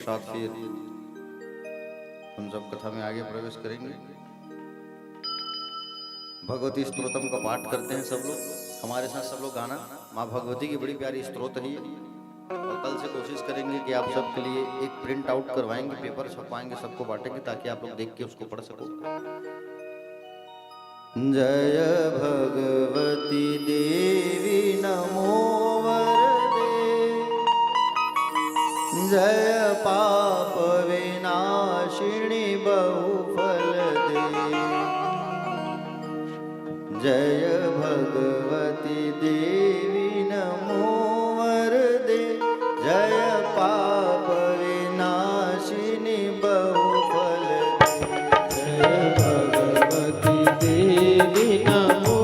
साथ फिर हम सब कथा में आगे प्रवेश करेंगे। भगवती स्तोत्रम का पाठ करते हैं सब लोग। हमारे साथ सब लोग गाना। माँ भगवती की बड़ी प्यारी स्तोत्र है और कल से कोशिश करेंगे कि आप सबके लिए एक प्रिंट आउट करवाएंगे, पेपर छपवाएंगे, सबको बांटेंगे ताकि आप लोग देख के उसको पढ़ सको। जय भगवती देवी नमो वरदे, जय पाप विनाशिनी बहुफल दे, जय भगवती देवी नमो वरदे, जय पाप विनाशिनी बहुफल दे, जय भगवती देवी नमो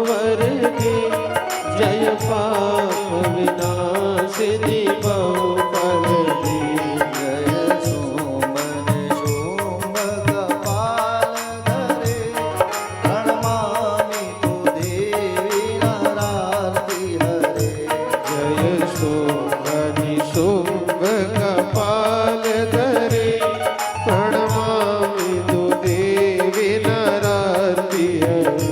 वरदे, जय पाप विनाशिनी बहुफल दे, जय सोमन शोभ कपाल धरे, प्रणमामि तु देवी नरार्ति हरे, जय सोमन शोभ कपाल धरे, प्रणमामि तु देवी नरार्ति हरे।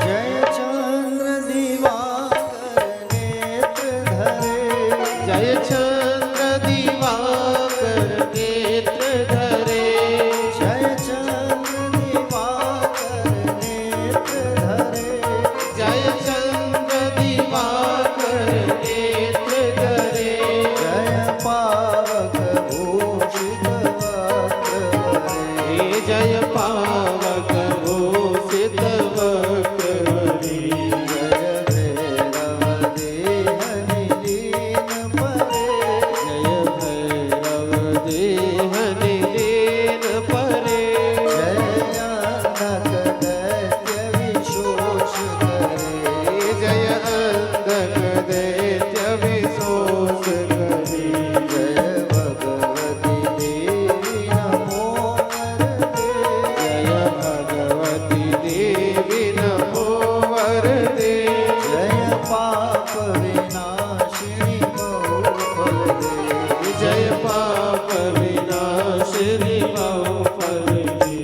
जय चंद्र दिवाकर नेत्र धरे, जय चंद्र दिवाकर नेत्र धरे, जय चंद्र दिवाकर नेत्र धरे, जय चंद्र दिवाकर नेत्र धरे, जय पावक भूषित वक्र धरे, जय पावक भूषित वक्र धरे, जय भैरव देह निलीन परे, जय भैरव देह निलीन परे, जय अंधक दैत्य विशोष करे, जय अंधक दैत्य विशोष करे, जय भगवती देवी नमो वरदे, जय भगवती देवी नमो वरदे, जय पाप विनाशिनी बहुफल दे, जय पाप विनाशिनी बहुफल दे।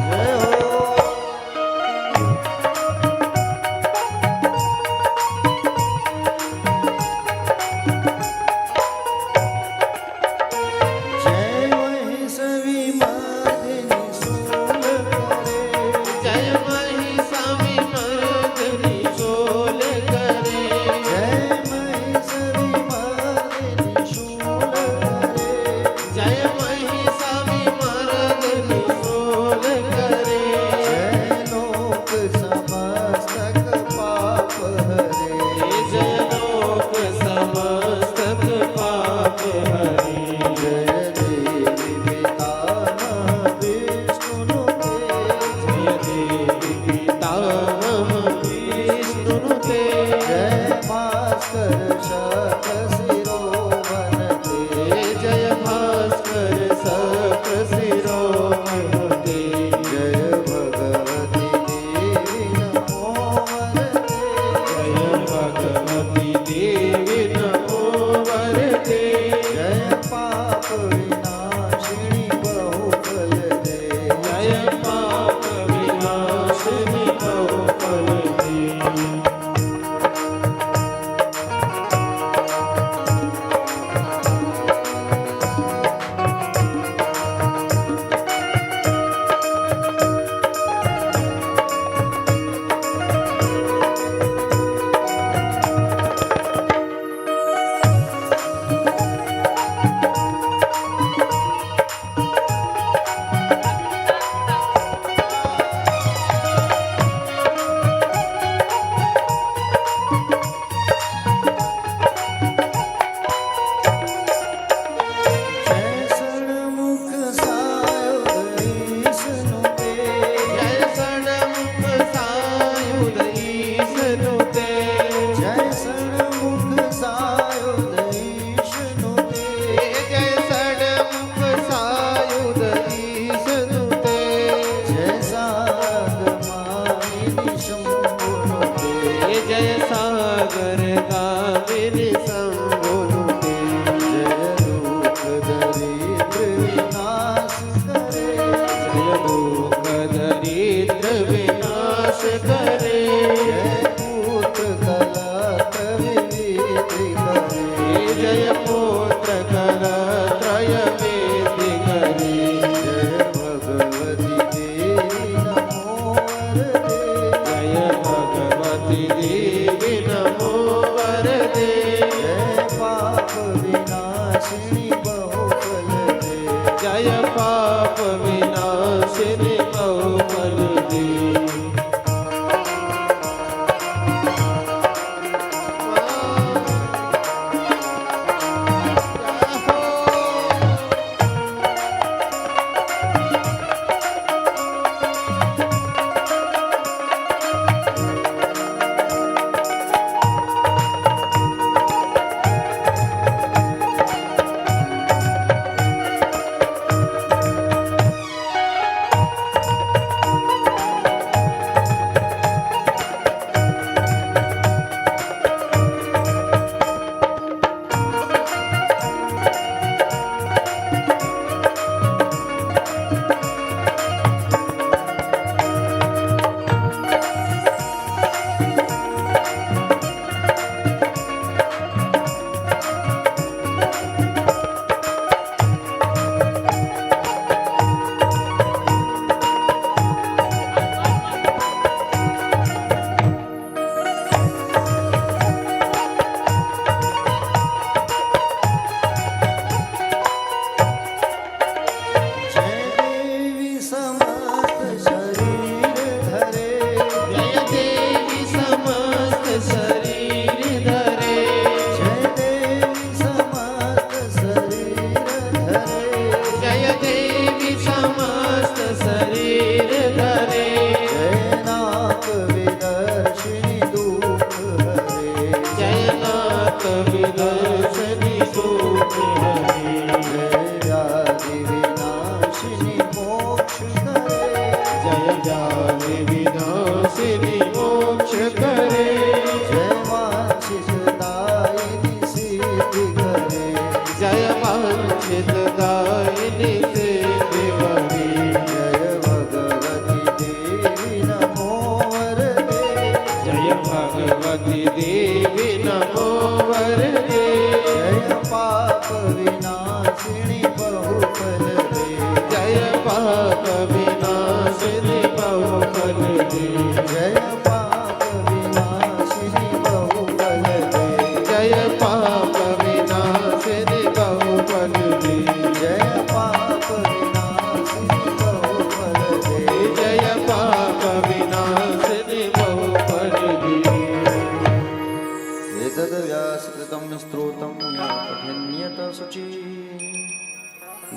जय हो। जय महिषवी मर्दिनी शूल करे, जय महिषवी मर्दिनी शूल करे, जय महिषवी मर्दिनी शूल करे, जय महिषवी मर्दिनी शूल करे, जय लोक समस्तक पाप हरे, जय लोक समस्तक पाप हरे, जय देवी पितामह विष्णुनुते, जय देवी पितामह विष्णुनुते, जय भास्कर शक शिरोमणते, जय भास्कर शक शिरोमणते, जय भगवती देवी नमो वरदे, जय भगवती देवी नमो वरदे, जय पाप विनाशिनी बहुफल दे, जय पाप विनाशिनी बहुफल दे।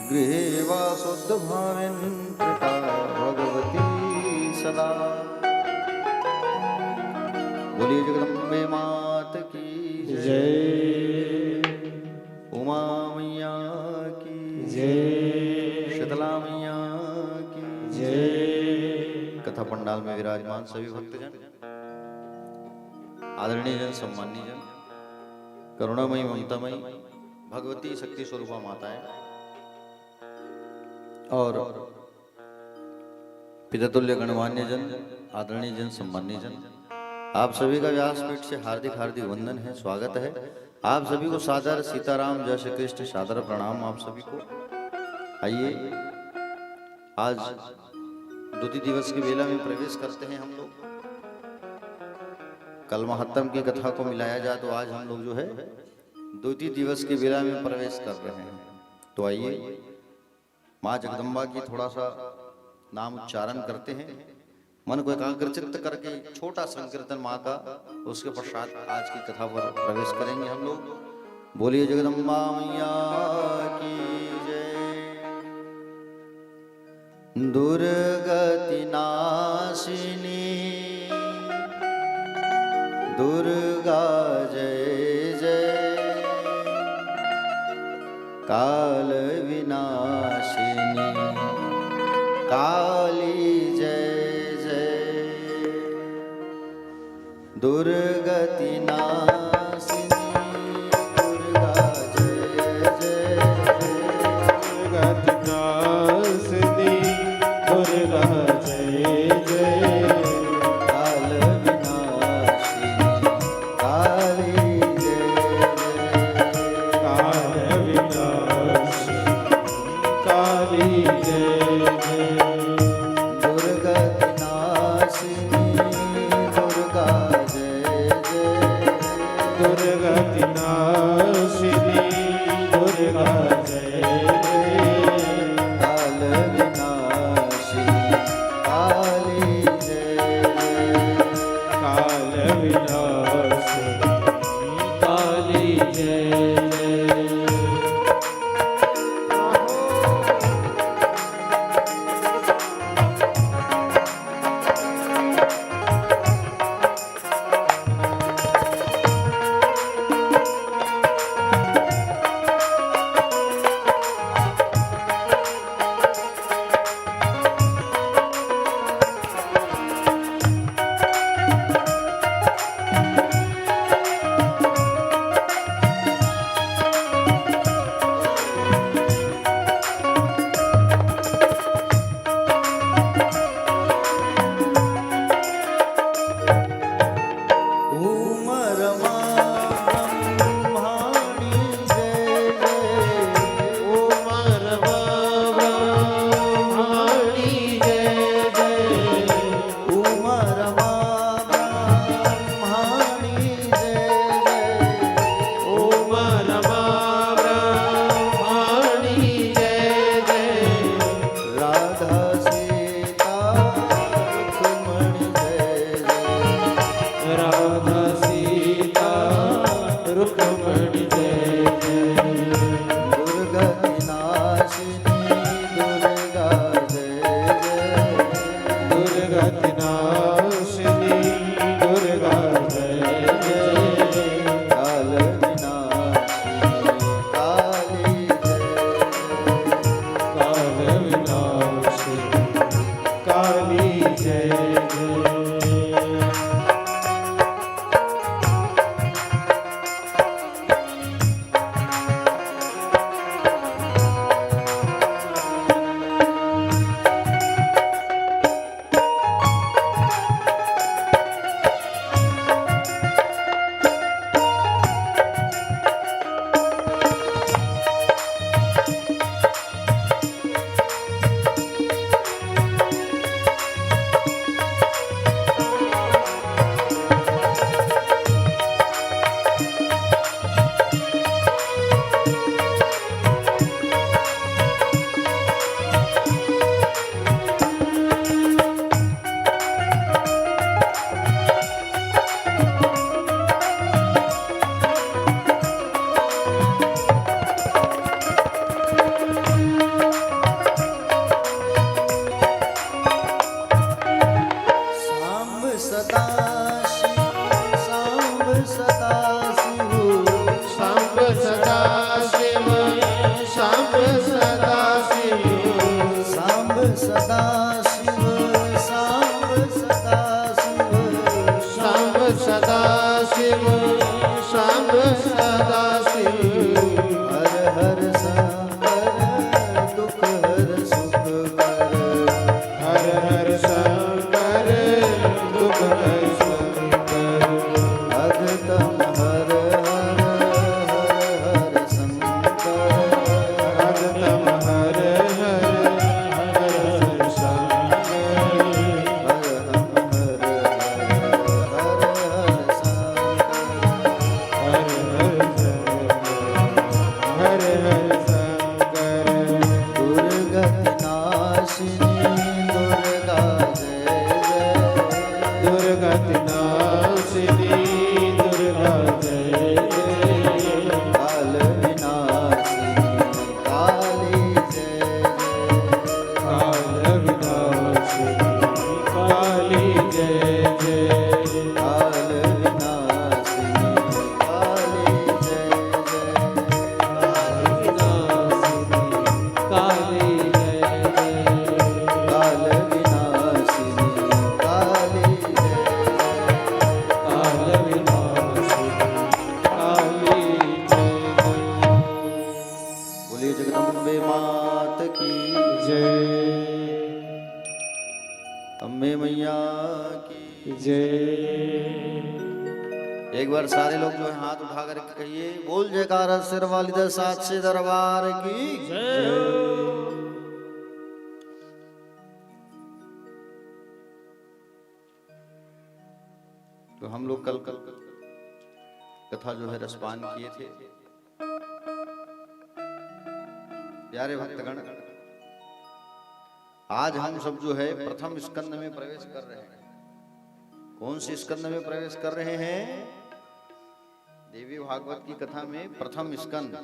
गृहे वा शुद्ध भावेन कृता भगवती सदा। बोलिए जगदम्बे मात की जय, उमा मैया की जय, शीतला मैया की जय। कथा पंडाल में विराजमान सभी भक्तजन, आदरणीय जन, सम्मानीय जन, करुणामयी ममतामयी भगवती शक्ति स्वरूपा माताएं और पितृतुल्य गणमान्य जन, आदरणीय जन, सम्मानीय जन, आप सभी का व्यासपीठ से हार्दिक हार्दिक वंदन है, स्वागत है। आप सभी को सादर सीताराम जय श्री कृष्ण सादर प्रणाम आप सभी को। आइए आज द्वितीय दिवस की बेला में प्रवेश करते हैं हम लोग। कल महात्म की कथा को मिलाया जाए तो आज हम लोग जो है द्वितीय दिवस की बेला में प्रवेश कर रहे हैं। तो आइए माँ जगदम्बा की थोड़ा सा नाम उच्चारण करते हैं, मन को एकाग्रचित्त करके छोटा संकीर्तन माँ का, उसके पश्चात आज की कथा पर प्रवेश करेंगे हम लोग। बोलिए जगदम्बा मैया की जय। दुर्गति नाशिनी दुर्गा जय जय, काल विनाशिनी काली जय जय। दुर्गति नाशिनी दुर्गा जय जय, दुर्गति नाशिनी दुर्गा जय जय, काल विनाशिनी काली जय जय, काल विनाशिनी काली जय जय। दुर्गति नाशिनी दुर्गा जय जय, दुर्गति नाशिनी दुर्गा जय जय, काल विनाशिनी काली जय जय, काल विनाशिनी काली जय जय। उमरमा ब्रह्माणी जय जय, उमरमा ब्रह्माणी जय जय, उमरमा ब्रह्माणी जय जय, उमरमा ब्रह्माणी जय जय, राधा सीता रुक्मणी जय जय, राधा सीता रुक्मणी जय जय, दुर्गति नाशिनी दुर्गा जय जय, दुर्गति नाशिनी दुर्गा जय जय, काल विनाशिनी काली जय जय, काल विनाशिनी काली जय जय। सांब सदा शिव सांब सदा शिव, सांब सदा शिव सांब सदा शिव, सांब सदा शिव सांब सदा शिव, सांब सदा शिव सांब सदा शिव, हर हर शंकर दुख हर सुख कर, हर हर शंकर जय। एक बार सारे लोग जो है हाथ उठा कर कहिए, बोल जयकारा सिर वाली दर साथ से दरबार की जय। तो हम लोग कल कथा जो है रसपान किए थे। प्यारे भक्तगण, आज हम सब जो है प्रथम स्कंद में प्रवेश कर रहे हैं। कौन सी स्कंद में प्रवेश कर रहे हैं? देवी भागवत की कथा में प्रथम स्कंद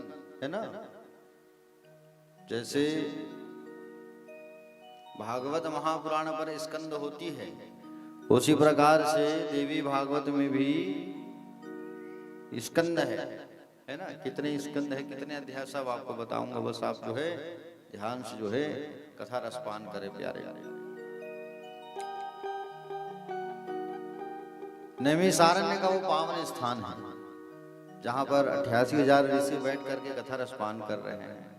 है ना। जैसे भागवत महापुराण पर स्कंद होती है, उसी प्रकार से देवी भागवत में भी स्कंद है ना। कितने स्कंद है, कितने अध्याय, सब आपको बताऊंगा। बस आप जो है ध्यान से जो है कथा रसपान करें प्यारे। नैमिषारण्य का वो पावन स्थान है जहां पर 88,000 ऋषि बैठ करके कथा रसपान कर रहे हैं।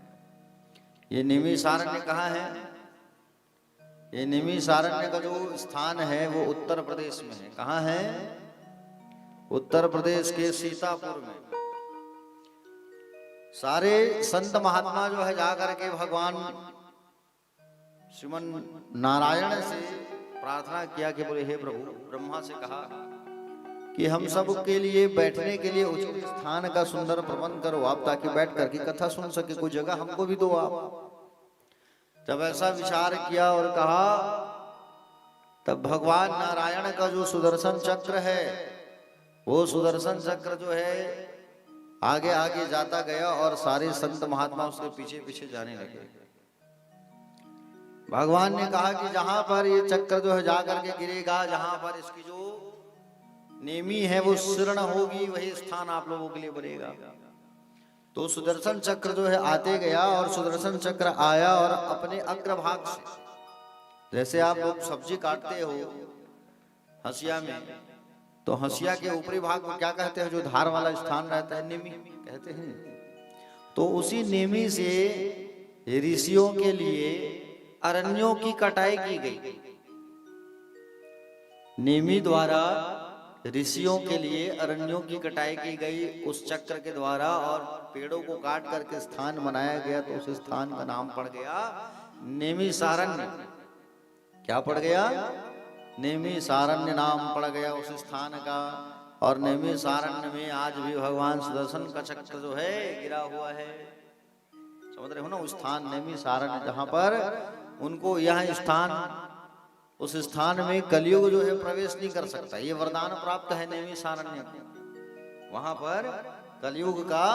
ये नैमिषारण्य कहाँ है? ये नैमिषारण्य का जो स्थान है वो उत्तर प्रदेश में है। कहाँ है? उत्तर प्रदेश के सीतापुर में। सारे संत महात्मा जो है जाकर के भगवान श्रीमन नारायण से प्रार्थना किया कि बोले हे प्रभु, ब्रह्मा से कहा कि हम सब के लिए बैठने के लिए उचित स्थान का सुंदर प्रबंध करो आप, ताकि बैठ करके कथा सुन सके। कोई जगह हमको भी दो आप। जब ऐसा विचार किया और कहा, तब भगवान नारायण का जो सुदर्शन चक्र है, वो सुदर्शन चक्र जो है आगे आगे जाता गया और सारे संत महात्मा उसके पीछे पीछे जाने लगे। भगवान ने कहा कि जहां पर ये चक्र जो है जाकर के गिरेगा, जहां पर इसकी जो नेमी है वो शीर्ण होगी, वही स्थान आप लोगों के लिए बनेगा। तो सुदर्शन चक्र जो है आते गया और सुदर्शन चक्र आया और अपने अग्रभाग से, जैसे आप लोग सब्जी काटते हो हंसिया में, तो हंसिया के ऊपरी भाग को क्या कहते हैं? जो धार वाला स्थान रहता है, नेमी कहते हैं। तो उसी नेमी से ऋषियों के लिए अरण्यों की कटाई की गई। नेमी द्वारा ऋषियों के लिए अरण्यों की कटाई की गई उस चक्र के द्वारा, और पेड़ों को काट करके स्थान बनाया गया। तो उस स्थान का नाम पड़ गया नैमिषारण्य। क्या पड़ गया? नैमिषारण्य नाम पड़ गया उस स्थान का। और नैमिषारण्य में आज भी भगवान सुदर्शन का चक्र जो है गिरा हुआ है। समझ रहे हो ना? उस स्थान नैमिषारण्य जहां पर उनको यह स्थान, उस स्थान में कलयुग जो है प्रवेश नहीं कर सकता। ये वरदान प्राप्त है नैमिषारण्य को। वहां पर कलयुग का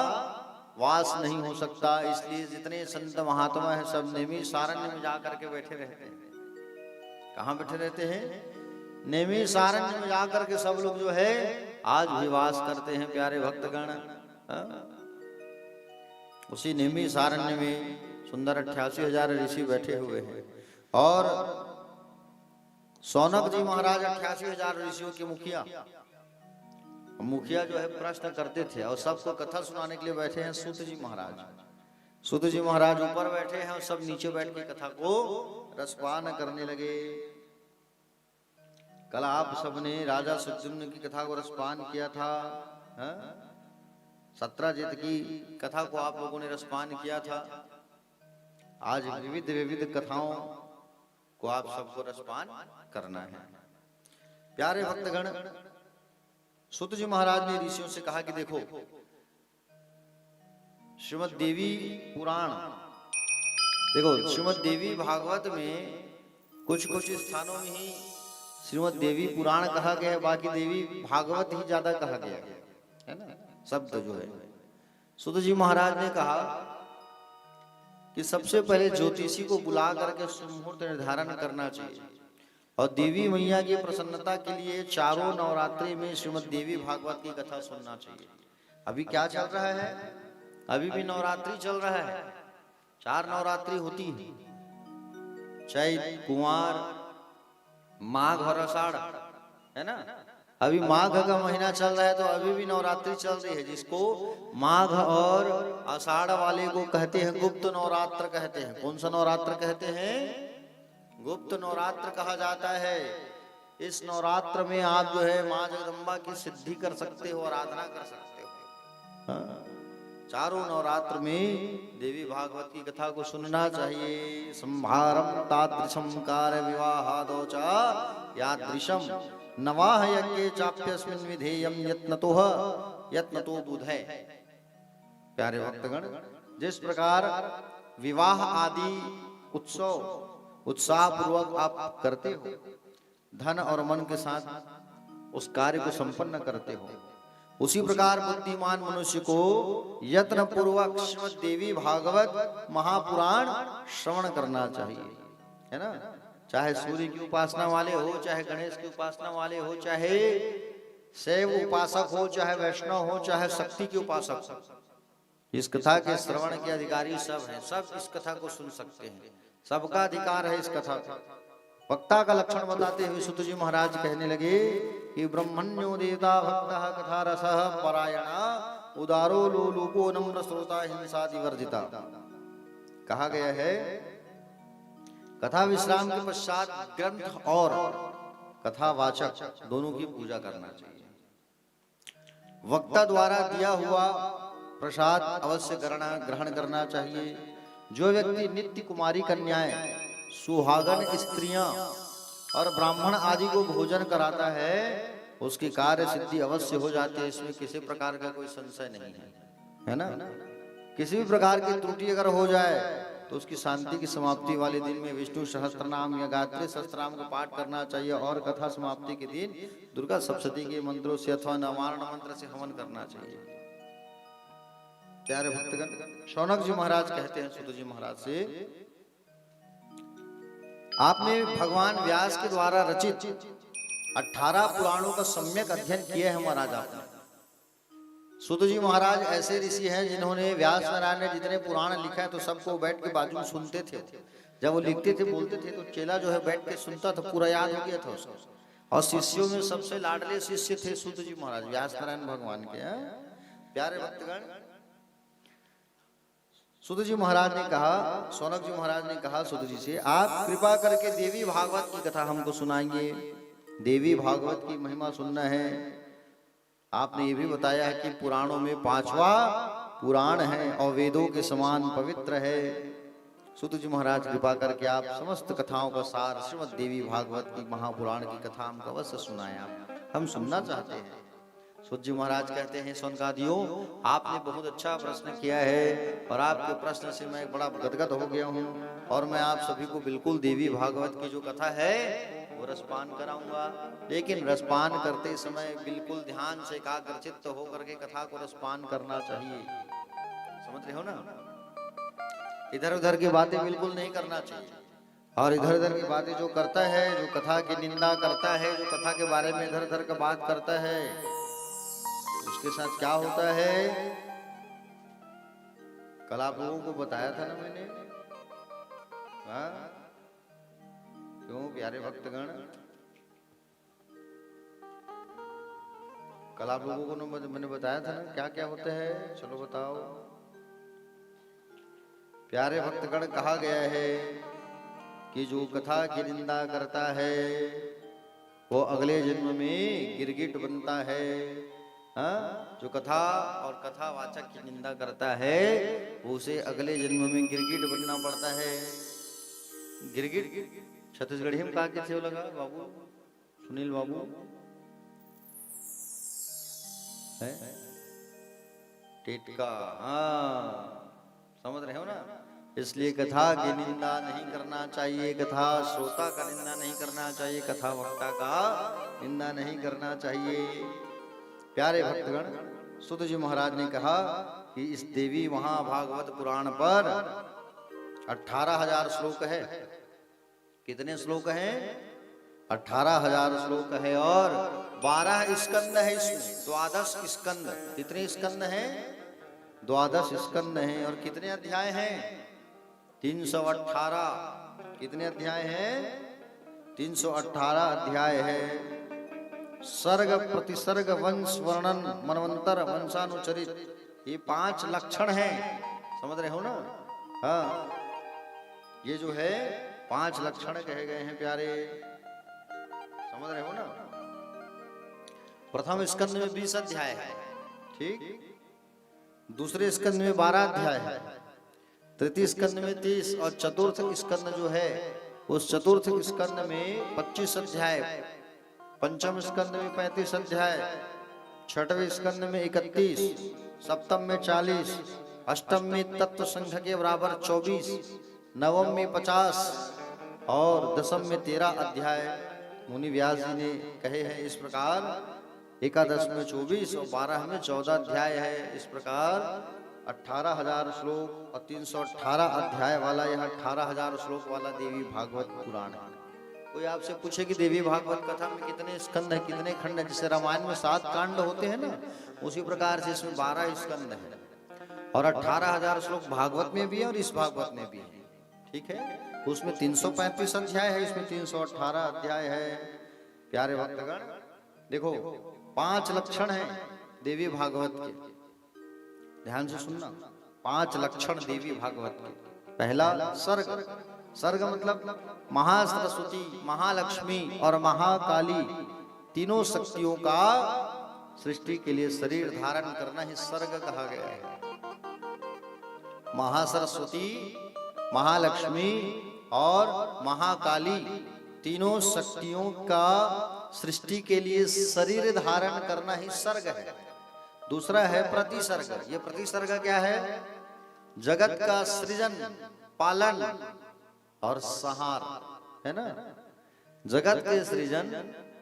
वास नहीं हो सकता। इसलिए जितने संत महात्मा है सब नैमिषारण्य में जाकर के बैठे रहते हैं। कहाँ बैठे रहते हैं? नैमिषारण्य में जाकर के सब लोग जो है आज भी वास करते हैं प्यारे भक्तगण। उसी नैमिषारण्य में सुंदर 88,000 ऋषि बैठे हुए हैं। और सौनक जी महाराज 88,000 ऋषियों के मुखिया जो है प्रश्न करते थे, और सबको कथा सुनाने के लिए बैठे हैं सूत जी महाराज। सूत जी महाराज ऊपर बैठे हैं और सब नीचे बैठ के कथा को रसपान करने लगे। कल आप सबने राजा सुद्युम्न की कथा को रसपान किया था। 17 की कथा को आप लोगों ने रसपान किया था। आज विविध विविध कथाओं को आप सबको रसपान करना है। प्यारे भक्तगण, सूत जी महाराज ने ऋषियों से कहा कि देखो, श्रीमद् देवी पुराण, देखो श्रीमद् देवी भागवत में कुछ कुछ स्थानों में ही श्रीमद् देवी पुराण कहा गया, बाकी देवी भागवत ही ज्यादा कहा गया है ना शब्द जो है। सूत जी महाराज ने कहा कि सबसे पहले ज्योतिषी को बुला करके मुहूर्त निर्धारण करना चाहिए, और देवी मैया की प्रसन्नता के लिए चारों नवरात्रि में श्रीमद् देवी भागवत की कथा सुनना चाहिए। अभी क्या चल रहा है? अभी भी नवरात्रि चल रहा है। 4 नवरात्रि होती है, चैत, कुंवार, माघ और आषाढ़, है ना। अभी माघ का महीना चल रहा है तो अभी भी नवरात्रि चल रही है, जिसको माघ और आषाढ़ वाले को कहते हैं गुप्त नवरात्र कहते हैं। कौन सा नवरात्र कहते हैं? गुप्त नवरात्र कहा जाता है। इस नवरात्र में आप जो है माँ जगदम्बा की सिद्धि कर सकते हो, आराधना कर सकते हो। हाँ। चारों नवरात्र में देवी भागवत की कथा को सुनना चाहिए। संभारम तादृशम कार्य विवाहादो च यादृशम नवाह यज्ञे चाप्यस्मिन् विधेयम यत्नतो बुधै। प्यारे भक्तगण, जिस प्रकार विवाह आदि उत्सव उत्साह पूर्वक आप करते हो, धन और मन के साथ उस कार्य को संपन्न करते हो, उसी प्रकार बुद्धिमान मनुष्य को यत्न पूर्वक श्रीमद् देवी भागवत महापुराण श्रवण करना चाहिए, है ना। चाहे सूर्य की उपासना वाले हो, चाहे गणेश की उपासना वाले हो, चाहे शैव उपासक हो, चाहे वैष्णव हो, चाहे शक्ति के उपासक हो, इस कथा के श्रवण के अधिकारी सब हैं, सब इस कथा को सुन सकते हैं, सबका अधिकार है इस कथा का। वक्ता का लक्षण बताते हुए सुत जी महाराज कहने लगे कि ब्रह्मण्यो देवता भक्तः कथा रसः परायणा उदारो लोलुपो नम्र श्रोता हिंसादि वर्जिता। कहा गया है कथा विश्राम के पश्चात ग्रंथ और कथावाचक दोनों की पूजा करना चाहिए। वक्ता द्वारा दिया हुआ प्रसाद अवश्य ग्रहण करना चाहिए। जो व्यक्ति नित्य कुमारी कन्याएं, सुहागन स्त्रियां और ब्राह्मण आदि को भोजन कराता है, उसकी कार्य सिद्धि अवश्य हो जाती है। इसमें किसी प्रकार का कोई संशय नहीं है ना। किसी भी प्रकार की त्रुटि अगर हो जाए तो उसकी शांति की समाप्ति वाले दिन में विष्णु सहस्त्रनाम या गायत्री सहस्त्रनाम को पाठ करना चाहिए और कथा समाप्ति के दिन दुर्गा सप्तशती के मंत्रों से अथवा नवारण मंत्र से हवन करना चाहिए। प्यारे भक्तगण, शौनक जी महाराज कहते हैं सुत जी महाराज से, आपने भगवान व्यास के द्वारा रचित 18 पुराणों का सम्यक अध्ययन किया है महाराज आपने। सुत जी महाराज ऐसे ऋषि हैं जिन्होंने व्यास नारायण ने जितने पुराण लिखा है तो सबको बैठ के बाजू में सुनते थे। जब वो लिखते थे बोलते थे तो चेला जो है बैठ के सुनता था, पूरा याद हो गया था उसको। और शिष्यों में सबसे लाडले शिष्य थे सुत जी महाराज, व्यास नारायण भगवान के। प्यारे भक्तगण, सुत जी महाराज ने कहा, शौनक जी महाराज ने कहा सुत जी से, आप कृपा करके देवी भागवत की कथा हमको सुनाएंगे। देवी भागवत की महिमा सुनना है। आपने ये भी बताया है कि पुराणों में 5वां पुराण है और वेदों के समान पवित्र है। सुत जी महाराज कृपा करके आप समस्त कथाओं का सार श्रीमद् देवी भागवत की महापुराण की कथा हमको अवश्य सुनाएं। हम सुनना चाहते हैं। सुत जी महाराज कहते हैं, सौनकादियों, आपने बहुत अच्छा प्रश्न किया है और आपके प्रश्न से मैं बड़ा गदगद हो गया हूँ और मैं आप सभी को बिल्कुल देवी भागवत की जो कथा है वो रसपान कराऊंगा। लेकिन रसपान करते समय बिल्कुल ध्यान से एकाग्रचित्त होकर के कथा को रसपान करना चाहिए। समझ रहे हो ना। इधर उधर की बातें बिल्कुल नहीं करना चाहिए। और इधर उधर की बातें जो करता है, जो कथा की निंदा करता है, जो कथा के बारे में इधर उधर का बात करता है, उसके साथ क्या होता है, कल आप लोगों को बताया था ना मैंने। हाँ, क्यों प्यारे भक्तगण, कल आप लोगों को मैंने बताया था ना क्या क्या होता है। चलो बताओ प्यारे भक्तगण। कहा गया है कि जो कथा की निंदा करता है वो अगले जन्म में गिरगिट बनता है। हाँ, जो कथा और कथावाचक की निंदा करता है उसे अगले जन्म में गिरगिट बनना पड़ता है। गिरगिट छत्तीसगढ़ी में कहा कैसे लगा बाबू, सुनील बाबू है टेटका। हाँ, समझ रहे हो ना। इसलिए कथा की निंदा नहीं करना चाहिए, कथा श्रोता का निंदा नहीं करना चाहिए, कथा वक्ता का निंदा नहीं करना चाहिए। प्यारे भक्तगण, सुत जी महाराज ने कहा कि इस देवी महाभागवत पुराण पर 18,000 श्लोक है। कितने श्लोक हैं? 18,000 श्लोक है और 12 स्कंद है इसमें, 12 स्कंद। कितने स्कंद हैं? 12 स्कंद हैं। और कितने अध्याय हैं? 318। कितने अध्याय हैं? 318 अध्याय है। सर्ग प्रतिसर्ग वंश वर्णन मनवंतर वंशानुचरित, ये 5 लक्षण हैं। समझ रहे हो ना। हाँ, ये जो है 5 लक्षण कहे गए हैं प्यारे। समझ रहे हो ना? प्रथम स्कंद में 20 अध्याय है, ठीक। दूसरे स्कंद में 12 अध्याय है, तृतीय स्कंद में 30 और चतुर्थ स्कंद जो है उस चतुर्थ स्कंद में 25 अध्याय, पंचम स्कंद में 35 अध्याय, छठवें स्कंद में 31, सप्तम में 40, अष्टम में तत्व संख्या के बराबर 24, नवम में 50 और दसम में 13 अध्याय मुनि व्यास जी ने कहे हैं। इस प्रकार एकादश में 24 और 12 में 14 अध्याय है। इस प्रकार 18,000 श्लोक और 318 अध्याय वाला यह 18,000 श्लोक वाला देवी भागवत पुराण है। कोई आपसे पूछे कि देवी भागवत कथा में कितने स्कंद है, कितने खंड है, जैसे रामायण में 7 कांड होते हैं ना, उसी प्रकार से इसमें 12 स्कंद है और 18,000 श्लोक भागवत में भी है और इस भागवत में भी है, ठीक है। उसमें 335 अध्याय है, इसमें 318 अध्याय है। प्यारे भक्तगण देखो, 5 लक्षण हैं देवी भागवत के, ध्यान से सुनना। 5 लक्षण देवी भागवत के। पहला सर्ग। सर्ग मतलब महासरस्वती, महालक्ष्मी और महाकाली तीनों शक्तियों का सृष्टि के लिए शरीर धारण करना ही सर्ग कहा गया है। महासरस्वती, महालक्ष्मी और महाकाली तीनों शक्तियों का सृष्टि के लिए शरीर धारण करना ही सर्ग है। दूसरा है प्रतिसर्ग। ये प्रतिसर्ग क्या है? जगत का सृजन, पालन और संहार, है ना। जगत के सृजन,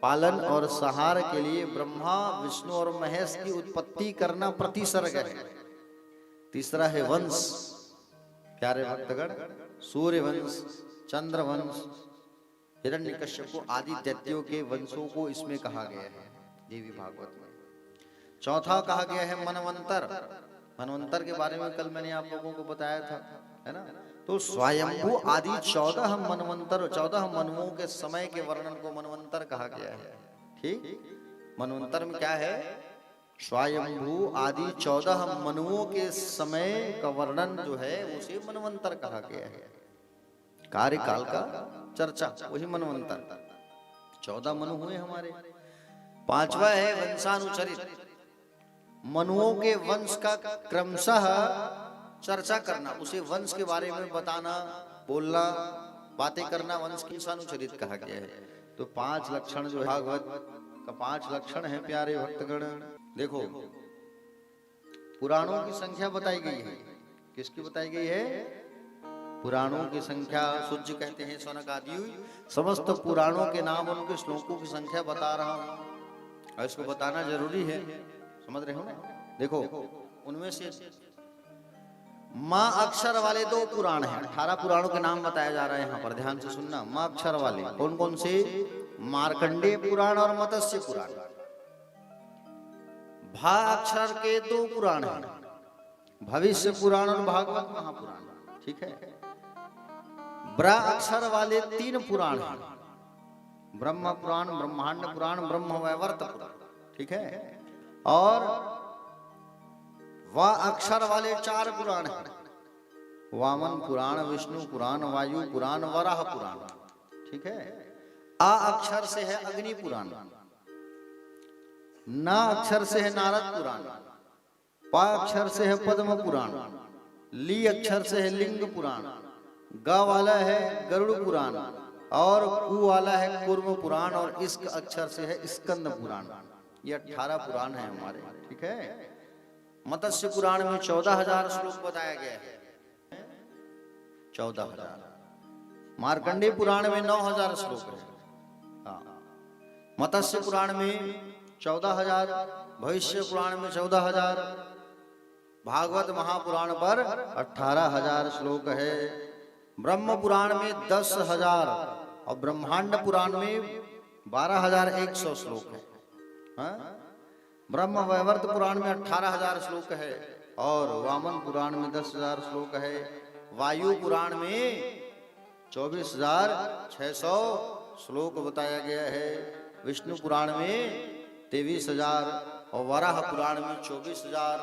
पालन और संहार के लिए ब्रह्मा, विष्णु और महेश की उत्पत्ति करना प्रतिसर्ग है। तीसरा है वंश। प्यारे भक्तगण, सूर्य वंश, चंद्र वंश, हिरण्यकश्यप आदि दैत्यों के वंशों को इसमें कहा गया है देवी भागवत में। चौथा कहा गया है मनवंतर। मनवंतर के बारे में कल मैंने आप लोगों को बताया था, है ना। तो स्वयंभू आदि 14 मनवंतर, 14 मनुओं के समय के वर्णन को मनवंतर कहा गया है, ठीक। मनवंतर में क्या है? स्वयंभू आदि 14 मनुओं के समय का वर्णन जो है उसे मनवंतर कहा गया है। कार्यकाल का चर्चा, वही मनवंतर। 14 मनु हुए हमारे। पांचवा है वंशानुचरित। मनुओं के वंश का क्रमशः चर्चा करना, उसे वंश के बारे में बताना, बोलना, बातें करना, वंश की वंशानुचरित कहा गया है। तो 5 लक्षण जो है भागवत का 5 लक्षण है प्यारे भक्तगण। देखो, पुराणों की संख्या बताई गई है। किसकी बताई गई है? पुराणों की संख्या। सूर्य कहते हैं सनक आदि समस्त पुराणों के नाम, उनके श्लोकों की संख्या बता रहा हूं और इसको बताना जरूरी है, समझ रहे हो ना। देखो, उनमें से माँ अक्षर वाले 2 पुराण हैं। 18 पुराणों के नाम बताया जा रहा है यहाँ पर, ध्यान से सुनना। माँ अक्षर वाले कौन कौन से? मार्कंडेय पुराण और मत्स्य पुराण। भा अक्षर के 2 पुराण हैं, भविष्य पुराण और भागवत महापुराण, ठीक है। ब्रा अक्षर वाले 3 पुराण हैं, ब्रह्म पुराण, ब्रह्मांड पुराण, ब्रह्म वैवर्त पुराण, ठीक है। और वा अक्षर वाले 4 पुराण हैं, वामन पुराण, विष्णु पुराण, वायु पुराण, वराह पुराण, ठीक है। आ अक्षर से है अग्नि पुराण, ना अक्षर से है नारद पुराण, पा अक्षर से है पद्म पुराण, ली अक्षर से है लिंग पुराण, गा वाला है गरुड़ पुराण और कु वाला है कूर्म पुराण और इस्क अक्षर से है स्कंद पुराण। ये 18 पुराण है हमारे, ठीक है। मत्स्य पुराण में 14,000 श्लोक बताया गया है, 14,000। मार्कंडेय पुराण में 9,000 श्लोक है। हाँ, मत्स्य पुराण में 14,000, भविष्य पुराण में 14,000, भागवत महापुराण पर 18,000 श्लोक है। ब्रह्म पुराण में 10,000 और ब्रह्मांड पुराण में 12,100 श्लोक है। हाँ? ब्रह्म वैवर्त पुराण में 18,000 श्लोक है और वामन पुराण में 10,000 श्लोक है। वायु पुराण में 24,600 श्लोक बताया गया है। विष्णु पुराण में 23,000 और वराह पुराण में 24,000।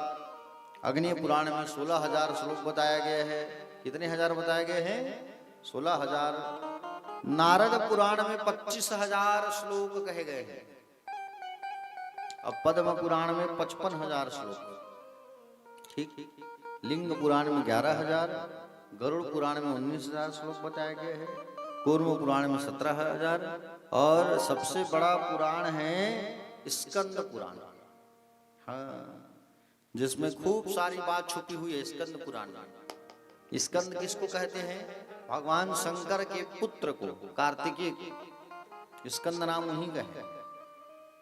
अग्नि पुराण में 16,000 श्लोक बताया गया है। कितने हजार बताए गए हैं? 16,000। नारद पुराण में 25,000 श्लोक कहे गए हैं। अब पद्म पुराण में 55,000 श्लोक, ठीक। लिंग पुराण में 11,000, गरुड़ पुराण में 19,000 श्लोक बताए गए हैं, कूर्म पुराण में 17,000 और सबसे बड़ा पुराण है स्कंद पुराण। हाँ, जिसमें खूब सारी बात छुपी हुई है स्कंद पुराण में। स्कंद किसको कहते हैं? भगवान शंकर के पुत्र को, कार्तिकेय। स्कंद नाम उन्हीं का है।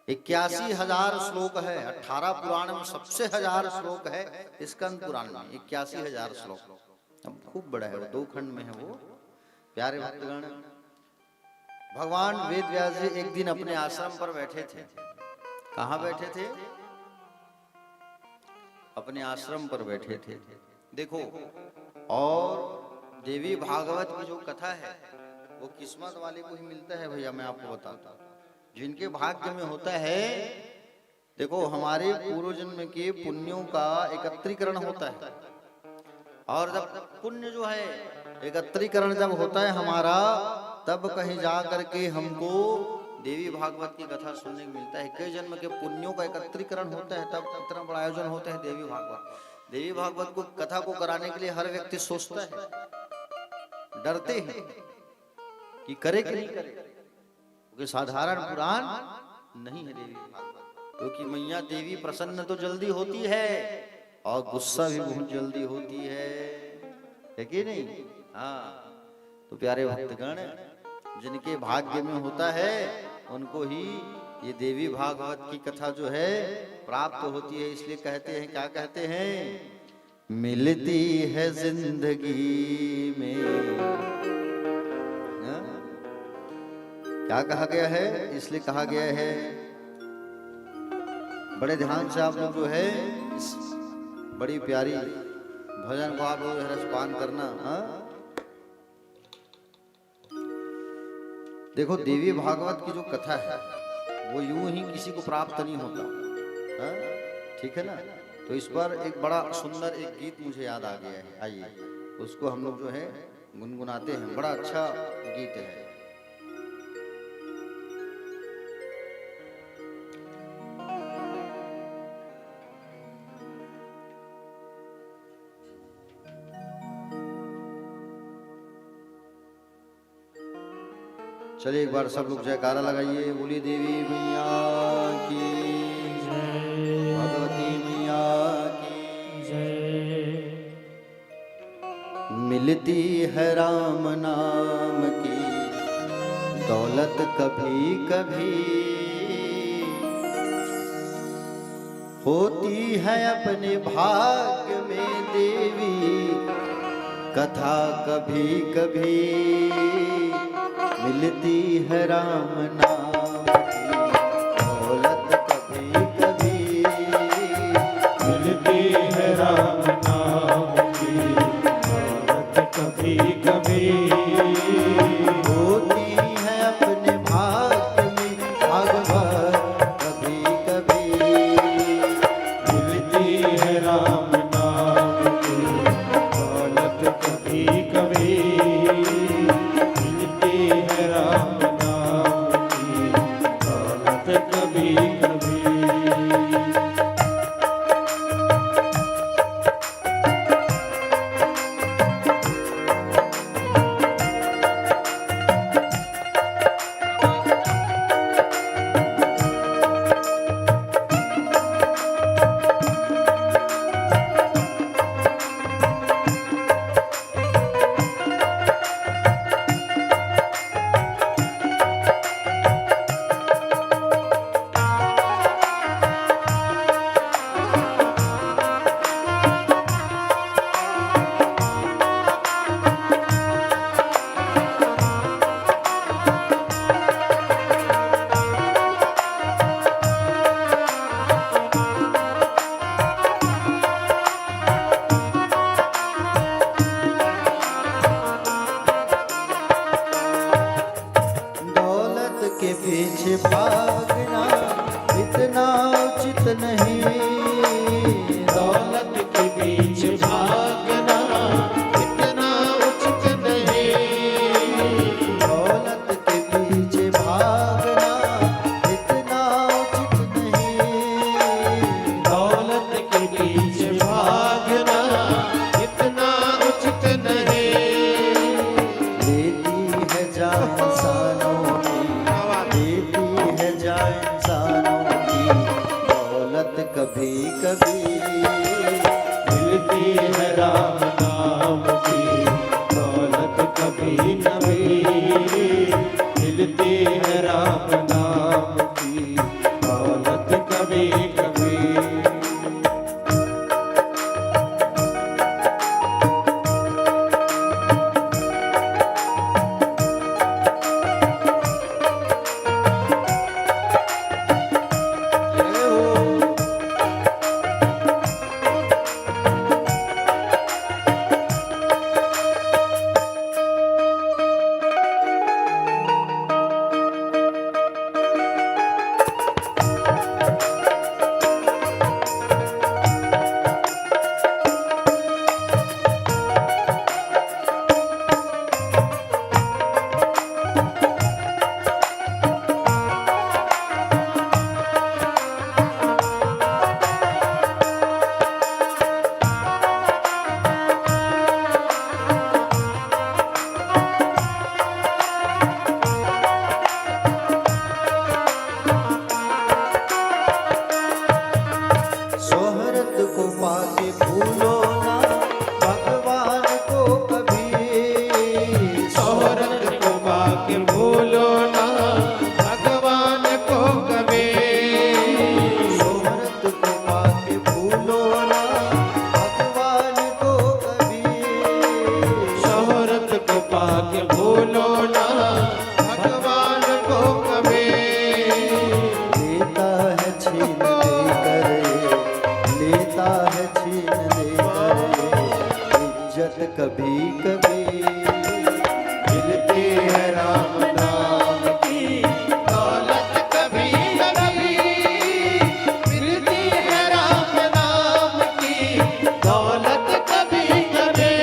81,000 श्लोक है। 18 पुराण में सबसे 1,000 श्लोक है स्कंद पुराण में, 81,000 श्लोक। अब खूब बड़ा है वो, 2 खंड में है वो। प्यारे भक्तगण, भगवान वेद व्यास जी एक दिन अपने आश्रम पर बैठे थे। कहाँ बैठे थे? अपने आश्रम पर बैठे थे। देखो, और देवी भागवत की जो कथा है वो किस्मत वाले को ही मिलता है भैया। मैं आपको बताता हूँ, जिनके भाग्य में होता है। देखो, हमारे पूर्व जन्म के पुण्यों का एकत्रीकरण होता है, और जब पुण्य जो है एकत्रीकरण जब होता है हमारा, तब कहीं जा करके हमको देवी भागवत की कथा सुनने को मिलता है। कई जन्म के पुण्यों का एकत्रीकरण होता है, तब इतना बड़ा आयोजन होता है देवी भागवत। देवी भागवत को कथा को कराने के लिए हर व्यक्ति सोचता है, डरते हैं कि करे कि नहीं करे, क्योंकि साधारण पुराण नहीं है देवी भागवत। क्योंकि मैया देवी प्रसन्न तो जल्दी होती है और गुस्सा भी बहुत जल्दी होती है कि नहीं? हाँ, तो प्यारे भक्तगण, जिनके भाग्य में होता है उनको ही ये देवी भागवत की कथा जो है प्राप्त होती है। इसलिए कहते हैं, क्या कहते हैं? मिलती है जिंदगी में। क्या कहा गया है? इसलिए कहा गया है, बड़े ध्यान से आप लोग जो है इस बड़ी प्यारी भजन को आप लोग रसपान करना। देखो, देवी भागवत की जो कथा है वो यूं ही किसी को प्राप्त नहीं होता, ठीक है ना? तो इस पर एक बड़ा सुंदर एक गीत मुझे याद आ गया है। आइए उसको हम लोग जो है गुनगुनाते हैं। बड़ा अच्छा गीत है। चलिए एक बार सब लोग जयकारा लगाइए। बोलिए देवी मैया की जय, भगवती मैया की जय। मिलती है राम नाम की दौलत कभी कभी, होती है अपने भाग्य में देवी कथा कभी कभी। मिलती है राम नाम की दौलत कभी कभी, मिलती है राम नाम की दौलत कभी कभी, होती है अपने भाग्य में भागवत कभी कभी। मिलती है राम नाम की दौलत कभी कभी, मिलती है राम नाम की दौलत कभी कभी। के पीछे भागना इतना उचित नहीं, दौलत के पीछे भागना इतना उचित नहीं, दौलत कभी कभी मिलती है राम नाम की दौलत कभी कभी, मिलती है राम नाम की दौलत कभी कभी। जय हो। सोहरत को पाके भूलो ना भगवान को कभी। शोहरत को पाके भूलो ना भगवान को कभी। सोहरत को पाके भूलो ना भगवान को कभी। शोहरत को पाके भूलो ना भगवान को कभी। लेता है छीन देकर ये, लेता है छीन देकर ये, इज्जत कभी कभी मिलती है राम नाम की दौलत कभी कभी, मिलती है राम नाम की दौलत कभी कभी।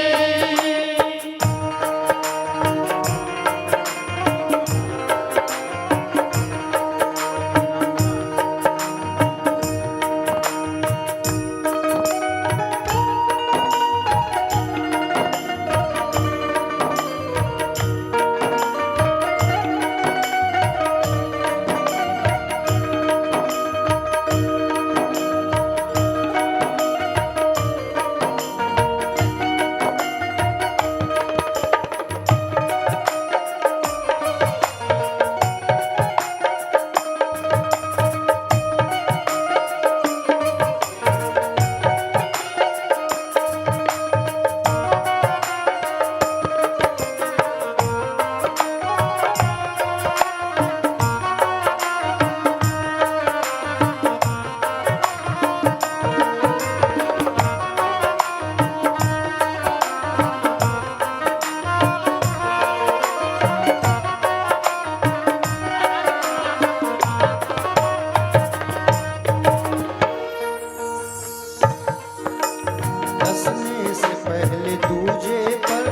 हंसने से पहले दूजे पर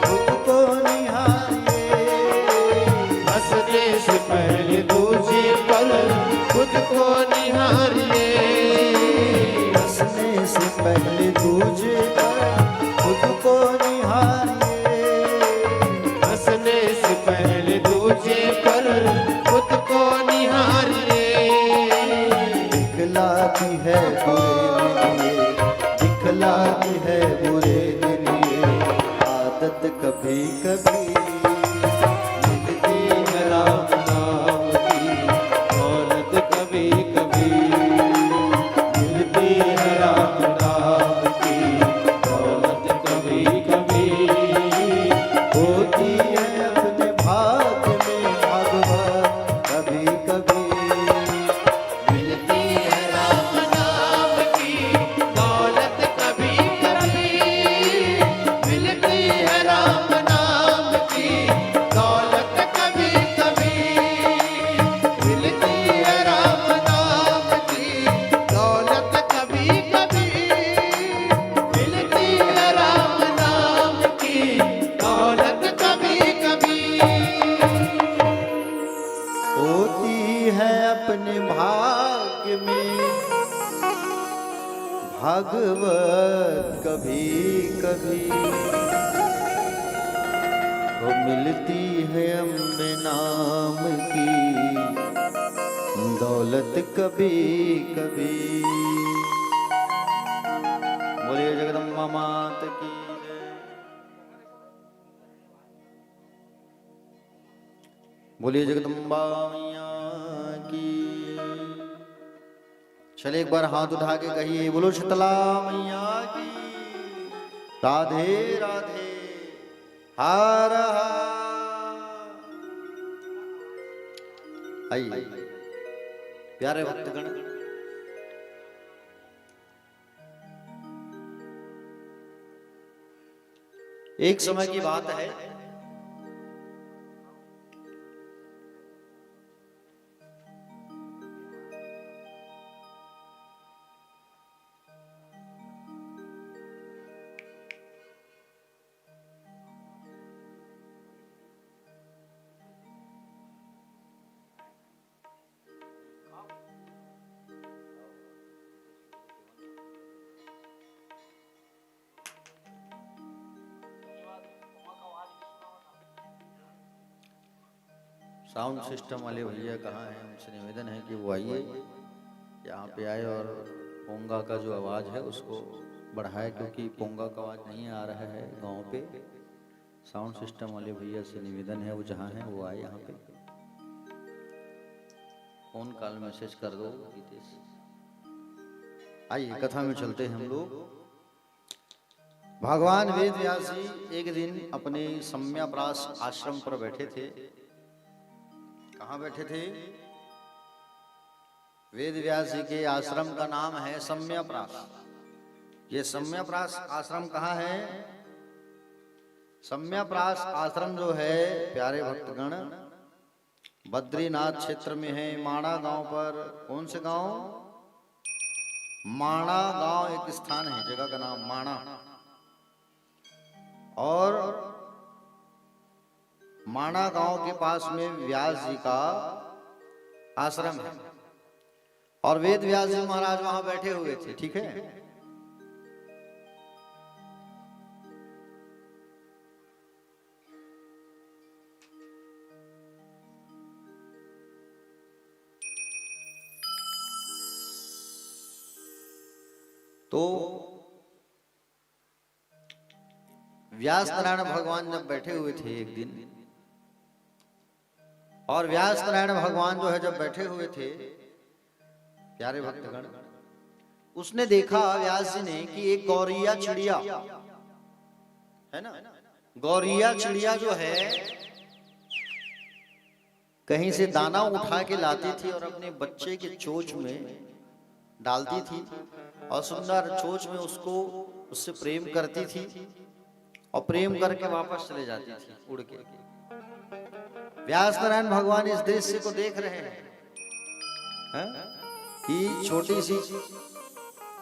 खुद को निहारिए। हंसने से पहले दूसरे पल खुद को निहारिए। हंसने से पहले दूजे पर खुद को निहारिए। हंसने से पहले दूसरे पल खुद को निहारिए। दिखलाती है बुरे लिए, दिखलाती है बुरे लिए, आदत कभी कभी मिलती है राम नाम की दौलत कभी कभी, मिलती है राम नाम की दौलत कभी कभी। होती है अपने भाग्य में भगवान कभी कभी। मिलती है राम नाम की दौलत कभी कभी, मिलती है राम नाम की दौलत कभी कभी, मिलती है राम नाम की दौलत कभी कभी, मिलती है राम नाम की दौलत कभी कभी। होती है अपने भाग्य में भागवत कभी कभी। वो मिलती है अम्बे नाम की दौलत कभी कभी। बोलिए जगदम्बा मात की जय। बोलिए जगदम्बा मैया की। चले एक बार हाथ उठा के कहिए बोलो शीतला मैया की। राधे राधे हर हर। आइए प्यारे भक्तगण, एक समय की बात है, साउंड सिस्टम वाले भैया कहाँ हैं? उनसे निवेदन है कि वो आइए यहाँ पे आए और पोंगा का जो आवाज़ है उसको बढ़ाए, क्योंकि पोंगा का आवाज़ नहीं आ रहा है गांव पे। साउंड सिस्टम वाले भैया से निवेदन है वो जहाँ हैं वो आए यहाँ पे। फोन कॉल मैसेज कर दो गीतेश। आइए कथा में चलते हैं हम लोग। भगवान वेद व्यास जी एक दिन अपने सम्याप्रास आश्रम पर बैठे थे। कहाँ बैठे थे? वेद व्यास जी के आश्रम का नाम है सम्याप्रास। ये सम्याप्रास आश्रम कहाँ है? सम्याप्रास आश्रम जो है प्यारे भक्तगण बद्रीनाथ क्षेत्र में है, माणा गांव पर। कौन से गांव? माणा गांव एक स्थान है, जगह का नाम माणा। और माणा गांव के पास में व्यास जी का आश्रम है और वेद व्यास जी महाराज वहां बैठे हुए थे। ठीक है। तो व्यास नारायण भगवान जब बैठे हुए थे एक दिन, और व्यास नारायण भगवान जो है जब बैठे हुए थे प्यारे भक्तगण, उसने देखा व्यास जी ने कि एक गौरिया चिड़िया है ना, गौरिया चिड़िया जो है कहीं से दाना उठा के लाती थी और अपने बच्चे के चोंच में डालती थी और सुंदर चोंच में उसको उससे प्रेम करती थी और प्रेम करके वापस चले जाती थी उड़ के। व्यास नारायण भगवान इस दृश्य को देख रहे हैं कि छोटी सी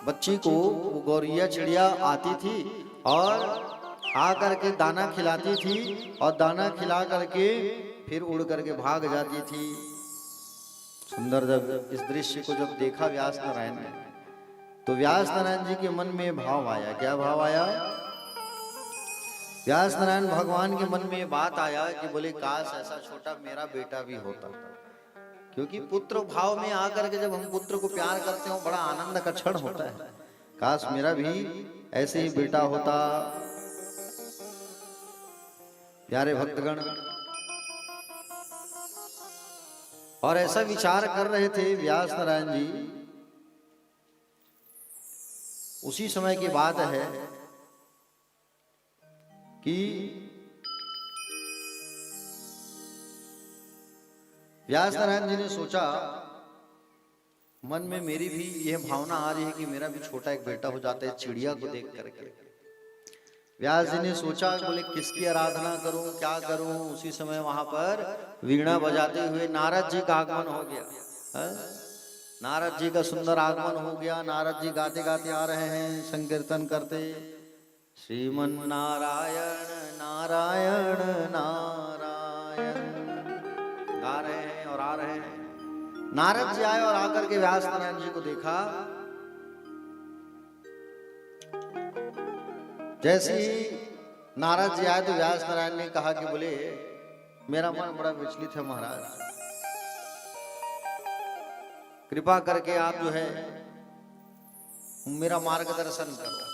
बच्ची को वो गौरिया चिड़िया आती थी और आकर के दाना खिलाती थी और दाना खिला करके फिर उड़ करके भाग जाती थी। सुंदर जब इस दृश्य को जब देखा व्यास नारायण ने, तो व्यास नारायण जी के मन में भाव आया। क्या भाव आया? व्यास नारायण भगवान के मन में ये बात आया कि बोले काश ऐसा छोटा मेरा बेटा भी होता। क्योंकि पुत्र भाव में आकर के जब हम पुत्र को प्यार करते हो बड़ा आनंद का क्षण होता है। काश मेरा भी ऐसे ही बेटा होता। प्यारे भक्तगण, और ऐसा विचार कर रहे थे व्यास नारायण जी। उसी समय की बात है कि व्यास नारायण जी ने सोचा, मन में मेरी भी यह भावना आ रही है कि मेरा भी छोटा एक बेटा हो जाता है चिड़िया को देख करके। व्यास जी ने सोचा, बोले किसकी आराधना करूं, क्या करूं। उसी समय वहां पर वीणा बजाते हुए नारद जी का आगमन हो गया। नारद जी का सुंदर आगमन हो गया। नारद जी गाते गाते आ रहे हैं, संकीर्तन करते, श्रीमन नारायण नारायण नारायण गा रहे हैं और आ रहे हैं। नारद जी आए और आकर के व्यास नारायण जी को देखा। जैसे ही नारद जी आए तो व्यास नारायण ने कहा कि बोले मेरा मन बड़ा विचलित है महाराज, कृपा करके आप जो है मेरा मार्गदर्शन करो।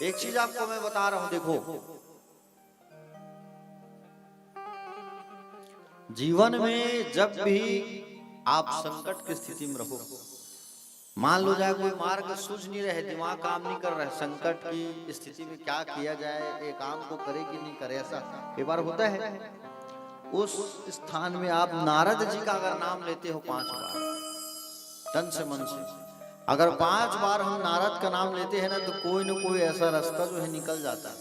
एक चीज आपको मैं बता रहा हूं, देखो जीवन में जब भी आप संकट की स्थिति में रहो, मान लो जाए कोई मार्ग सूझ नहीं रहे, दिमाग काम नहीं कर रहा है, संकट की स्थिति में क्या किया जाए, ये काम को करे कि नहीं करे, ऐसा कई बार होता है। उस स्थान में आप नारद जी का अगर नाम लेते हो 5 बार तन से मन से, अगर 5 बार हम नारद का नाम लेते हैं ना, तो कोई न कोई ऐसा रास्ता जो है निकल जाता है।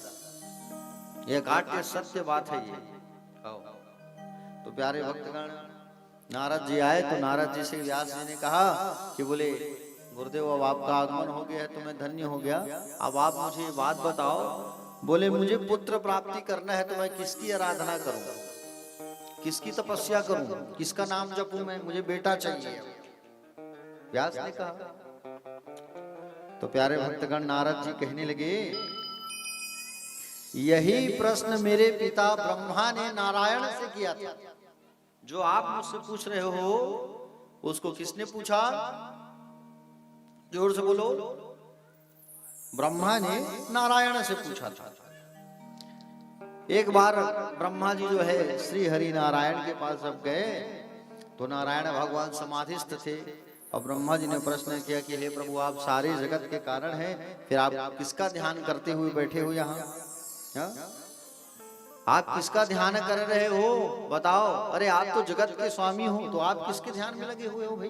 यह घाट के सत्य बात है ये। तो प्यारे भक्तगण, नारद जी आए तो नारद जी से व्यास जी ने कहा कि बोले गुरुदेव, अब आपका आगमन हो गया है तो मैं धन्य हो गया, अब आप मुझे ये बात बताओ। बोले मुझे पुत्र प्राप्ति करना है तो मैं किसकी आराधना करूं, किसकी तपस्या करूं, किसका नाम जपूं मैं, मुझे बेटा चाहिए। व्यास ने कहा। तो प्यारे भक्तगण, नारद जी कहने लगे, यही प्रश्न मेरे पिता ब्रह्मा ने नारायण से किया था। जो आप मुझसे पूछ रहे हो उसको किसने पूछा? जोर से बोलो। ब्रह्मा ने नारायण से पूछा था। एक बार ब्रह्मा जी जो है श्री हरि नारायण के पास जब गए तो नारायण भगवान समाधिस्थ थे और ब्रह्मा जी ने प्रश्न किया कि हे प्रभु, आप सारे जगत के कारण हैं, फिर आप किसका ध्यान करते हुए बैठे हो यहाँ? आप किसका ध्यान कर रहे हो बताओ? अरे आप तो जगत के स्वामी हो, तो आप किसके ध्यान में लगे हुए हो भाई?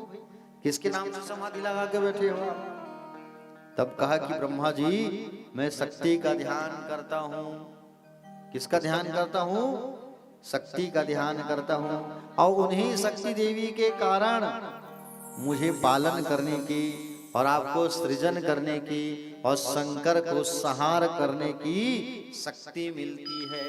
किसके नाम से समाधि लगा के बैठे हो? तब कहा कि ब्रह्मा जी, मैं शक्ति का ध्यान करता हूँ। किसका ध्यान करता हूँ? शक्ति का ध्यान करता हूँ, और उन्हीं शक्ति देवी के कारण मुझे पालन करने की और आपको सृजन करने की और शंकर को संहार करने की शक्ति मिलती है।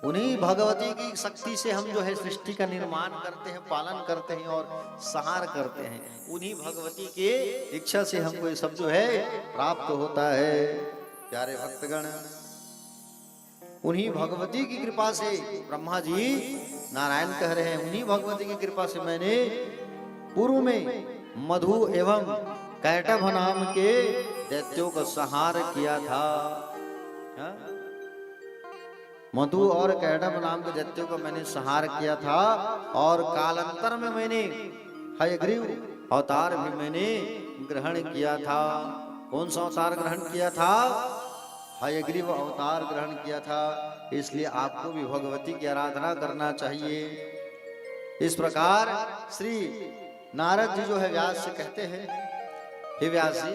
उन्हीं भगवती की शक्ति से हम जो है सृष्टि का निर्माण करते हैं, पालन करते हैं और संहार करते हैं। उन्हीं भगवती के इच्छा से हमको ये सब जो है प्राप्त होता है। प्यारे भक्तगण, उन्हीं भगवती की कृपा से ब्रह्मा जी नारायण कह रहे हैं, उन्हीं भगवती की कृपा से मैंने पूर्व में मधु एवं कैटभ नाम के दैत्यों का संहार किया था। मधु और कैटभ नाम के दैत्यों को मैंने संहार किया था, और कालांतर में मैंने हयग्रीव अवतार भी मैंने ग्रहण किया था। कौन सा अवतार ग्रहण किया था? हयग्रीव अवतार ग्रहण किया था। इसलिए आपको भी भगवती की आराधना करना चाहिए। इस प्रकार श्री नारद जी जो है व्यास से कहते हैं, हे व्यास जी,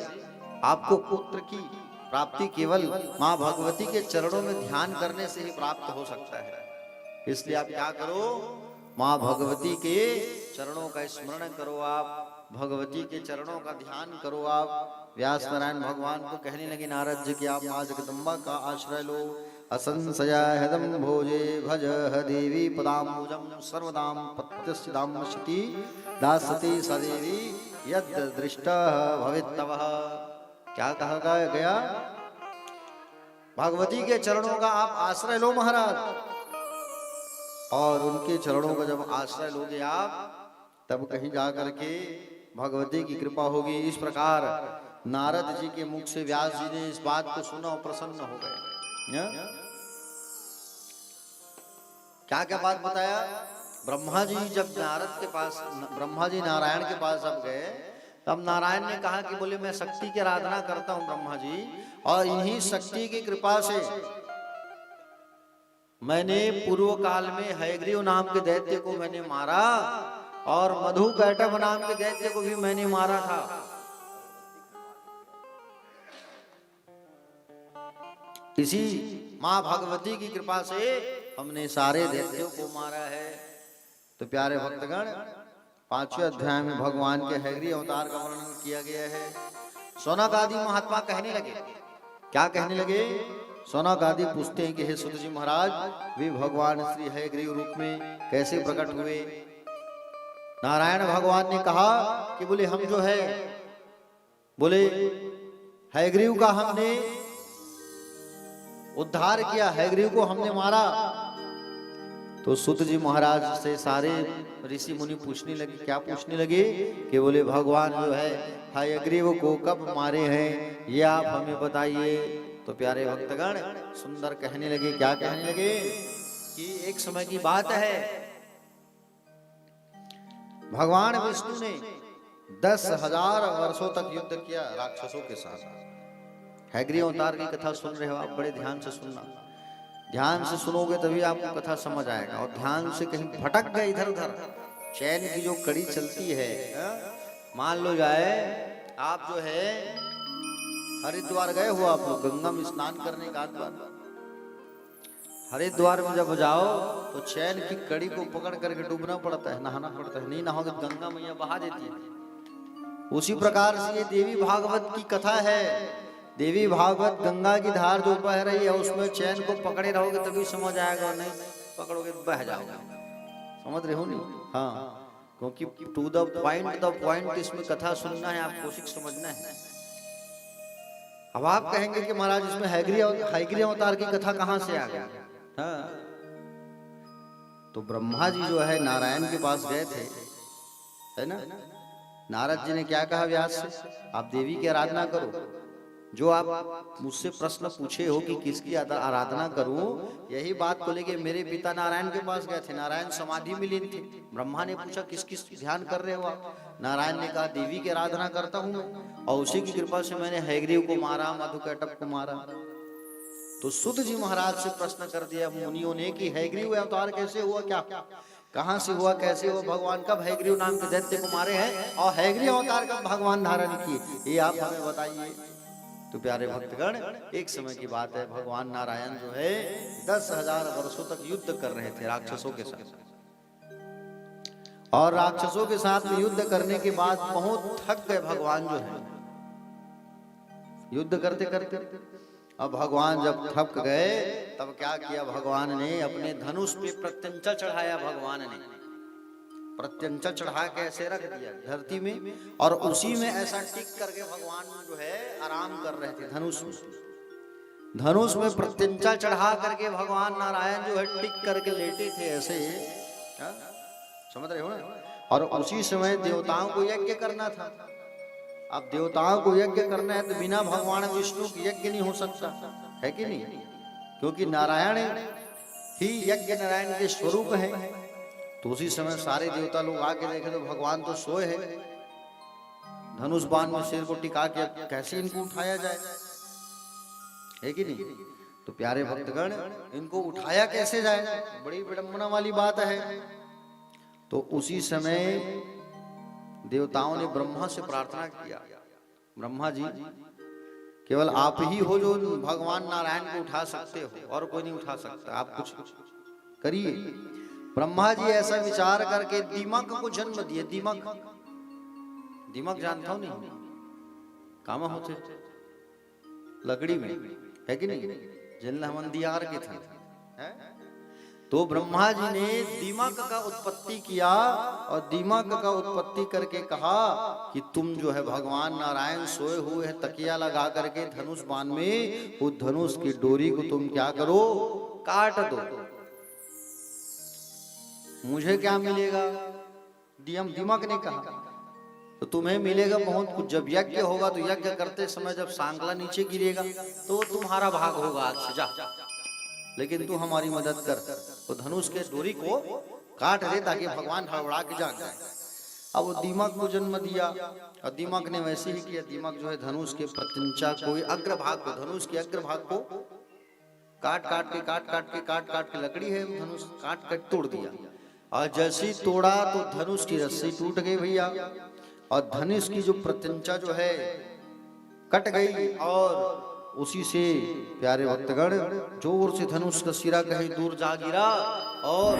आपको पुत्र की प्राप्ति केवल माँ भगवती के चरणों में ध्यान करने से ही प्राप्त हो सकता है। इसलिए आप क्या करो? माँ भगवती के चरणों का स्मरण करो, आप भगवती के चरणों का ध्यान करो। आप व्यास नारायण भगवान को कहने लगे नारद जी कि आप माँ जगदम्बा का आश्रय लो। असंशया हृदम भोजे भज देवी पदाम्बुजम सर्वदाम पत्यस्दाम शती दासती सदेवी यद दृष्टा भवितव। क्या कहा गया? भगवती के चरणों का आप आश्रय लो महाराज, और उनके चरणों का जब आश्रय लोगे आप, तब कहीं जा करके भगवती की कृपा होगी। इस प्रकार नारद जी के मुख से व्यास जी ने इस बात को सुना और प्रसन्न हो गए। क्या क्या बात बताया? ब्रह्मा जी जब नारद के पास, ब्रह्मा जी नारायण के पास जब गए, तब नारायण ने कहा कि बोले मैं शक्ति की आराधना करता हूं ब्रह्मा जी, और इन्हीं शक्ति की कृपा से मैंने पूर्व काल में हयग्रीव नाम के दैत्य को मैंने मारा, और मधु कैटभ नाम के दैत्य को भी मैंने मारा था। इसी माँ भगवती की कृपा से हमने सारे दैत्यों को मारा है। तो प्यारे भक्तगण, 5वें अध्याय में भगवान के हयग्रीव अवतार का वर्णन किया गया है। सौनक आदि महात्मा कहने लगे, क्या कहने लगे? सौनक आदि पूछते हैं कि हे सुत जी महाराज, वे भगवान श्री हयग्रीव रूप में कैसे प्रकट हुए? नारायण भगवान ने कहा कि बोले हम जो है, बोले हयग्रीव का हमने उद्धार किया, हयग्रीव को हमने मारा। तो सूत जी महाराज से सारे ऋषि मुनि पूछने लगे, क्या पूछने लगे कि बोले भगवान जो है हयग्रीव को कब मारे हैं ये आप हमें बताइए। तो प्यारे भक्तगण सुंदर कहने लगे, क्या कहने लगे कि एक समय की बात है, भगवान विष्णु ने 10,000 वर्षों तक युद्ध किया राक्षसों के साथ। हयग्रीव अवतार की कथा सुन रहे हो आप, बड़े ध्यान से सुनना, ध्यान से सुनोगे तभी आपको कथा समझ आएगा। और ध्यान से कहीं भटक गए इधर उधर, चैन की जो कड़ी चलती है, मान लो जाए आप जो है हरिद्वार गए हो, आप लोग गंगा में स्नान करने का बाद हरिद्वार में जब जाओ तो चैन की कड़ी को पकड़ करके डूबना पड़ता है, नहाना पड़ता है, नहीं नहाओगे गंगा मैया बहा देती है। उसी प्रकार से ये देवी भागवत की कथा है। देवी भागवत गंगा की धार जो बह रही है उसमें चैन को पकड़े रहोगे तभी समझ आएगा, और नहीं पकड़ोगे बह जाओगे। समझ रहे हो नहीं? हाँ, क्योंकि टू द पॉइंट इसमें कथा सुनना है, आपको कुछ समझना है। अब आप कहेंगे कि महाराज इसमें हयग्रीव अवतार की कथा कहां से आ गई? हाँ, तो ब्रह्मा जी जो है नारायण के पास गए थे, है ना। नारद जी ने क्या कहा व्यास से, आप देवी की आराधना करो। जो आप मुझसे प्रश्न पूछे हो कि किसकी आराधना करूं, यही बात को लेके मेरे पिता नारायण के पास गए थे। नारायण समाधि में लीन थे। ब्रह्मा ने पूछा किस किस ध्यान कर रहे हो आप? नारायण ने कहा देवी की आराधना करता हूं मैं, और उसी की कृपा से मैंने हयग्रीव को मारा, मधुकैटभ को मारा। तो सूत जी महाराज से प्रश्न कर दिया मुनियों ने कि हयग्रीव अवतार कैसे हुआ, क्या कहां से हुआ, कैसे हुआ, भगवान कब हयग्रीव नाम के दैत्य को मारे हैं, और हयग्रीव अवतार कब भगवान धारण किए, ये आप हमें बताइए। तो प्यारे भक्तगण एक समय की बात है, भगवान नारायण जो है 10,000 वर्षों तक युद्ध कर रहे थे राक्षसों के साथ। और राक्षसों के साथ में युद्ध करने के बाद बहुत थक गए भगवान जो है युद्ध करते करते। अब भगवान जब थक गए तब क्या किया भगवान ने, अपने धनुष पे प्रत्यंचा चढ़ाया। भगवान ने प्रत्यंचा चढ़ा के ऐसे रख दिया धरती में, और उसी में ऐसा टिक करके भगवान जो है आराम कर रहे थे धनुष में। धनुष में प्रत्यंचा चढ़ा करके भगवान नारायण जो है टिक करके लेटे थे ऐसे, समझ रहे हो ना। और उसी समय देवताओं को यज्ञ करना था। अब देवताओं को यज्ञ करना है तो बिना भगवान विष्णु की यज्ञ नहीं हो सकता, है कि नहीं? क्योंकि नारायण ही यज्ञ नारायण के स्वरूप है। तो उसी समय सारे देवता लोग आके देखे तो भगवान तो सोए हैं, धनुष बाण में सिर को टिका के कैसे इनको उठाया जाए, है कि नहीं? तो प्यारे भक्तगण इनको उठाया कैसे जाए, बड़ी विडंबना वाली बात है। तो उसी समय देवताओं ने ब्रह्मा से प्रार्थना किया, ब्रह्मा जी केवल आप ही हो जो भगवान नारायण को उठा सकते हो, और कोई नहीं उठा सकता, आप कुछ करिए। ब्रह्मा जी ऐसा विचार करके दीमक को जन्म दिए। दीमक जानता हूं नहीं, कामा होते लकड़ी में, है कि नहीं? जिनला हम दियार के थे। तो ब्रह्मा जी ने दीमक का उत्पत्ति किया, और दीमक का उत्पत्ति करके कहा कि तुम जो है भगवान नारायण सोए हुए हैं, तकिया लगा करके धनुष बाण में, उस धनुष की डोरी को तुम क्या करो, काट दो। मुझे क्या मिलेगा? दीमक ने कहा तो तुम्हें मिलेगा बहुत कुछ। जब यज्ञ होगा तो यज्ञ करते समय जब सांकला नीचे गिरेगा तो तुम्हारा भाग होगा, आज से जा, लेकिन तू हमारी मदद कर। तो धनुष के डोरी को काट दे ताकि भगवान हड़बड़ा के जाग जाए। अब वो दीमक को जन्म दिया, और दीमक ने वैसे ही किया। दीमक जो है धनुष के प्रत्यंचा को, अग्र भाग को, धनुष के अग्र भाग को काट काट के लकड़ी है धनुष, काट काट तोड़ दिया। और जैसे तोड़ा तो धनुष की रस्सी टूट गई भैया, और धनुष की जो प्रत्यंचा जो है कट गई। और उसी से प्यारे भक्तगण जोर से धनुष का सिरा कहीं दूर जा गिरा, और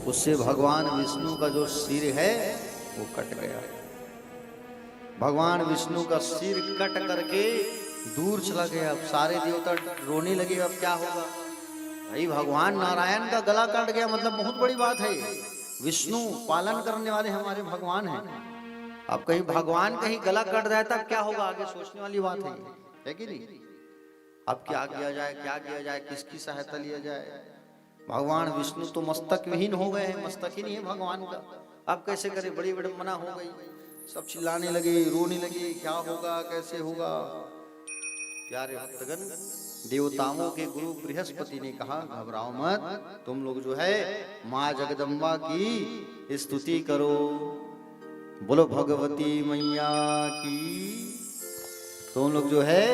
उससे भगवान विष्णु का जो सिर है वो कट गया। भगवान विष्णु का सिर कट करके दूर चला गया। अब सारे देवता रोने लगे, अब क्या होगा भाई, भगवान नारायण का गला कट गया, मतलब बहुत बड़ी बात है। विष्णु पालन करने वाले हमारे भगवान हैं। अब कहीं भगवान कहीं गला कट जाए तब क्या होगा, आगे सोचने वाली बात है कि नहीं? अब क्या किया जाए, क्या किया जाए, किसकी सहायता लिया जाए? भगवान विष्णु तो मस्तक विहीन हो गए हैं, मस्तक ही नहीं है भगवान का। आप कैसे करें, बड़ी विडंबना हो गई। सब चिल्लाने लगे, रोने लगे, क्या होगा, कैसे होगा। प्यारे भक्तगण, देवताओं के गुरु बृहस्पति ने कहा घबराओ मत, तुम लोग जो है माँ जगदम्बा की स्तुति करो। बोलो भगवती मैया की। तुम लोग जो है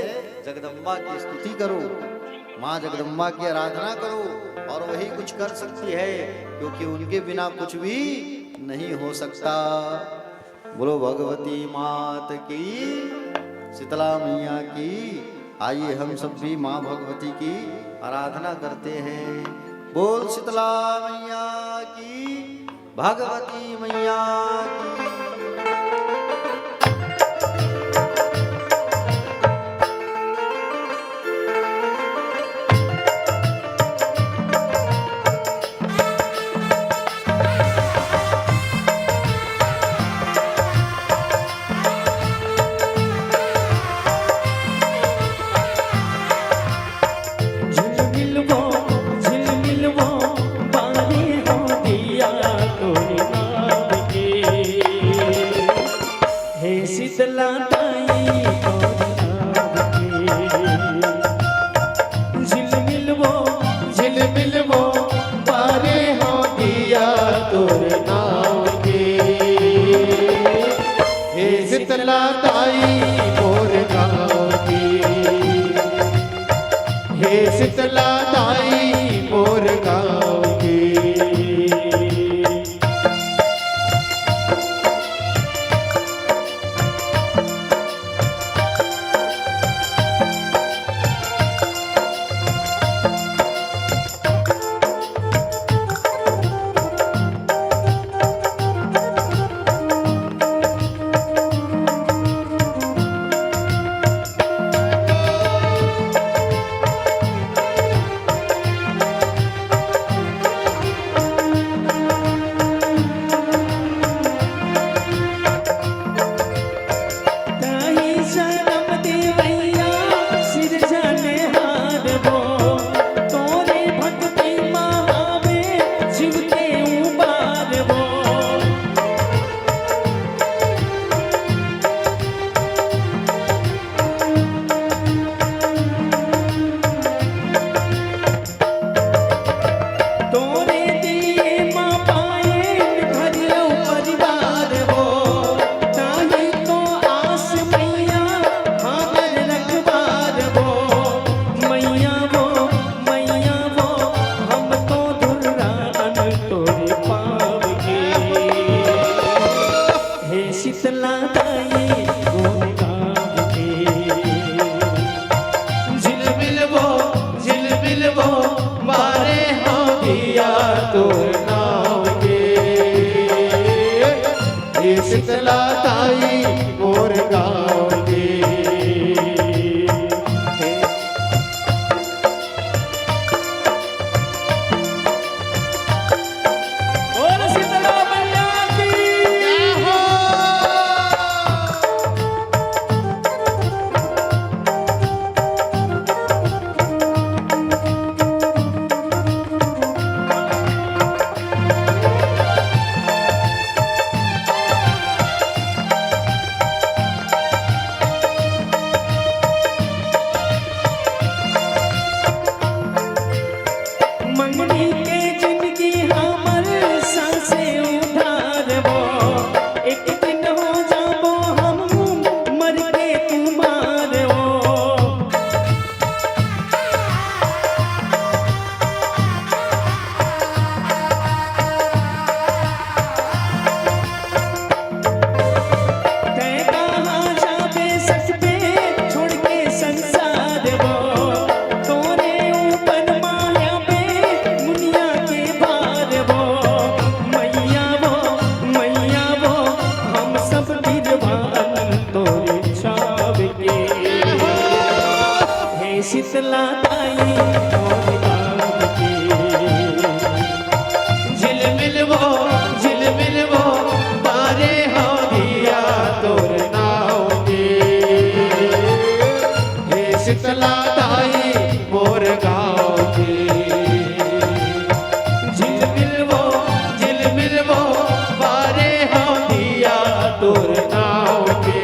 जगदम्बा की स्तुति करो, माँ जगदम्बा की आराधना करो, और वही कुछ कर सकती है, क्योंकि उनके बिना कुछ भी नहीं हो सकता। बोलो भगवती मात की, शीतला मैया की। आइए हम सब भी माँ भगवती की आराधना करते हैं। बोल शीतला मैया की, भगवती मैया की। शीतला दाई मोर गाँव की। शीतला ताई मोर गाँव की। और शीतला मैया की शीतला ताई मोर गाँव की। झिलमिल वो बारे हो दिया तोर नाव के। हे शीतला ताई मोर गाँव की। तोर नाम के।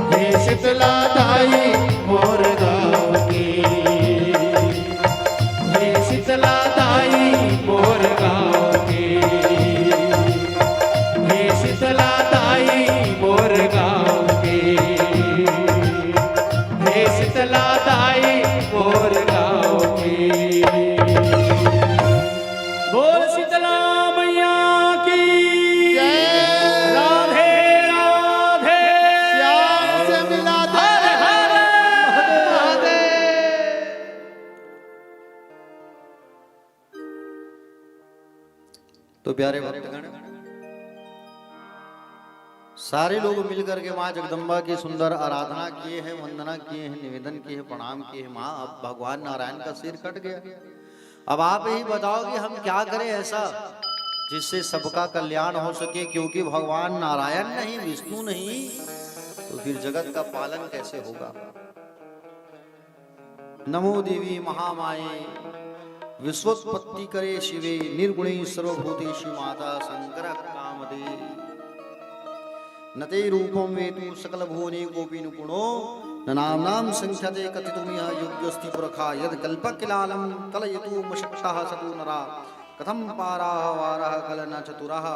हे शीतला ताई मोर गाँव की, हे शीतला ताई मोर गाँव की, हे शीतला ताई मोर गाँव की, हे शीतला ताई मोर गाँव की। बोल शीतला मैया की राधे राधे श्याम से मिला दे महादेव। तो प्यारे भक्तगण, सारे लोग मिलकर के माँ जगदम्बा की सुंदर आराधना किए हैं, वंदना किए हैं, निवेदन किए हैं, प्रणाम किए हैं। माँ अब भगवान नारायण का सिर कट गया, अब आप ही बताओ कि हम क्या करें ऐसा जिससे सबका कल्याण हो सके, क्योंकि भगवान नारायण नहीं, विष्णु नहीं, तो फिर जगत का पालन कैसे होगा। नमो देवी महामाये विश्वोत्पत्ति करे शिवे, निर्गुणी सर्वभूतेषु माता शंकर कामदे। नते रूपम वेतु सकल भुवने गोपी नुपुणो, नाम संख्यते कथितुमिह योग्योऽस्ति पुरखा, यद कल्पकिलालं कलयतु मशक्षः सतु नरा, कथम पाराः वारः कलन चतुरः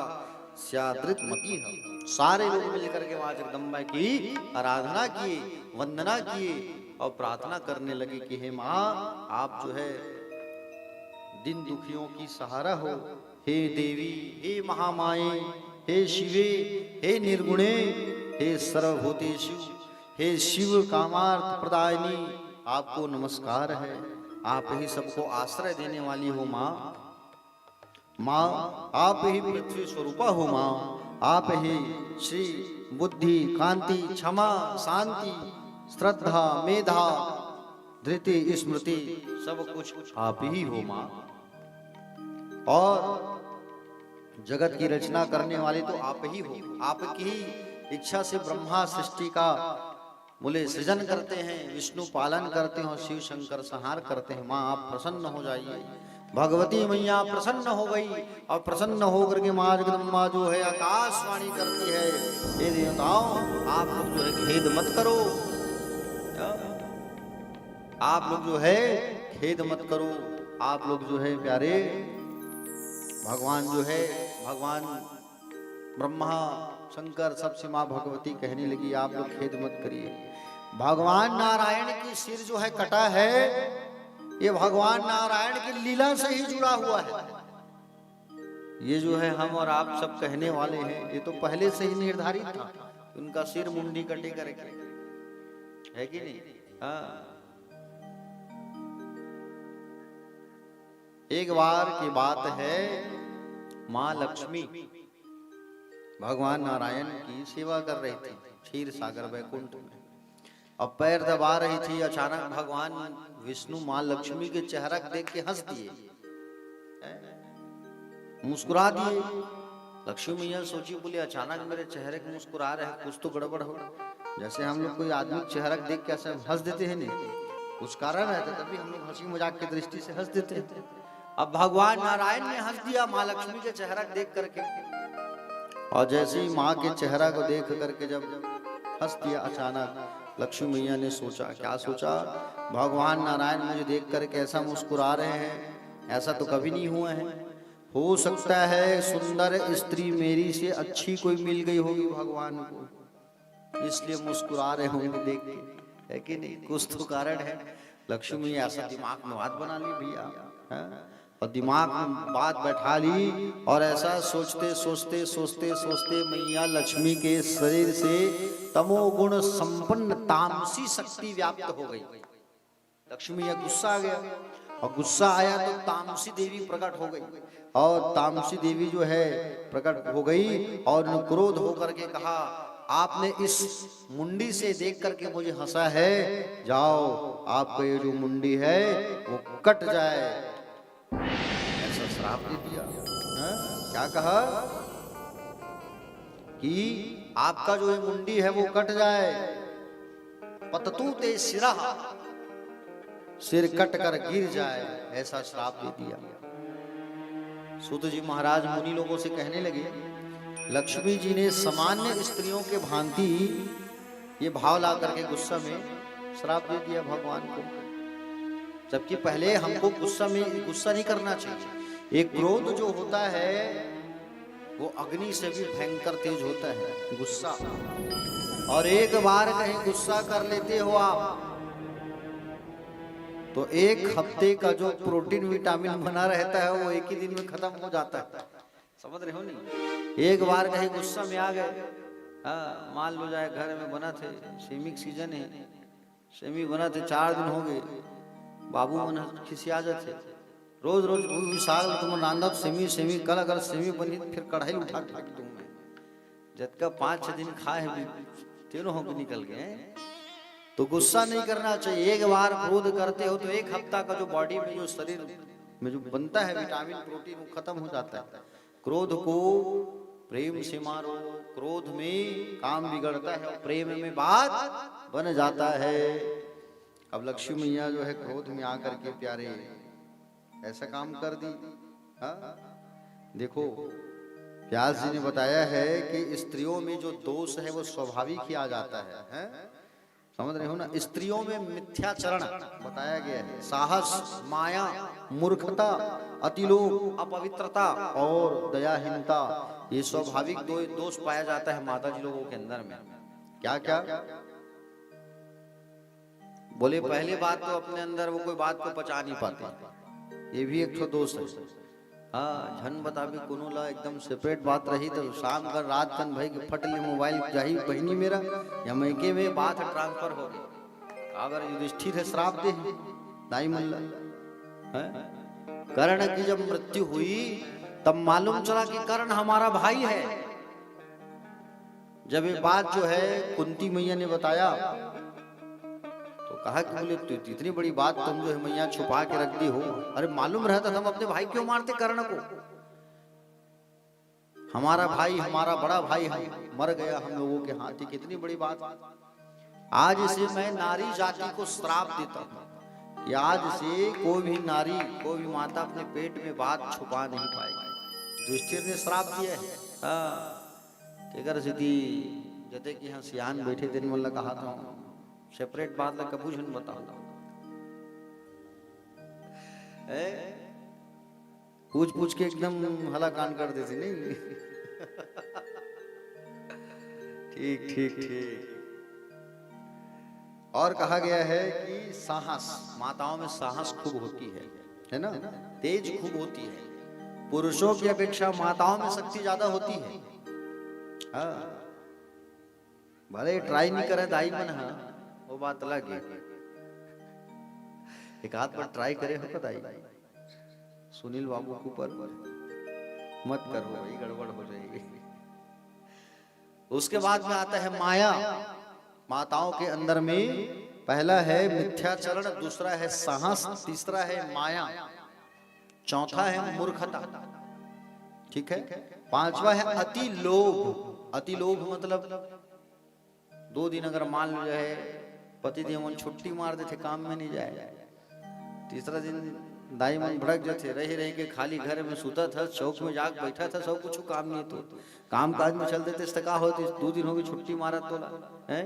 स्यादृतमतिः। सारे लोग मिलकर के मां जगदम्बा की आराधना किए, वंदना किए और प्रार्थना करने लगे कि हे मां, आप जो है दिन दुखियों की सहारा हो। हे देवी, हे महामाये, हे शिवे, हे निर्गुणे, हे सर्वभूतेषु, हे शिव कामार्थ प्रदायिनी, आपको नमस्कार है। आप ही सबको आश्रय देने वाली हो माँ। माँ आप ही पृथ्वी स्वरूपा हो माँ। आप ही श्री बुद्धि, कांति, क्षमा, शांति, श्रद्धा, मेधा, धृति, स्मृति, सब कुछ आप ही हो माँ। और जगत की रचना करने वाले तो आप ही हो। आपकी ही इच्छा से ब्रह्मा सृष्टि का बोले सृजन करते हैं, विष्णु पालन करते हैं और शिव शंकर संहार करते हैं। माँ आप प्रसन्न हो जाइए। भगवती मैया प्रसन्न हो गई और प्रसन्न होकर के माँ जगदम्बा जो है आकाशवाणी करती है, हे देवताओं आप लोग जो है खेद मत करो, आप लोग जो है खेद मत करो। आप लोग जो है प्यारे भगवान जो है, भगवान ब्रह्मा शंकर सबसे माँ भगवती कहने लगी आप लोग खेद मत करिए। भगवान नारायण की सिर जो है कटा है, ये भगवान नारायण की लीला से ही जुड़ा हुआ है। ये जो है हम और आप सब कहने वाले हैं, ये तो पहले से ही निर्धारित था, उनका सिर मुंडी कटे करके, है कि नहीं। हाँ, एक बार की बात है, माँ लक्ष्मी भगवान नारायण की सेवा कर रही थी क्षीर सागर वैकुंठ में। अब पैर दबा रही थी, अचानक भगवान विष्णु माँ लक्ष्मी के चेहरा देख के हंस दिए, मुस्कुरा दिए। लक्ष्मी मैया सोची, बोले अचानक मेरे चेहरे को मुस्कुरा रहे हैं, कुछ तो गड़बड़ हो। जैसे हम लोग कोई आदमी चेहरा देख के ऐसे हंस देते हैं, नहीं कुछ कारण रहता तभी हम लोग हंसी मजाक की दृष्टि से हंस देते हैं। अब भगवान नारायण ने हंस दिया माँ लक्ष्मी के चेहरा देख करके, और जैसे ही माँ के चेहरा को देख करके जब हंस दिया, अचानक लक्ष्मी मैया ने सोचा, क्या सोचा, भगवान नारायण मुझे देख करके ऐसा मुस्कुरा रहे हैं, ऐसा तो कभी नहीं हुआ है। हो सकता है सुंदर स्त्री मेरी से अच्छी कोई मिल गई होगी भगवान को, इसलिए मुस्कुरा रहे होंगे देख के, है कि नहीं। कुछ तो कारण है। लक्ष्मी मैया ऐसा दिमाग में बात बना ली भैया, और दिमाग में बात बैठा ली, और ऐसा सोचते सोचते सोचते सोचते मैया लक्ष्मी के शरीर से तमोगुण संपन्न तामसी शक्ति व्याप्त हो गई। लक्ष्मी मैया गुस्सा आ गया, और गुस्सा आया तो तामसी देवी प्रकट हो गई, और तामसी देवी जो है प्रकट हो गई और क्रोध होकर के कहा, आपने इस मुंडी से देख करके मुझे हंसा है, जाओ आपका ये जो मुंडी है वो कट जाए। ऐसा श्राप दे दिया। क्या कहा कि आपका जो ये मुंडी है वो कट जाए, पततू ते सिरा, सिर कट कर गिर जाए, ऐसा श्राप दे दिया। सूत जी महाराज मुनि लोगों से कहने लगे, लक्ष्मी जी ने सामान्य स्त्रियों के भांति ये भाव ला करके गुस्सा में श्राप दे दिया भगवान को, जबकि पहले हमको गुस्सा नहीं करना चाहिए। एक क्रोध जो होता है वो अग्नि से भी भयंकर तेज होता है गुस्सा, और एक बार कहीं गुस्सा कर लेते हो आप तो एक हफ्ते का जो प्रोटीन विटामिन बना रहता है वो एक ही दिन में खत्म हो जाता है। समझ रहे हो नहीं? एक बार कहीं गुस्सा में आ गए, हाँ मान लो जाए घर में बना थे, सेमी सीजन है, सेमी बना थे, 4 दिन हो गए, बाबू मन खिसिया जाते, रोज रोज साग तुम नांदा सेमी कल अगर सेमी बनी फिर कढ़ाई उठा फेंक दूं मैं, जबका 5-6 दिन खाए तीनों होकर निकल गए। तो गुस्सा नहीं करना चाहिए। एक बार क्रोध करते हो तो एक हफ्ता का जो बॉडी में जो शरीर में जो बनता है विटामिन प्रोटीन वो खत्म हो जाता है। क्रोध को प्रेम से मारो, क्रोध में काम बिगड़ता है और प्रेम में बात बन जाता है। अब लक्ष्मी मैया जो है क्रोध में आकर के प्यारे ऐसा काम कर दी। हाँ देखो व्यास जी ने बताया है कि स्त्रियों में जो दोष है वो स्वाभाविक ही आ जाता है? समझ रहे हो ना? स्त्रियों में मिथ्याचरण बताया गया है, साहस, माया, मूर्खता, अतिलोभ, अपवित्रता और दयाहीनता, ये स्वाभाविक दोष पाया जाता है माता जी लोगों के अंदर में। क्या क्या बोले? पहली बात तो अपने अंदर वो कोई बात को पचा नहीं पाते, ये भी एक तो दोष है। हाँ झन बता भी कोनो ला एकदम सेपरेट बात रही तो शाम कर रात कन भाई के फट ले मोबाइल जाही बहनी मेरा या मैके में बात ट्रांसफर हो गई। अगर युधिष्ठिर है श्राप दे दाई मल्ला कर्ण की जब मृत्यु हुई तब मालूम चला कि कर्ण हमारा भाई है। जब ये बात जो है कुंती मैया ने बताया तो कहा कि बोले तो इतनी बड़ी बात तुम जो है मैया छुपा के रख दी हो। अरे मालूम रहता हम अपने भाई क्यों मारते कर्ण को? हमारा भाई, हमारा बड़ा भाई मर गया हम लोगों के हाथ। कितनी बड़ी बात। आज से मैं नारी जाति को श्राप देता हूं कि आज से कोई भी नारी, कोई भी माता अपने पेट में बात छुपा नहीं पाएगी। युधिष्ठिर ने श्राप दिया है। कर सीधी जते कि हाँ सियान बैठे दिन मन कहा था सेपरेट बात लग कबूझ बताओ पूछ के एकदम हला कान कर देती नहीं। ठीक ठीक ठीक। और कहा गया है कि साहस, माताओं में साहस खूब होती है ना? तेज खूब होती है। पुरुषों की अपेक्षा माताओं में शक्ति ज्यादा होती है। हाँ भले ट्राई नहीं करे दाई मन, हाँ वो बात अलग है। एक हाथ पर ट्राई करे हो बताई सुनील बाबू के ऊपर मत करो भाई, गड़बड़ हो जाएगी। उसके बाद में आता है माया। माताओं के अंदर में पहला है मिथ्याचरण, दूसरा है साहस, तीसरा है माया, चौथा है मूर्खता, ठीक है, पांचवा है अति लोभ। अति लोभ मतलब 2 दिन अगर मान लो जाए पति देव छुट्टी मार देते काम में नहीं जाए, तीसरा दिन दाई मन भड़क जाते, रह के खाली घर में सुता था, चौक में जाग बैठा था, सब कुछ काम नहीं तो काम काज में चल देते इसका होती 2 दिन हो गई छुट्टी मारा तो है।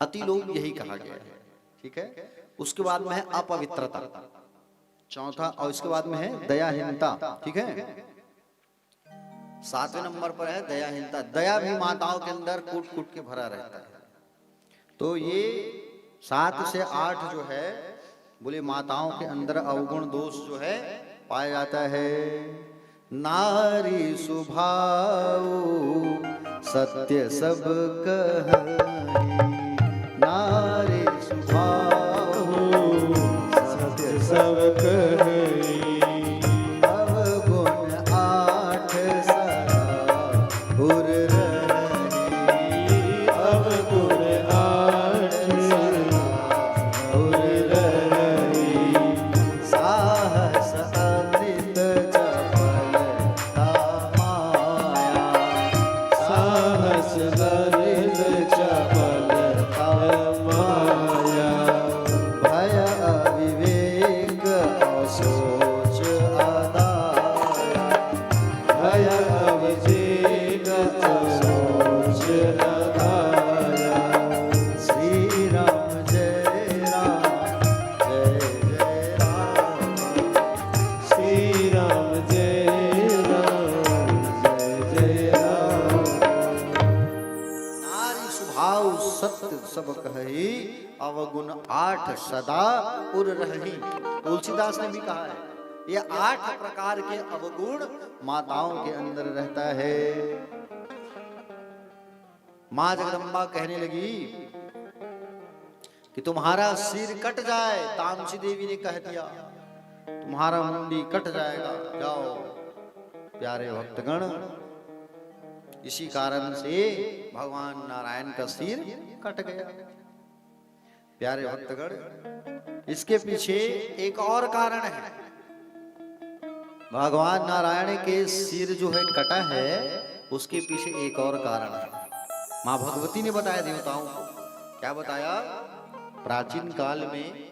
अति लोभ यही कहा गया है, ठीक है। उसके बाद में है अपवित्रता चौथा, और इसके बाद में है दयाहीनता, ठीक है। 7वें नंबर पर है दयाहीनता। दया भी माताओं के अंदर कूट कूट के भरा रहता है। तो ये 7 से 8 जो है बोले माताओं के अंदर अवगुण दोष जो है पाया जाता है। नारी स्वभाव सत्य सब कहे, नारी स्वभाव सत्य सब कहे, अवगुण 8 सराहुर रही, अवगुण 8 सराहुर रही, साहस अमृत चपलता माया, साहस ललित चपलता माया, भय अविवेक असोच अदाया, भय अविवेक सत्य सब कही, अवगुण 8 सदा उर रही। तुलसीदास ने भी कहा है ये 8 प्रकार के अवगुण माताओं के अंदर रहता है। मां जगदम्बा कहने लगी कि तुम्हारा सिर कट जाए, तामसी देवी ने कह दिया तुम्हारा मुंडी कट जाएगा, जाओ। प्यारे भक्तगण, इसी कारण से भगवान नारायण का सिर कट गया। प्यारे भक्तगण, इसके पीछे एक और कारण है। भगवान नारायण के सिर जो है कटा है, उसके पीछे एक और कारण है। मां भगवती ने बताया देवताओं को, क्या बताया? प्राचीन काल में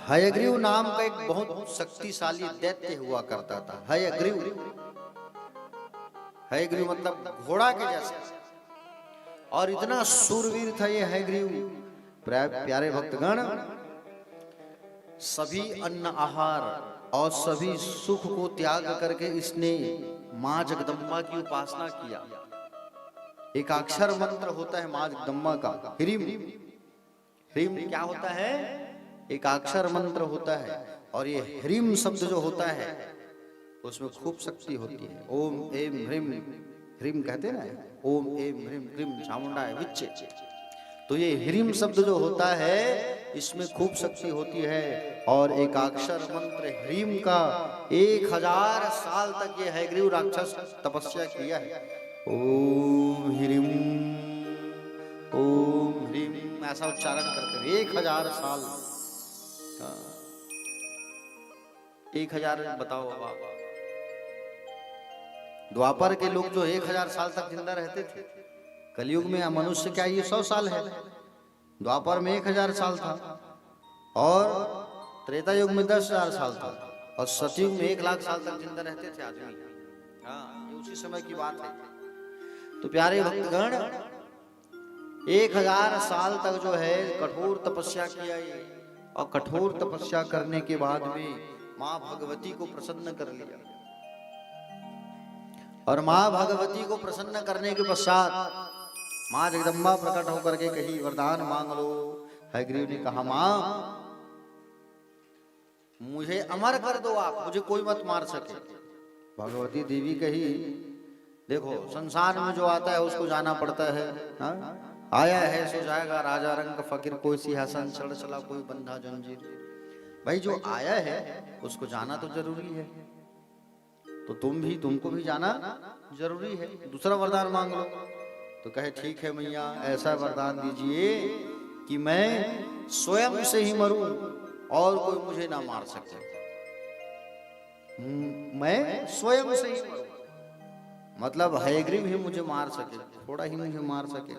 हयग्रीव नाम का एक बहुत शक्तिशाली दैत्य हुआ करता था। हयग्रीव, हयग्रीव मतलब घोड़ा के जैसा, और इतना शूरवीर था ये हयग्रीव। प्यारे भक्तगण, सभी अन्न आहार और सभी सुख को त्याग करके इसने मां जगदम्बा की उपासना किया। एक अक्षर मंत्र होता है मां जगदम्बा का, ह्रीम। ह्रीम क्या होता है? एक अक्षर मंत्र होता है, और ये ह्रीम शब्द जो होता है उसमें खूब शक्ति होती है। ओम एम ह्रीम, ह्रीम कहते हैं ना, ओम एम ह्रीम ह्रीम चामुंडाय विच्चे। तो ये ह्रीम शब्द जो होता है इसमें खूब शक्ति होती है, और एक अक्षर मंत्र ह्रीम का 1000 साल तक ये हयग्रीव राक्षस तपस्या किया है। ओम ह्रीम, ओम ह्रीम, ऐसा उच्चारण करते हुए 1000 साल। 1000 बताओ बाबा। द्वापर के लोग जो 1000 साल तक जिंदा रहते थे, कलयुग में मनुष्य क्या ये 100 साल है? द्वापर में 1000 साल था, और त्रेता युग में 10,000 साल था, और सतयुग में 1 लाख साल तक जिंदा रहते थे आदमी। हाँ, ये उसी समय की बात है। तो प्यारे भक्तगण, 1000 साल तक जो है कठोर तपस्या किया ये, और कठोर तपस्या करने के बाद में मां भगवती को प्रसन्न कर लिया। और मां भगवती को प्रसन्न करने के पश्चात मां जगदम्बा प्रकट होकर के कही वरदान मांग लो। हयग्रीव ने कहा मां मुझे अमर कर दो आप, मुझे कोई मत मार सके। भगवती देवी कही देखो संसार में जो आता है उसको जाना पड़ता है। हाँ? आया है सो जाएगा, राजा रंग फकीर कोई सिंहासन चढ़ चला कोई बंधा जंजीर। भाई जो आया है उसको जाना तो जरूरी है, तो तुमको भी जाना जरूरी है। दूसरा वरदान मांग लो। तो कहे ठीक है मैया, ऐसा वरदान दीजिए कि मैं स्वयं से ही मरूं और कोई मुझे ना मार सके। मैं स्वयं से ही मरूं, मतलब हयग्रीव ही मुझे मार सके, थोड़ा ही मुझे मार सके,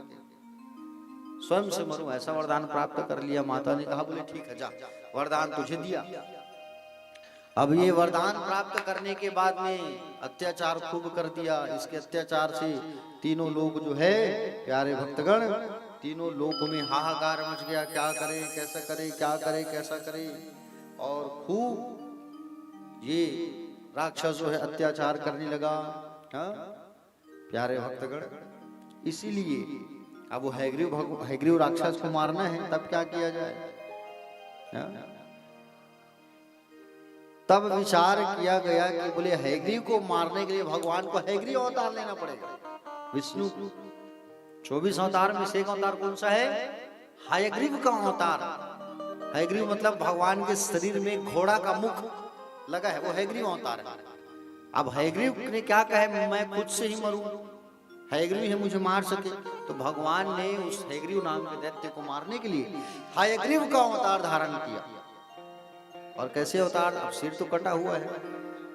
स्वयं से मरूं, ऐसा वरदान प्राप्त कर लिया। माता ने कहा बोले ठीक है जा, वरदान तुझे दिया। अब ये वरदान प्राप्त करने के बाद में अत्याचार खूब कर दिया। इसके अत्याचार से तीनों लोग जो है प्यारे भक्तगण, तीनों लोगों में हाहाकार मच गया। क्या करे, कैसा करे, क्या करे, कैसा करे, और खूब ये राक्षस जो है अत्याचार करने लगा। हाँ? प्यारे भक्तगण, इसीलिए अब वो हयग्रीव राक्षस को मारना है, तब क्या किया जाए? हाँ? तब विचार किया गया कि बोले हयग्रीव को मारने के लिए भगवान को हयग्रीव अवतार लेना पड़ेगा। विष्णु 24 अवतार में से एक अवतार कौन सा है? हयग्रीव का अवतार। हयग्रीव मतलब भगवान के शरीर में घोड़ा का मुख लगा है, वो हयग्रीव अवतार है। अब हयग्रीव ने क्या कहे, मैं खुद से ही मरूं, हयग्रीव ही मुझे मार सके। तो भगवान ने उस हयग्रीव नाम के दैत्य को मारने के लिए हयग्रीव का अवतार धारण किया। और कैसे अवतार? अब सिर तो कटा हुआ है।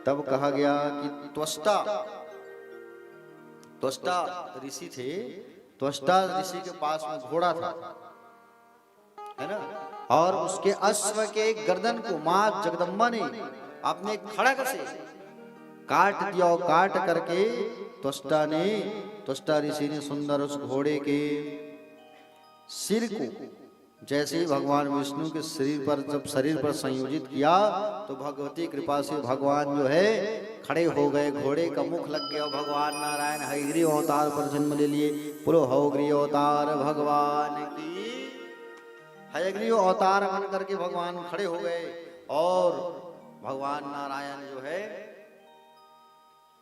तब कहा गया कि त्वष्टा ऋषि थे, त्वष्टा ऋषि के पास में घोड़ा था, है ना, और उसके अश्व के गर्दन को मां जगदम्बा ने अपने खड़ग से काट दिया। और काट करके त्वष्टा ऋषि ने सुंदर उस घोड़े के सिर को जैसे ही भगवान विष्णु के शरीर पर जब शरीर पर संयोजित किया तो भगवती कृपा से भगवान जो है खड़े हो गए, घोड़े का मुख लग गया। भगवान नारायण हयग्रीव अवतार पर जन्म ले लिए। बोलो हयग्रीव अवतार भगवान की। हयग्रीव अवतार बन करके भगवान खड़े हो गए और भगवान नारायण जो है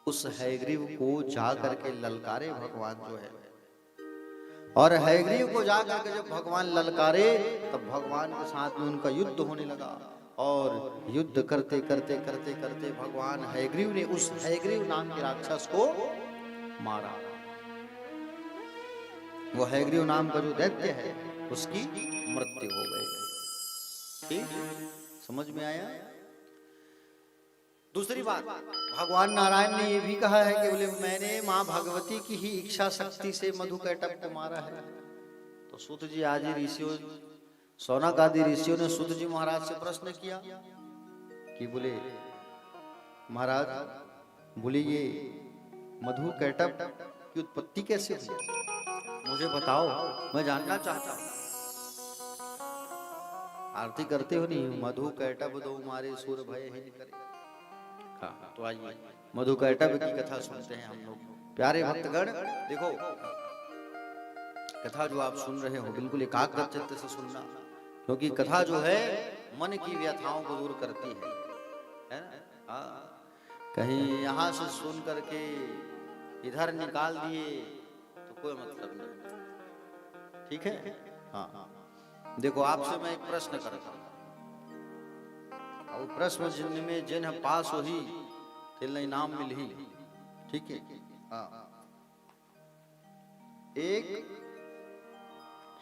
उस हयग्रीव को जा करके ललकारे भगवान जो है। और हयग्रीव को जा करके जब भगवान ललकारे तब भगवान के साथ में उनका युद्ध होने लगा। और युद्ध करते करते करते करते भगवान हयग्रीव ने उस हयग्रीव नाम के राक्षस को मारा। वो हयग्रीव नाम का जो दैत्य है उसकी मृत्यु हो गई। ठीक समझ में आया? दूसरी बात, भगवान नारायण ने ये भी कहा है कि बोले मैंने माँ भगवती की ही इच्छा शक्ति से मधुकैटभ को मारा है। तो सूत जी आदि ऋषियों, सौनक आदि ऋषियों ने सूत जी महाराज से प्रश्न किया कि बोले महाराज, बोले ये मधुकैटभ की उत्पत्ति कैसे हुई, मुझे बताओ, मैं जानना चाहता हूँ। आरती करते हो नहीं? मधुकैटभ दो मारे सुर भय ही करे। हाँ, तो आइए मधुकैटभ की कथा सुनते हैं हम लोग। प्यारे भक्तगण देखो, कथा जो आप सुन रहे हो बिल्कुल एकाग्र चित्त से सुनना, क्योंकि कथा जो है मन की व्यथाओं को दूर करती है ना? हाँ, कहीं यहाँ से सुन करके इधर निकाल दिए तो कोई मतलब नहीं। ठीक है? हाँ, देखो आपसे मैं एक प्रश्न करता हूँ और प्रश्न जिनमें जिन्ह पास हो ही तिल इनाम मिल ही। ठीक है? हाँ, एक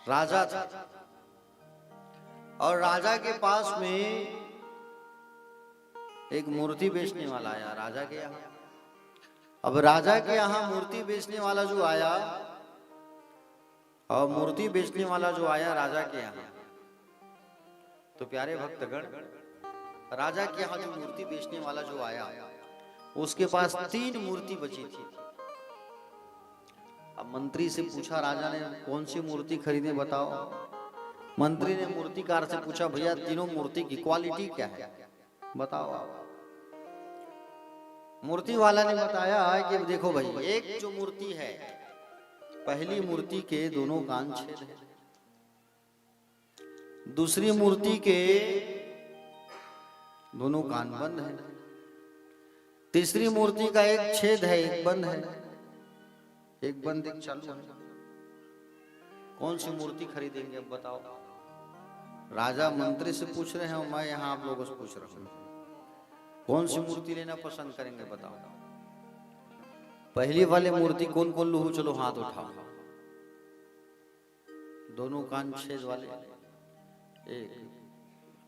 राजा था और राजा के पास में एक मूर्ति बेचने वाला आया राजा के यहाँ। अब राजा के यहाँ मूर्ति बेचने वाला जो आया और मूर्ति बेचने वाला जो आया राजा के यहाँ, तो प्यारे भक्तगण राजा के यहाँ जो मूर्ति बेचने वाला जो आया उसके पास 3 मूर्ति बची थी। अब मंत्री से पूछा राजा ने कौन सी मूर्ति खरीदे बताओ। मंत्री ने मूर्तिकार से पूछा भैया तीनों मूर्ति की क्वालिटी क्या है बताओ आप। मूर्ति वाला ने बताया कि देखो भाई, एक जो मूर्ति है पहली मूर्ति के दोनों कान छेद है, दूसरी मूर्ति के दोनों कान बंद है, तीसरी मूर्ति का एक छेद है एक बंद है, एक बंद एक चालू है। कौन सी मूर्ति खरीदेंगे अब बताओ। राजा मंत्री से पूछ रहे हैं और मैं यहाँ आप लोगों से पूछ रहा हूँ, कौन सी मूर्ति लेना पसंद करेंगे बताओ। पहली वाले मूर्ति कौन कौन लूहू, चलो हाथ उठाओ। दोनों कान छेद वाले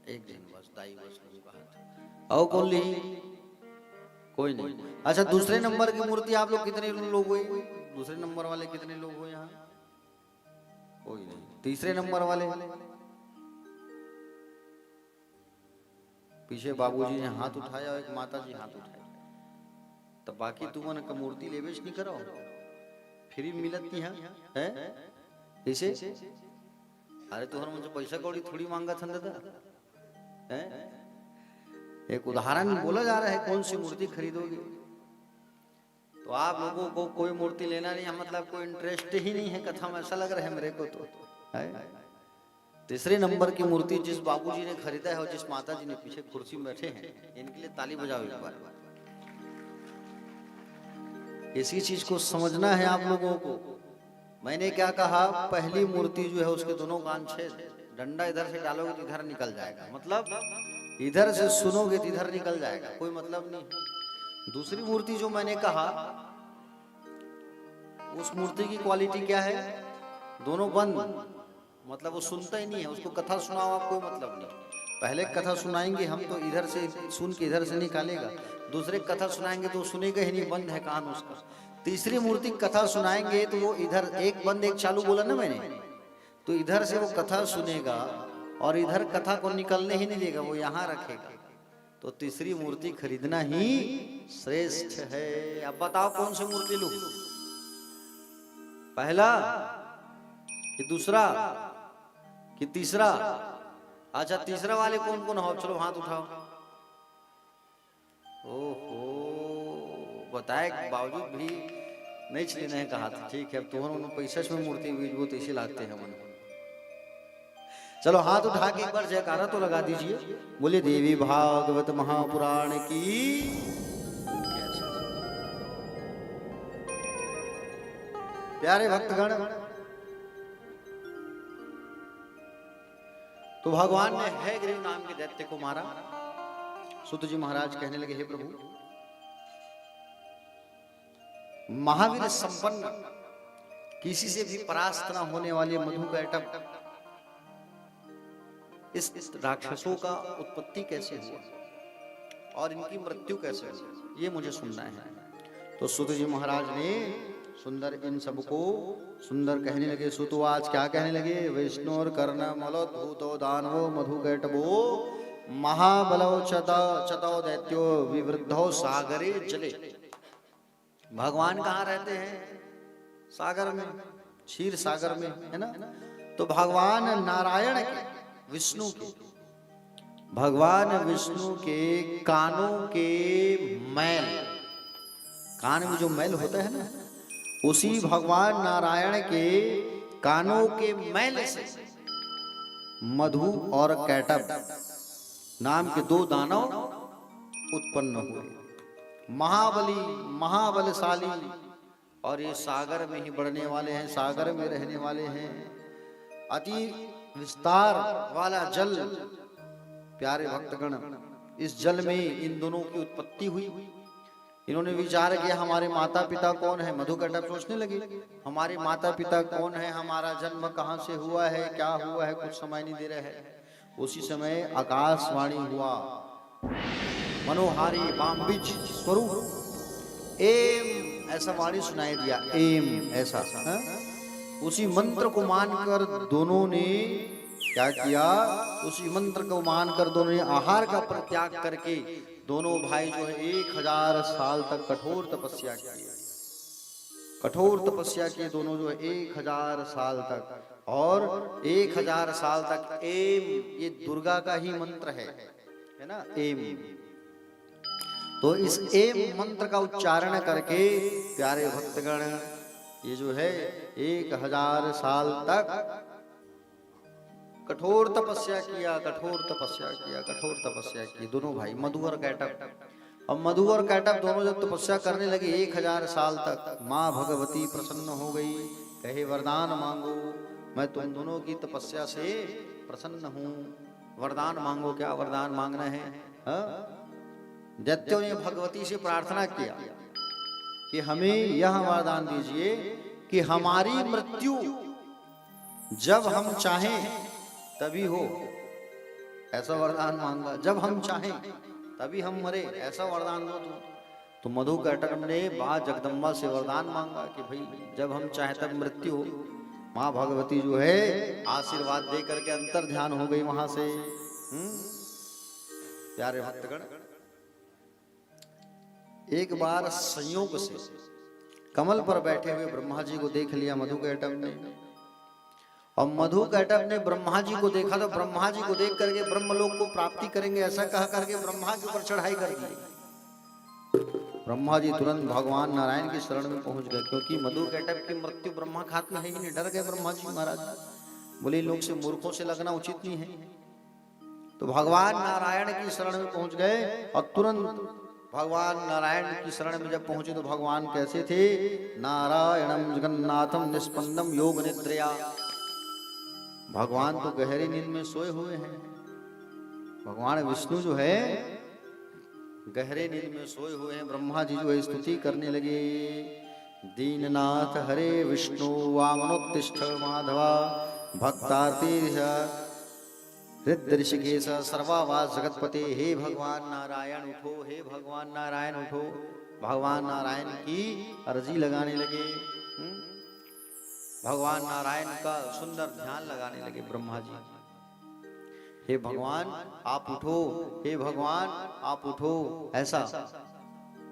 एक दिन बस दाई बस और कौन ली? कोई नहीं। अच्छा दूसरे नंबर की मूर्ति आप लोग कितने लोग हुए? दूसरे नंबर वाले कितने लोग हुए यहाँ? कोई नहीं। तीसरे नंबर वाले पीछे बाबूजी ने हाथ उठाया और एक माता जी हाथ उठाया। तो बाकी तुमने का मूर्ति लेवेश नहीं करो, फ्री मिलत नहीं है कैसे? अरे तुहर मुझे पैसा कौड़ी थोड़ी मांगा था दादा है। एक उदाहरण बोला जा रहा है कौन सी मूर्ति खरीदोगे। तो आप लोगों को कोई मूर्ति लेना नहीं है, मतलब कोई इंटरेस्ट ही नहीं है कथा में, ऐसा लग रहा है मेरे को तो है। तीसरे नंबर की मूर्ति जिस बाबूजी ने खरीदा है और जिस माता जी ने पीछे कुर्सी में बैठे हैं, इनके लिए ताली बजाओ एक बार। इसी चीज को समझना है आप लोगों को। मैंने क्या कहा, पहली मूर्ति जो है उसके दोनों कान छेद, डंडा इधर से डालोगे तो इधर निकल जाएगा, मतलब इधर से सुनोगे तो इधर निकल जाएगा, कोई मतलब नहीं। दूसरी मूर्ति जो मैंने कहा उस मूर्ति की क्वालिटी क्या है, दोनों बंद, मतलब वो सुनता ही नहीं है, उसको कथा सुनाओ आप कोई मतलब नहीं। पहले कथा सुनाएंगे हम तो इधर से सुन के इधर से निकालेगा, दूसरे कथा सुनाएंगे तो सुनेगा ही नहीं, बंद है कान उसका। तीसरी मूर्ति कथा सुनाएंगे तो वो इधर एक बंद एक चालू बोला ना मैंने, तो इधर से वो कथा सुनेगा और इधर कथा को निकलने ही नहीं देगा, वो यहाँ रखेगा। तो तीसरी मूर्ति खरीदना ही श्रेष्ठ है। अब बताओ कौन सी मूर्ति लूं, पहला कि दूसरा? कि तीसरा? अच्छा, तीसरा वाले कौन कौन हो? चलो हाथ उठाओ। ओहो, बताए के बावजूद भी नहीं चलेने कहा था। ठीक है, अब तुम्हारों पैसा में मूर्ति बीज वो तो इसे लाते हैं मन। चलो हाथ उठा के एक बार जयकारा तो लगा दीजिए। बोले देवी भागवत महापुराण की। प्यारे भक्तगण, तो भगवान ने है ग्रीव नाम के दैत्य को मारा। सुत जी महाराज कहने लगे, हे प्रभु, महावीर संपन्न, किसी से भी परास्त न होने वाले मधुकैटभ, इस राक्षसों का उत्पत्ति कैसे हुआ और इनकी मृत्यु कैसे हुई, ये मुझे सुनना है। तो सुत जी महाराज ने सुंदर इन सबको सुंदर कहने लगे। सुतवाच क्या कहने लगे? विष्णुर कर्ण मलोद्भूतो दानवो मधुकैटभो महाबलो चतो दैत्यो विवृद्धो सागरे जले। भगवान कहाँ रहते हैं? सागर में, क्षीर सागर में, है ना। तो भगवान नारायण के, विष्णु के, भगवान विष्णु के कानों के मैल, कान में जो मैल होता है ना, उसी भगवान नारायण के कानों के मैल से मधु और कैटभ नाम के दो दानव उत्पन्न हुए। महाबली, महाबलशाली, और ये सागर में ही बढ़ने वाले हैं, सागर में रहने वाले हैं। अति विस्तार वाला जल। प्यारे भक्तगण, इस जल में इन दोनों की उत्पत्ति हुई। इन्होंने विचार किया, हमारे माता पिता कौन है? मधुकैटभ सोचने लगे, हमारे माता पिता कौन है, हमारा जन्म कहाँ से हुआ है, क्या हुआ है, कुछ समझ नहीं दे रहे है। उसी समय आकाशवाणी हुआ, मनोहारी बाम्बिज स्वरूप एम, ऐसा वाणी सुनाई दिया, एम ऐसा। उसी मंत्र को मानकर दोनों ने क्या किया? उसी मंत्र को मानकर दोनों ने आहार का परित्याग करके दोनों भाई जो है 1000 साल तक कठोर तपस्या की। कठोर तपस्या किए दोनों जो है 1000 साल तक, और 1000 साल तक एम, ये दुर्गा का ही मंत्र है ना, एम। तो इस एम मंत्र का उच्चारण करके प्यारे भक्तगण, ये जो है 1000 साल तक कठोर तपस्या किया, कठोर तपस्या किया, कठोर तपस्या की दोनों भाई, मधु और कैटभ। अब मधु और कैटभ दोनों जब तपस्या करने लगे 1000 साल तक, माँ भगवती प्रसन्न हो गई, कहे वरदान मांगो, मैं तुम दोनों की तपस्या से प्रसन्न हूँ, वरदान मांगो। क्या वरदान मांगना है? दैत्यों ने भगवती से प्रार्थना किया कि हमें यह वरदान दीजिए कि हमारी मृत्यु जब हम चाहें तभी हो, ऐसा वरदान मांगा। जब हम चाहें तभी हम मरे, ऐसा वरदान दो तुम। तो मधुकैटभ ने मां जगदम्बा से वरदान मांगा कि भाई जब हम चाहें तब मृत्यु हो। मां भगवती जो है आशीर्वाद दे करके अंतर ध्यान हो गई वहां से। प्यारे भक्तगण, एक बार संयोग से कमल पर बैठे हुए ब्रह्मा जी को देख लिया मधुकैटभ ने, और मधुकैटभ ने ब्रह्मा जी को देखा तो ब्रह्मा जी को देख करके ब्रह्मलोक को प्राप्ति करेंगे ऐसा कह करके ब्रह्मा के ऊपर चढ़ाई कर दी। ब्रह्मा जी तुरंत भगवान नारायण की शरण में पहुंच गए, क्योंकि मधुकैटभ की मृत्यु ब्रह्मा खात में है ही नहीं। डर गए ब्रह्मा जी महाराज, बोले लोग से मूर्खों से लगना उचित नहीं है। तो भगवान नारायण की शरण में पहुंच गए, और तुरंत भगवान नारायण की शरण में जब पहुंचे तो भगवान कैसे थे? नारायणम जगन्नाथम निस्पंदम योग निद्रया। भगवान तो गहरी नींद में सोए हुए हैं। भगवान विष्णु जो है गहरे नींद में सोए हुए हैं। ब्रह्मा जी जो है स्तुति करने लगे, दीननाथ हरे विष्णु वामनोत्तिष्ठ माधवा भक्तार्ति ऋषिकेश सर्वावास जगतपते। हे भगवान नारायण उठो, हे भगवान नारायण उठो। भगवान नारायण की अर्जी लगाने लगे, भगवान नारायण का सुंदर ध्यान लगाने लगे ब्रह्मा जी। हे भगवान आप उठो, हे भगवान आप उठो, ऐसा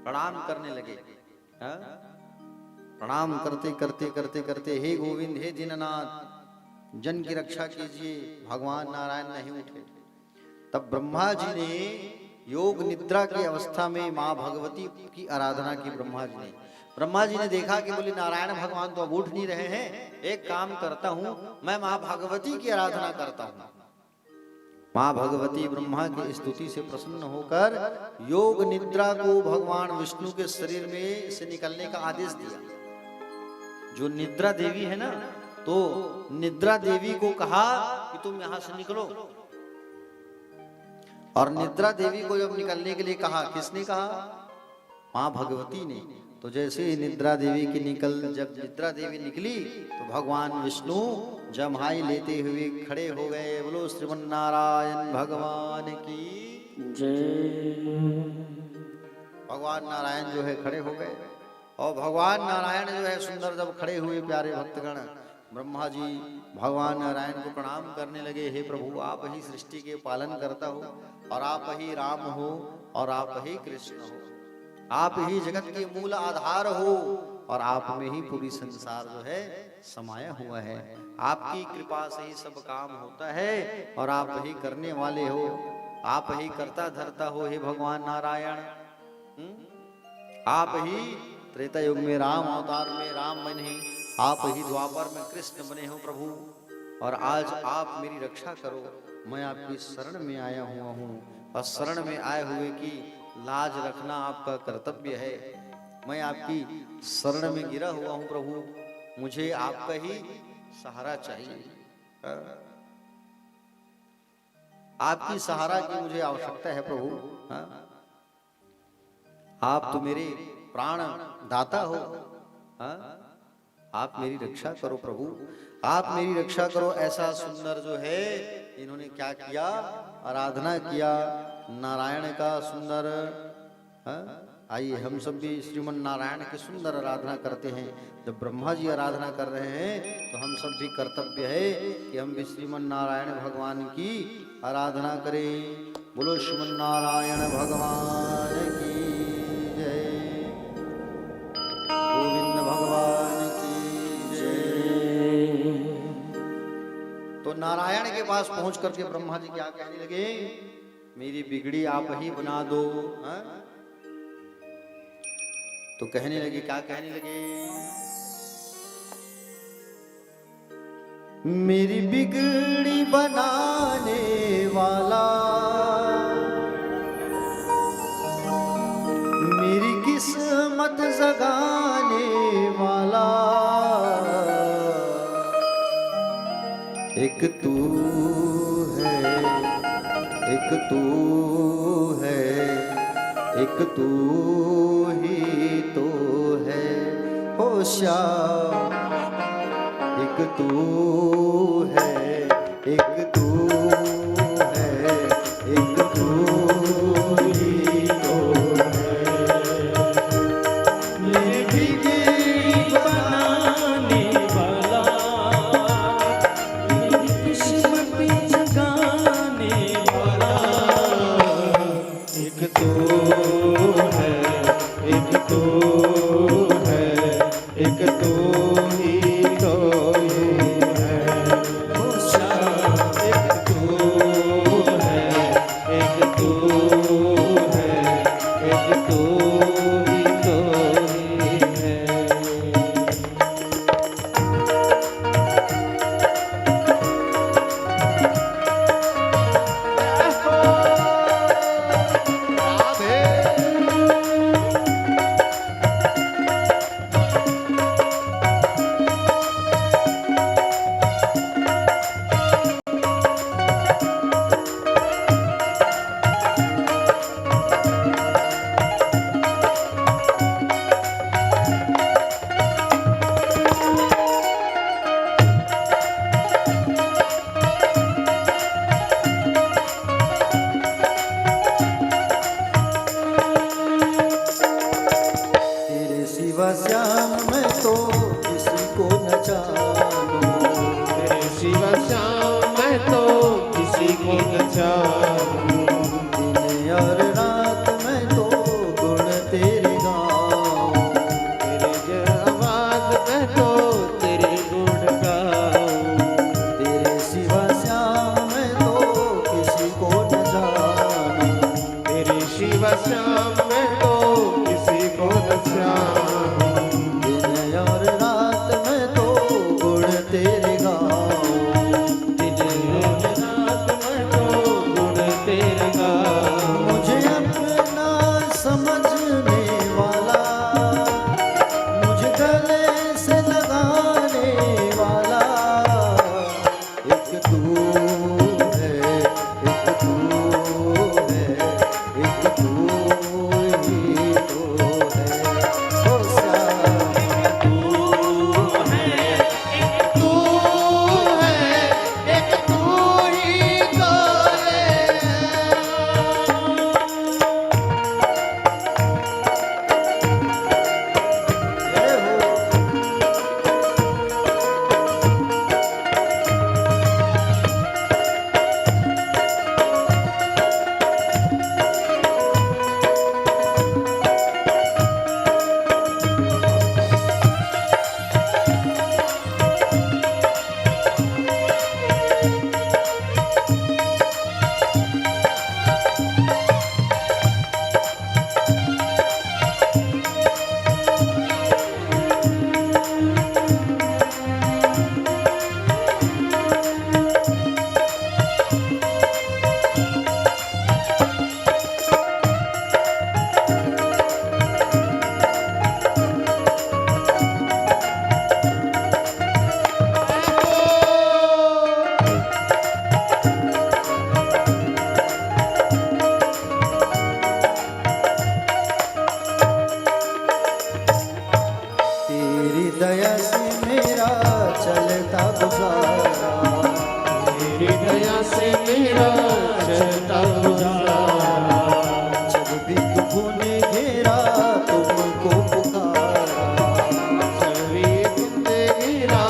प्रणाम करने लगे। प्रणाम करते करते करते करते हे गोविंद, हे दीननाथ, जन की रक्षा कीजिए, भगवान नारायण नहीं उठे। तब ब्रह्मा जी ने योग निद्रा की अवस्था में माँ भगवती की आराधना की। ब्रह्मा जी ने देखा कि बोले नारायण भगवान तो अब उठ नहीं रहे हैं, एक काम करता हूं, मैं माँ भगवती की आराधना करता हूं। माँ भगवती ब्रह्मा की स्तुति से प्रसन्न होकर योग निद्रा को भगवान विष्णु के शरीर में से निकलने का आदेश दिया। जो निद्रा देवी है ना, तो निद्रा देवी को कहा कि तुम यहां से निकलो। और निद्रा देवी को जब निकलने के लिए कहा, किसने कहा? माँ भगवती ने। तो जैसे ही निद्रा देवी जब निद्रा देवी निकली तो भगवान विष्णु जम्हाई लेते हुए खड़े हो गए। बोलो श्रीमन नारायण भगवान की जय। भगवान नारायण जो है खड़े हो गए, और भगवान नारायण जो है सुंदर जब खड़े हुए, प्यारे भक्तगण, ब्रह्मा जी भगवान नारायण को प्रणाम करने लगे। हे प्रभु, आप ही सृष्टि के पालन करता हो, और आप ही राम हो, और आप ही कृष्ण हो, आप ही जगत के मूल आधार हो, और आप में ही पूरी संसार जो है समाया हुआ है। आपकी कृपा से ही सब काम होता है, और आप ही करने वाले हो, आप ही करता धरता हो। हे भगवान नारायण, आप ही त्रेता युग में राम अवतार में राम बने, आप ही द्वापर में कृष्ण बने हो प्रभु, और आज आप मेरी रक्षा करो। मैं आपकी शरण में आया हुआ हूँ, और शरण में आए हुए की लाज रखना आपका कर्तव्य है। मैं आपकी शरण में गिरा हुआ हूँ प्रभु, मुझे आपका ही सहारा चाहिए। आपकी सहारा की मुझे आवश्यकता है प्रभु। आप तो मेरे प्राण दाता हो, आप मेरी रक्षा करो प्रभु, आप मेरी रक्षा करो। ऐसा सुंदर जो है इन्होंने क्या किया, आराधना किया नारायण का सुंदर। आइए हम सब भी श्रीमन नारायण की सुंदर आराधना करते हैं। जब ब्रह्मा जी आराधना कर रहे हैं तो हम सब भी कर्तव्य है कि हम भी श्रीमन नारायण भगवान की आराधना करें। बोलो श्रीमन नारायण भगवान की जय, गोविंद भगवान की जय। तो नारायण के पास पहुंच करके ब्रह्मा जी क्या कहने लगे, मेरी बिगड़ी आप ही बना दो। तो कहने लगे, क्या कहने लगे, मेरी बिगड़ी बनाने वाला, मेरी किस्मत जगाने वाला, एक तू है, एक तू है, एक तू ही तो है हो श्याम। एक तू है, एक तू है, एक तू ही तो है। मेरी बिगड़ी बनाने वाला, मेरी किस्मत जगाने वाला, एक तो है, एक तो है, एक तो ही तो है हो श्याम। एक तो है, एक तो है, एक तो ही तो है। श्याम मैं तो किसी को न जानूं, तेरे सिवा श्याम मैं तो किसी को न जानूं। दिन और रात मैं तो गुण तेरे गाऊं, तेरे जय आवाज मैं तो तेरे गुण गाऊं। तेरी दया से मेरा चलता गुजारा, तेरी दया से मेरा चलता गुजारा। जब भी तूने घेरा तुमको पुकारा, सभी तुमने घेरा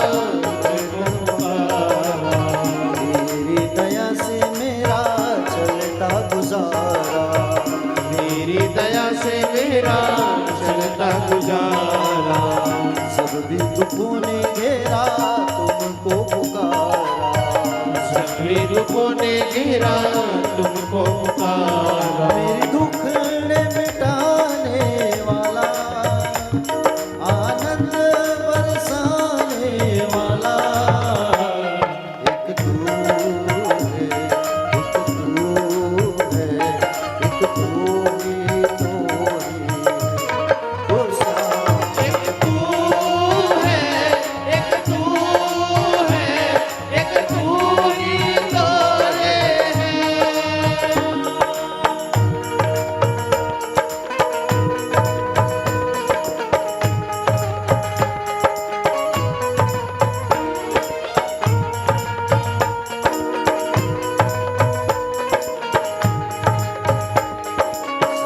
तुमको पुकारा। तेरी दया से मेरा चलता गुजारा, तेरी दया से मेरा चलता गुजारा। जब भी तूने घेरा तुमको पुकारा, सभी रूपों ने घेरा तुमको पुकारा। मेरी दुखड़े मिटाने वाला, आनंद बरसाने वाला, एक तू है, एक तू है, एक तू ही तो ही है। ओ श्याम एक तू है, एक तू है, एक तू ही तो है।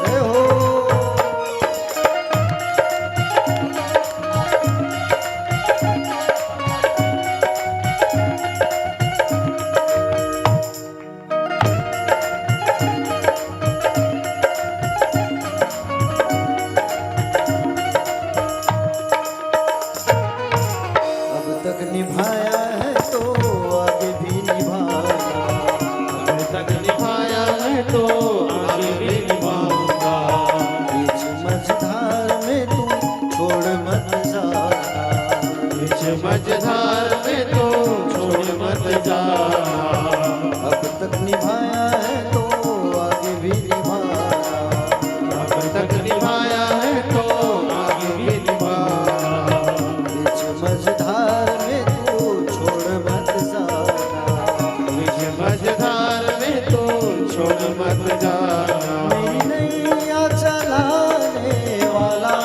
से हो अब तक निभाया है तो आगे भी निभाना, अब तक निभाया है तो आगे भी निभाऊंगा। बीच मझधार में तू छोड़ मत जाना, बीच मझधार में तो छोड़ मत जाना। अब तक निभाया है तो आगे भी निभाना, अब तक निभाया है तो आगे भी निभाना। बीच मझधार में तू छोड़ मत जाना, बीच मझधार में तो छोड़ मत जाना। मेरी नैया चलाने वाला,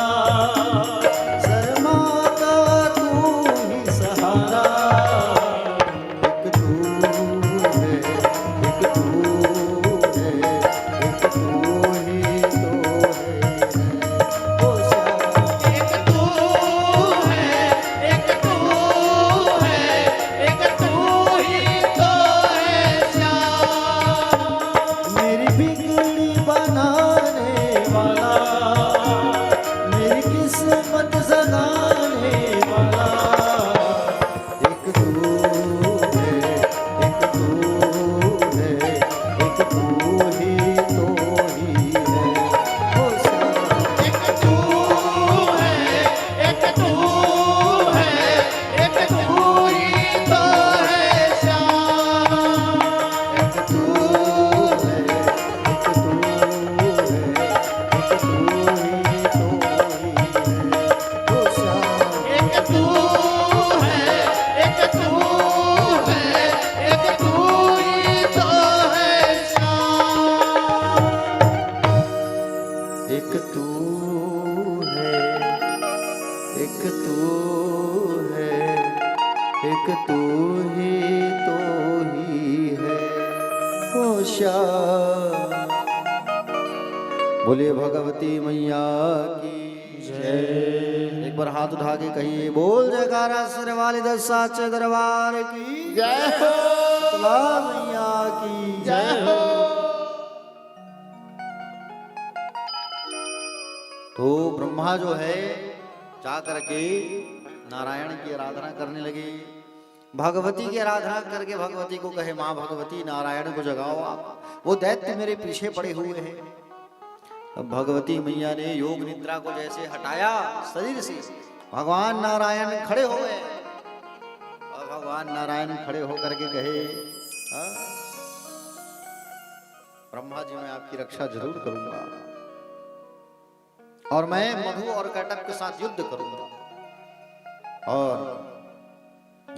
शर्माता तू ही सहारा, एक तू है, एक तू है, एक तू ही तो है। ओ श्याम एक तू है, एक तू है, एक तू ही तो है श्याम। मेरी बिगड़ी बनाने वाला, मेरी किस्मत जगाने वाला, एक तू है, एक तू है, एक तू ही तो ही है। ओ श्याम एक तू है, एक तू है, एक तू ही तो है श्याम। एक तू है, एक तू है, एक तू ही तो ही है। ओ श्याम एक तू है, एक तू है, एक तू ही तो है श्याम। एक तू है, एक तू है, एक तू ही तो ही है। ओ श्याम बोलिए भगवती मैया की जय। एक बार हाथ उठा के कहिए बोल जयकारा सिर वाले दस साचे दरबार की जय हो, शीतला मैया की जय हो। तो ब्रह्मा जो है जा करके नारायण की आराधना करने लगे, भगवती की आराधना करके भगवती को कहे माँ भगवती नारायण को जगाओ आप, वो दैत्य मेरे पीछे पड़े हुए हैं। अब भगवती मैया ने योग निद्रा को जैसे हटाया शरीर से, भगवान नारायण खड़े हो गए और भगवान नारायण खड़े होकर के कहे "हाँ, ब्रह्मा जी मैं आपकी रक्षा जरूर करूंगा और मैं मधु और कटक के साथ युद्ध करूंगा। और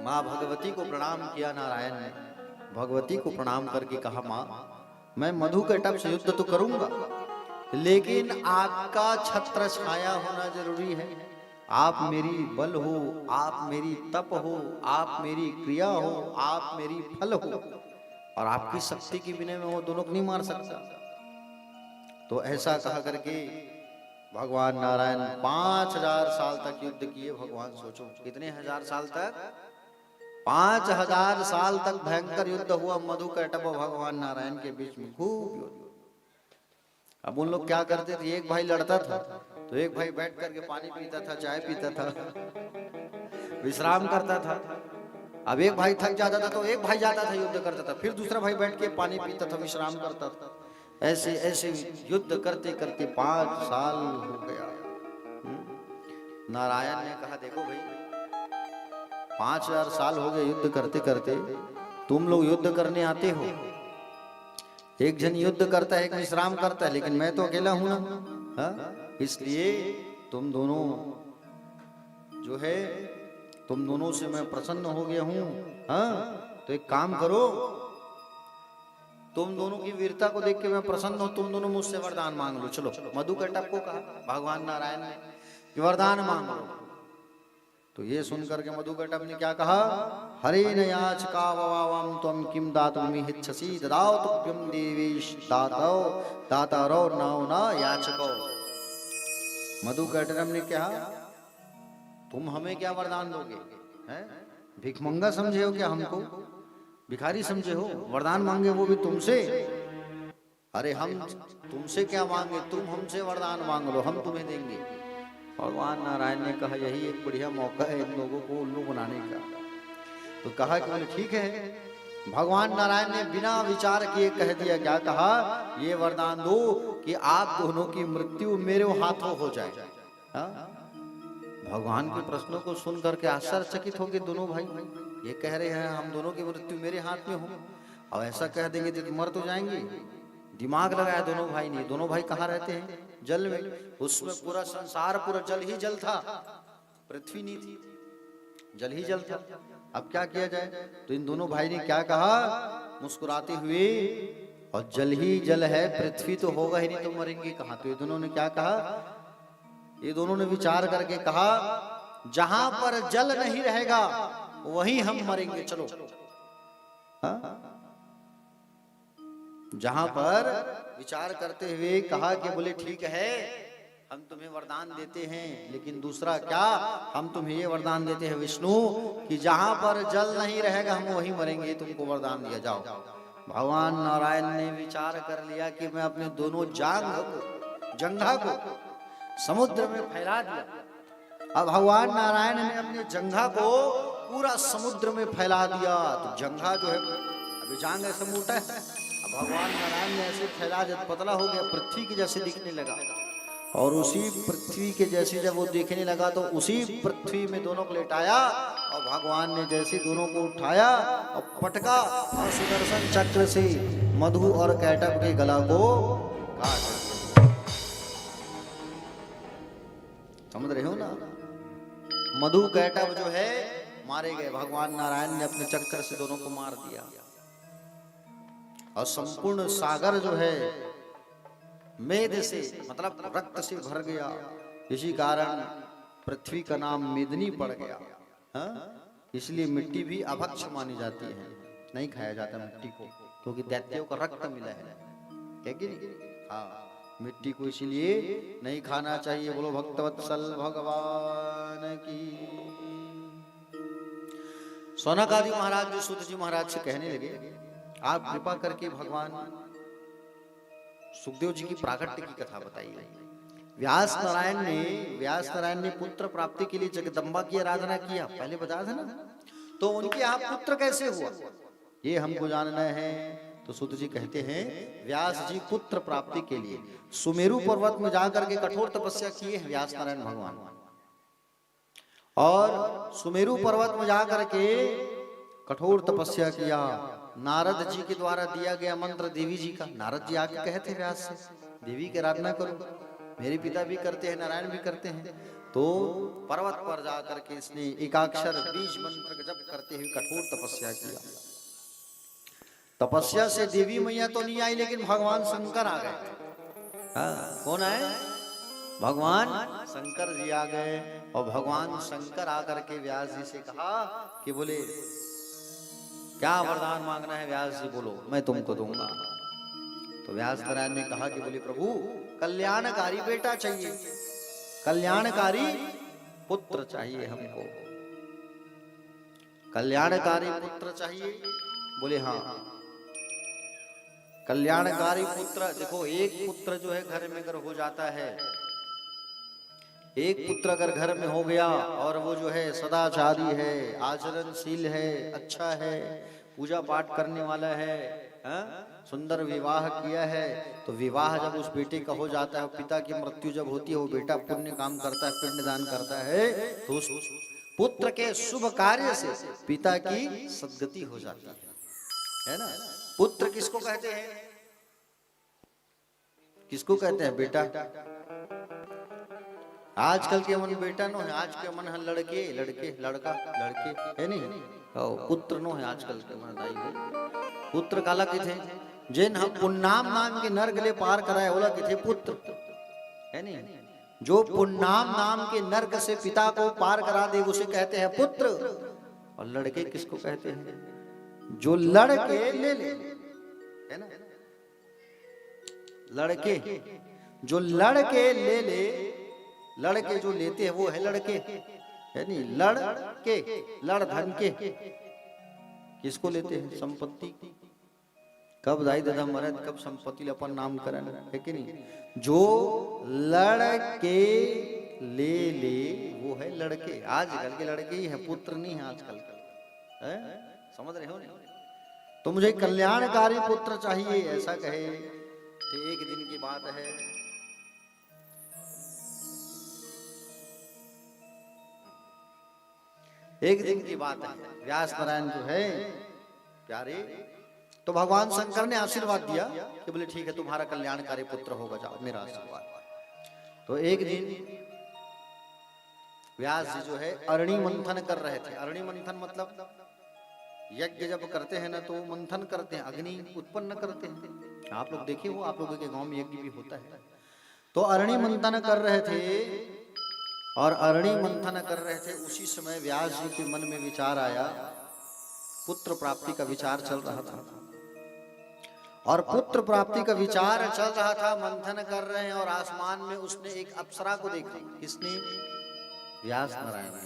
माँ भगवती को प्रणाम किया नारायण ने, भगवती को प्रणाम करके कहा माँ मैं मधु कटक से युद्ध तो करूंगा, लेकिन आपका छत्र छाया होना जरूरी है। आप मेरी बल हो, आप मेरी तप हो, आप मेरी क्रिया हो, आप मेरी फल हो, और आपकी शक्ति के बिना मैं वो दोनों को नहीं मार सकता। तो ऐसा कहा करके भगवान नारायण 5000 साल तक युद्ध किए। भगवान सोचो कितने हजार साल तक, 5000 साल तक भयंकर युद्ध हुआ मधुकैटभ और भगवान नारायण के बीच में, खूब युद्ध। अब उन लोग क्या करते थे, एक भाई लड़ता था तो एक भाई बैठ करके पानी पीता था, चाय पीता था, विश्राम करता था। अब एक भाई थक जाता था तो एक भाई जाता था युद्ध करता था, फिर दूसरा भाई बैठ के पानी पीता था, विश्राम करता था। ऐसे ऐसे युद्ध करते करते 5 साल हो गया। नारायण ने कहा देखो भाई 5000 साल हो गए युद्ध करते करते, तुम लोग युद्ध करने आते हो, एक जन युद्ध करता है एक विश्राम करता है, लेकिन मैं तो अकेला हूं ना, हाँ? इसलिए तुम दोनों जो है, तुम दोनों से मैं प्रसन्न हो गया हूं, हाँ? तो एक काम करो, तुम दोनों की वीरता को देख के मैं प्रसन्न हूं, तुम दोनों मुझसे वरदान मांग लो। चलो मधुकैटभ को कहा भगवान नारायण ने कि वरदान मांग लो। तो ये सुनकर के मधुकैटभ ने क्या कहा, हरेण याचकाववावं त्वं किं दातुमिच्छसि ददाओ तुभ्यं देवेश दातारो नौ न याचको। मधुकैटभ ने कहा तुम हमें क्या वरदान दोगे, हैं? भिखमंगा समझे हो क्या हमको, भिखारी समझे हो, वरदान मांगे वो भी तुमसे? अरे हम तुमसे क्या मांगे, तुम हमसे वरदान मांग लो, हम तुम्हें देंगे। भगवान नारायण ने कहा यही एक बढ़िया मौका है इन लोगों को उल्लू बनाने का। तो कहा कि बोले ठीक है। भगवान नारायण ने बिना विचार किए कह दिया, क्या कहा, ये वरदान दो कि आप दोनों की मृत्यु मेरे हाथों हो जाए। हाँ? भगवान के प्रश्नों को सुन करके आश्चर्यचकित हो गए दोनों भाई। ये कह रहे हैं हम दोनों की मृत्यु मेरे हाथ में हो, अब ऐसा कह देंगे तो मर तो जाएंगे। दिमाग लगाया दोनों भाई ने। दोनों भाई कहाँ रहते हैं, जल में। उसमें पूरा संसार पूरा जल ही जल था, पृथ्वी नहीं थी, जल ही जल था। अब क्या किया जाए, तो इन दोनों भाई ने क्या कहा मुस्कुराते हुए, और जल ही जल है, पृथ्वी तो होगा ही नहीं तो मरेंगे कहाँ। तो ये दोनों ने क्या कहा, ये दोनों ने विचार करके कहा जहां पर जल नहीं रहेगा वहीं हम मरेंगे, चलो। हाँ? जहां पर विचार करते हुए कहा कि बोले ठीक है हम तुम्हें वरदान देते हैं, लेकिन दूसरा क्या, हम तुम्हें ये वरदान देते हैं विष्णु कि जहां पर जल नहीं रहेगा हम वहीं मरेंगे, तुमको वरदान दिया जाओ। भगवान नारायण ने विचार कर लिया कि मैं अपने दोनों जंघा को समुद्र में फैला दिया। अब भगवान नारायण ने अपने जंघा को पूरा समुद्र में फैला दिया। तो जंघा जो है अभी जांग ऐसा मोटा है, अब भगवान नारायण ने ऐसे फैला जब पतला हो गया, पृथ्वी के जैसे दिखने लगा। और उसी पृथ्वी के जैसे जब वो देखने लगा तो उसी पृथ्वी में दोनों को लेटाया, और भगवान ने जैसे दोनों को उठाया और पटका, और सुदर्शन चक्र से मधु और कैटभ के गला को काट दिया। समझ रहे हो ना, मधु कैटभ जो है मारे गए। भगवान नारायण ने अपने चक्कर से दोनों को मार दिया, और संपूर्ण सागर जो है मेद से मतलब रक्त से भर गया। इसी कारण पृथ्वी का नाम मेदिनी पड़ गया। हाँ? इसलिए मिट्टी भी अभक्ष मानी जाती है, नहीं खाया जाता मिट्टी को, क्योंकि दैत्यों का रक्त मिला है, है कि नहीं? हाँ, मिट्टी को इसीलिए नहीं खाना चाहिए। बोलो भक्तवत्सल भगवान की। सौनक आदि महाराज जो सूत जी महाराज से कहने लगे, आप कृपा करके भगवान सुखदेव जी की प्राकट्य की कथा बताइए। व्यास नारायण ने पुत्र प्राप्ति के लिए जगदम्बा की आराधना किया, पहले बताया था ना। तो उनके यहाँ पुत्र कैसे हुआ ये हमको जानना है। तो सूत जी कहते हैं व्यास जी पुत्र प्राप्ति के लिए सुमेरु पर्वत में जाकर के कठोर तपस्या किए हैं व्यास नारायण भगवान। और सुमेरु पर्वत में जाकर के कठोर तपस्या किया। नारद जी के द्वारा दिया गया मंत्र देवी जी का, नारद जी आके कहते व्यास से देवी की आराधना करो, मेरे पिता भी करते हैं, नारायण भी करते हैं। तो पर्वत पर जाकर के इसने एकाक्षर बीज मंत्र का जप करते हुए कठोर तपस्या किया। तपस्या से देवी मैया तो नहीं आई, लेकिन भगवान शंकर आ गए। हाँ, कौन आए? भगवान शंकर जी आ गए और भगवान शंकर आकर के व्यास जी से कहा कि बोले क्या वरदान मांगना है व्यास जी, बोलो मैं तुमको दूंगा। तो व्यास नारायण ने कहा कि बोले प्रभु कल्याणकारी बेटा चाहिए, कल्याणकारी पुत्र चाहिए हमको, कल्याणकारी पुत्र चाहिए। बोले हाँ कल्याणकारी पुत्र। देखो एक पुत्र जो है घर में अगर हो जाता है, एक पुत्र अगर घर में हो गया और वो जो है सदाचारी है, आचरणशील है, अच्छा है, पूजा पाठ करने वाला है, सुंदर विवाह किया है, तो विवाह जब उस बेटे का हो जाता है, पिता की मृत्यु जब होती है, वो बेटा पुण्य काम करता है, पिंडदान करता है, तो उस पुत्र के शुभ कार्य से पिता की सद्गति हो जाती है ना। पुत्र किसको कहते हैं, किसको कहते हैं बेटा। आजकल के मन बेटा नो है, आज के मन है लड़के लड़के लड़का लड़के है नहीं, पुत्र नो है आजकल के मन दाई। पुत्र काला के थे जिन हम पुन्नाम नाम के नर गले पार कराए ओला के थे पुत्र है नहीं। जो पुन्नाम नाम के नर्क से पिता को पार करा दे उसे कहते हैं पुत्र। और लड़के किसको कहते हैं, जो लड़के ले ले है ना, लड़के जो लड़के ले ले, लड़के जो लेते हैं वो है लड़के है नहीं। लड़के लड़ धन के किसको लेते हैं, संपत्ति। कब दाई दादा मरे कब संपत्ति अपन नामकरण है कि नहीं। जो लड़के ले ले वो है लड़के। आजकल के लड़के ही है, पुत्र नहीं है आजकल है, समझ रहे हो नहीं। तो मुझे कल्याणकारी पुत्र चाहिए ऐसा कहे। तो एक दिन की बात है, एक दिन की बात है, व्यास नारायण जो है प्यारे, तो भगवान शंकर ने आशीर्वाद दिया कि बोले ठीक है तुम्हारा कल्याणकारी पुत्र होगा, जाओ मेरा आशीर्वाद। तो एक दिन व्यास जी जो है अरणि मंथन कर रहे थे। अरणि मंथन मतलब यज्ञ जब करते हैं ना तो मंथन करते हैं, अग्नि उत्पन्न करते हैं। आप लोग देखिए वो आप लोगों के गांव में यज्ञ भी होता है। तो अरणि मंथन कर रहे थे और अरणि मंथन कर रहे थे, उसी समय व्यास जी के मन में विचार आया, पुत्र प्राप्ति का विचार चल रहा था। और पुत्र प्राप्ति का विचार चल रहा था, मंथन कर रहे हैं और आसमान में उसने एक अप्सरा को देखा। किसने, व्यास नारायण ने।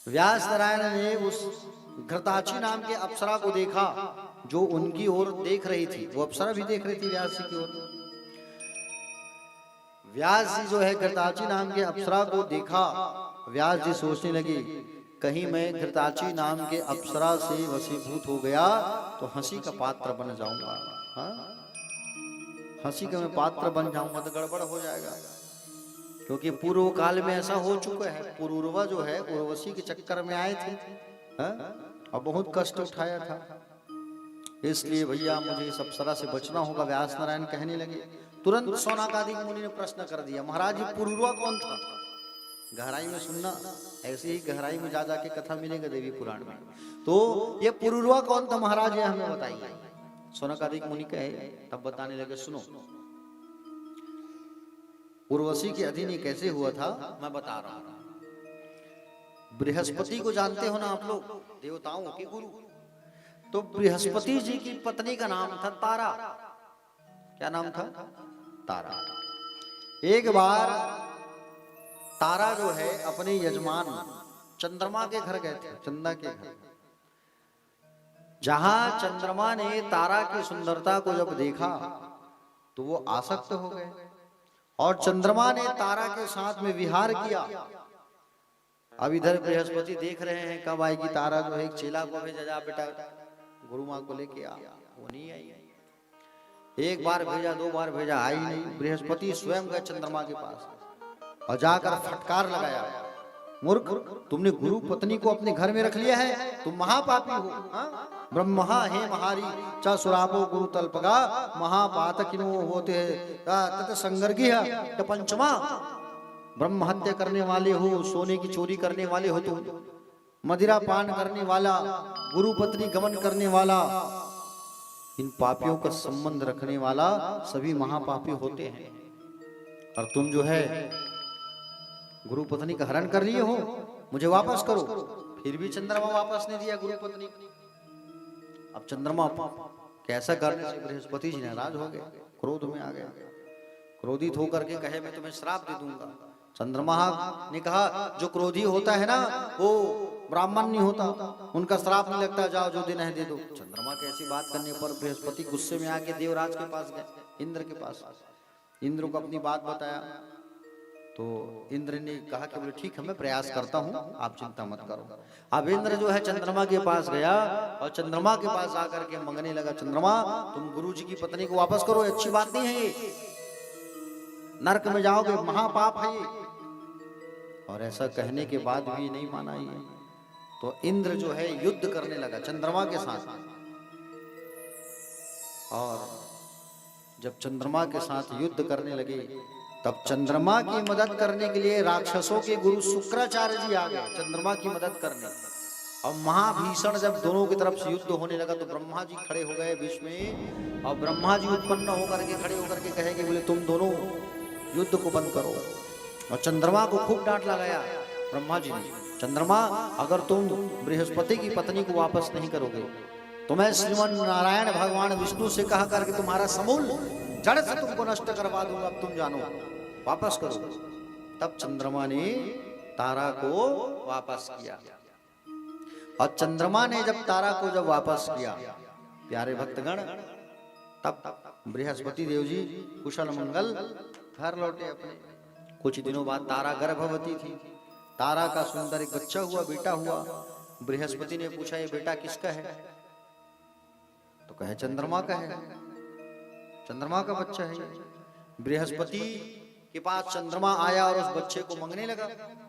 व्यास नारायण ने उस घृताची नाम के अप्सरा को देखा जो उनकी ओर देख रही थी। वो अप्सरा भी देख रही थी व्यास जी की ओर। व्यास जी जो है घृताची नाम के अप्सरा को देखा। व्यास जी सोचने लगे कहीं मैं घृताची नाम के अप्सरा से वशीभूत हो गया तो हंसी का पात्र बन जाऊंगा। हाँ? हंसी का मैं पात्र बन जाऊंगा तो गड़बड़ हो जाएगा, क्योंकि पूर्व काल में ऐसा हो चुका है। पुरूरवा जो है उर्वशी के चक्कर में आए थे, हाँ? और बहुत कष्ट उठाया था। इसलिए भैया मुझे इस अप्सरा से बचना होगा। व्यास नारायण कहने लगे। तुरंत सौनकादिक मुनि ने प्रश्न कर दिया, महाराज जी पुरूरवा कौन था। गहराई में सुनना, ऐसे ही गहराई में जा जाके कथा मिलेगा देवी पुराण में। तो ये पुरूरवा कौन था महाराज, ये हमें बताइए। सौनकादिक मुनि कहे, तब बताने लगे सुनो, उर्वशी के अधीन ये कैसे हुआ था मैं बता रहा हूं। बृहस्पति को जानते हो ना आप लोग, देवताओं के गुरु। तो बृहस्पति जी की पत्नी का नाम था तारा। क्या नाम था, तारा। एक बार तारा जो है अपने यजमान चंद्रमा के घर गए थे, चंदा के घर। जहां चंद्रमा ने तारा की सुंदरता को जब देखा तो वो आसक्त हो गए और चंद्रमा ने तारा के साथ में विहार किया। अब इधर बृहस्पति देख रहे हैं कब आएगी तारा। जो है एक चेला को भेजा, जा बेटा गुरु माँ को लेके आ। वो नहीं आई। एक बार भेजा, दो बार भेजा, आई नहीं। बृहस्पति स्वयं गए चंद्रमा के पास और जाकर फटकार लगाया, मूर्ख तुमने गुरु पत्नी को अपने घर में रख लिया है, तुम महापापी हो। ब्रह्मा हे महारी च सुरापो गुरु तल्पगा महापातकिनो होते तत संगर्गिह च पंचमा। ब्रह्म हत्या करने वाले हो, सोने की चोरी करने वाले हो तुम, मदिरा पान करने वाला, गुरु पत्नी गमन करने वाला, इन पापियों का संबंध रखने वाला सभी महापापी होते हैं। और तुम जो है गुरु पत्नी का हरण कर लिए हो, मुझे वापस करो। फिर भी चंद्रमा वापस नहीं दिया गुरु पत्नी। अब चंद्रमा कैसा करने से बृहस्पति जी नाराज हो गए, क्रोध में आ गए। क्रोधित होकर के कहे मैं तुम्हें श्राप दे दूंगा। चंद्रमा ने कहा जो क्रोधी होता है ना वो ब्राह्मण नहीं होता, उनका श्राप नहीं लगता, जाओ जो दिन है दे दो। चंद्रमा की ऐसी बात करने पर बृहस्पति गुस्से में आके देवराज के पास गए, इंद्र के पास। इंद्र को अपनी बात बताया तो इंद्र ने कहा कि बोले ठीक है मैं प्रयास करता हूँ, आप चिंता मत करो। अब इंद्र जो है चंद्रमा के पास गया और चंद्रमा के पास आकर के मांगने लगा, चंद्रमा तुम गुरु जी की पत्नी को वापस करो, अच्छी बात नहीं है ये, नरक में जाओगे, महापाप है ये। और ऐसा कहने के बाद भी नहीं माना ये। तो इंद्र जो है युद्ध करने लगा चंद्रमा के साथ। और जब चंद्रमा के साथ युद्ध करने लगे तब चंद्रमा की मदद करने के लिए राक्षसों के गुरु शुक्राचार्य जी आ गए चंद्रमा की मदद करने। और महाभीषण जब दोनों की तरफ से युद्ध होने लगा तो ब्रह्मा जी खड़े हो गए बीच में। और ब्रह्मा जी उत्पन्न होकर के खड़े होकर के कहे कि बोले तुम दोनों युद्ध को बंद करो। और चंद्रमा को खूब डांट लगाया ब्रह्मा जी ने, चंद्रमा अगर तुम बृहस्पति की पत्नी को वापस नहीं करोगे तो मैं श्रीमन नारायण भगवान विष्णु से कहा करके तुम्हारा समूल जड़ से तुमको नष्ट करवा दूंगा, अब तुम जानो वापस करो। तब चंद्रमा ने तारा को वापस किया। और चंद्रमा ने जब तारा को जब वापस किया प्यारे भक्तगण, तब बृहस्पति देव जी कुशल मंगल घर लौटे अपने। कुछ दिनों बाद तारा गर्भवती थी। तारा का सुंदर एक बच्चा हुआ, बेटा हुआ। बृहस्पति ने पूछा ये बेटा किसका है? तो कहे चंद्रमा का है, चंद्रमा का बच्चा है। बृहस्पति के पास चंद्रमा आया और उस बच्चे को मांगने लगा,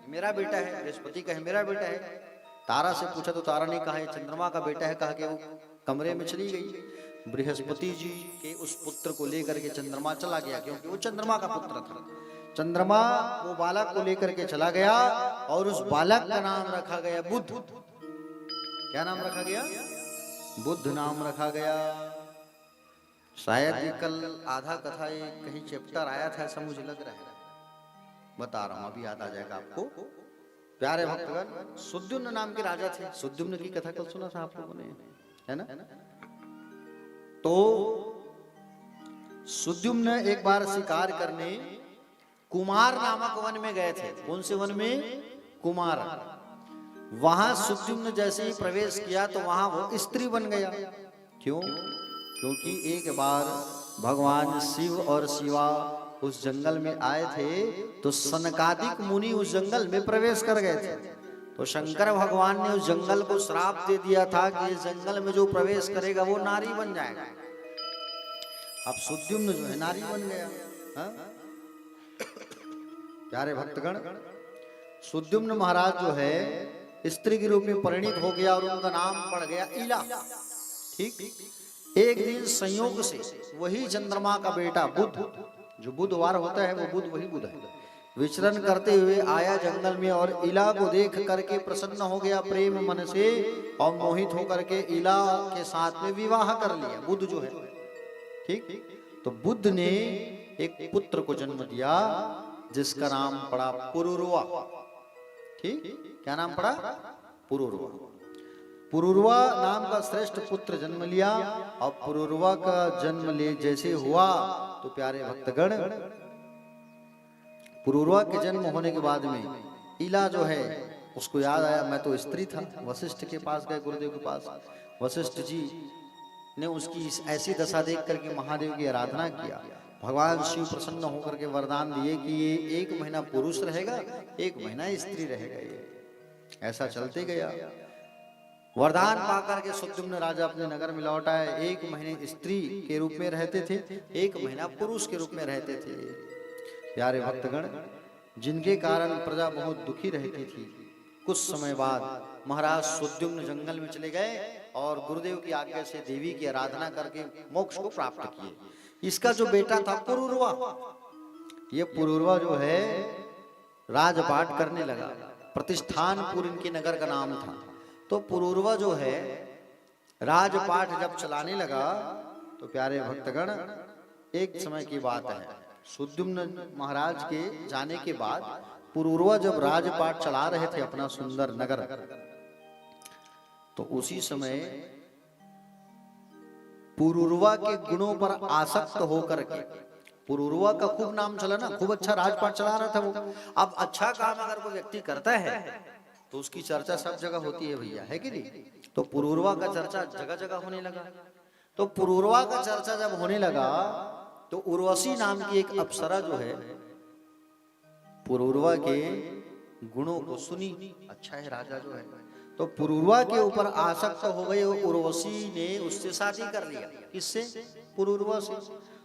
मेरा बेटा है। बृहस्पति कहे मेरा बेटा है। तारा से पूछा तो तारा ने कहा चंद्रमा का बेटा है। कहा कि वो कमरे में चली गई। बृहस्पति जी के उस पुत्र को लेकर के चंद्रमा चला गया, क्योंकि वो चंद्रमा का पुत्र था। चंद्रमा वो बालक को लेकर के चला गया और उस बालक का नाम रखा गया बुध। क्या नाम रखा गया? बुध नाम रखा गया। शायद ये कल आधा कथा ये कहीं चैप्टर आया था ऐसा मुझे लग रहा है, बता रहा हूं, अभी याद आ जाएगा आपको। प्यारे भक्तगण, सुद्युम्न नाम के राजा थे। सुद्युम्न की कथा कल सुना था आप लोगों ने, है ना? तो सुद्युम्न एक बार शिकार करने कुमार नामक वन में गए थे। कौन से वन में? कुमार। वहां सुद्युम्न जैसे ही प्रवेश किया तो वहां वो स्त्री बन गया। क्यों? क्योंकि एक बार भगवान शिव और शिवा उस जंगल में आए थे तो सनकादिक मुनि उस जंगल में प्रवेश कर गए थे। तो शंकर भगवान ने उस जंगल को श्राप दे दिया था कि इस जंगल में जो प्रवेश करेगा वो नारी बन जाएगा। अब सुद्युम्न जो है नारी बन गया। हा? प्यारे भक्तगण, सुद्युम्न महाराज जो है स्त्री के रूप में परिणित हो गया और उनका नाम पड़ गया इला। ठीक। एक दिन संयोग से वही चंद्रमा का बेटा बुध, जो बुधवार होता है वो बुध वही बुध है, विचरण करते हुए आया जंगल में और इला को देख करके प्रसन्न हो गया प्रेम मन से और मोहित होकर के इला के साथ में विवाह कर लिया बुध जो है। ठीक। तो बुध ने एक पुत्र को जन्म दिया जिसका नाम पड़ा पुरुरवा। ठीक। क्या नाम पड़ा? पुरुरवा। पुरुरवा नाम का श्रेष्ठ पुत्र जन्म लिया। और पुरुरवा का जन्म ले जैसे हुआ तो प्यारे भक्तगण, पुरुरवा के जन्म होने के बाद में इला जो है उसको याद आया मैं तो स्त्री था। वशिष्ठ के पास गए, गुरुदेव के पास। वशिष्ठ जी ने उसकी ऐसी दशा देख करके महादेव की आराधना किया। भगवान शिव प्रसन्न होकर के वरदान दिए कि ये 1 महीना पुरुष रहेगा, 1 महीना स्त्री रहेगा। ये ऐसा चलते गया। वरदान पाकर के सुद्युम्न राजा अपने नगर में लौट आए। 1 महीने स्त्री के रूप में रहते थे, 1 महीना पुरुष के रूप में रहते थे। प्यारे भक्तगण, जिनके कारण प्रजा बहुत दुखी रहती थी। कुछ समय बाद महाराज सुद्युम्न जंगल में चले गए और गुरुदेव की आज्ञा से देवी की आराधना करके मोक्ष को प्राप्त किए। इसका जो बेटा था पुरुरवा, ये पुरुरवा जो है राजपाट करने लगा। प्रतिष्ठानपुर इनके नगर का नाम था। तो पुरुरवा जो है राजपाट जब चलाने लगा तो प्यारे भक्तगण, एक समय की बात है, सुद्युम्न महाराज के जाने के बाद पुरूरवा जब राजपाट चला रहे थे अपना सुंदर नगर, तो उसी समय पुरूरवा के गुणों पर आसक्त होकर के, पुरूरवा का खूब नाम चला ना, खूब अच्छा राजपाट चला रहा था वो। अब अच्छा काम अगर कोई व्यक्ति करता है तो उसकी चर्चा सब जगह होती है भैया, है कि नहीं? तो पुरूरवा का चर्चा जगह जगह होने लगा। तो पुरूरवा का चर्चा जब होने लगा तो उर्वशी नाम की एक अप्सरा जो है पुरूरवा के गुणों को सुनी, अच्छा है राजा जो है, तो पुरूरवा के ऊपर आसक्त हो गए। उर्वशी ने उससे शादी कर लिया। किससे? पुरूरवा से।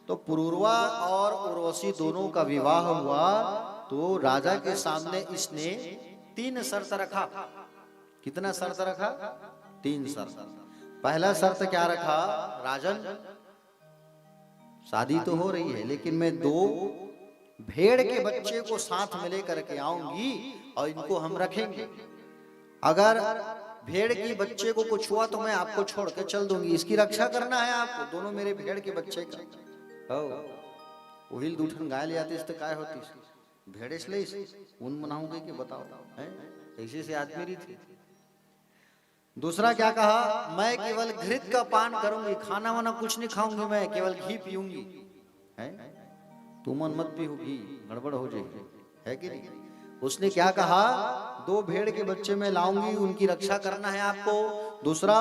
तो पुरूरवा और उर्वशी दोनों का विवाह हुआ। तो राजा के सामने इसने 3 शर्त रखा। कितना शर्त रखा? 3 शर्त। पहला शर्त क्या रखा? राजन, शादी तो हो रही है लेकिन मैं 2 भेड़ के बच्चे को साथ में लेकर के आऊंगी और इनको हम रखेंगे। अगर भेड़ के बच्चे को कुछ हुआ तो मैं आपको छोड़ के चल दूंगी, इसकी रक्षा करना है आपको, दोनों मेरे भेड़ के बच्चे का। उहिल दूठन गाय ले आती तो काय होती? भेड़े से उन बनाऊंगे कि बताओ, है ऐसे से आदमी रही थी। दूसरा क्या कहा? मैं केवल घृत का पान करूंगी, खाना वाना कुछ नहीं खाऊंगी, मैं केवल घी पीऊंगी। है तू मन मत पी, होगी गड़बड़ हो जाएगी, है कि नहीं? उसने क्या कहा? 2 भेड़ के बच्चे मैं लाऊंगी, उनकी रक्षा करना है आपको। दूसरा,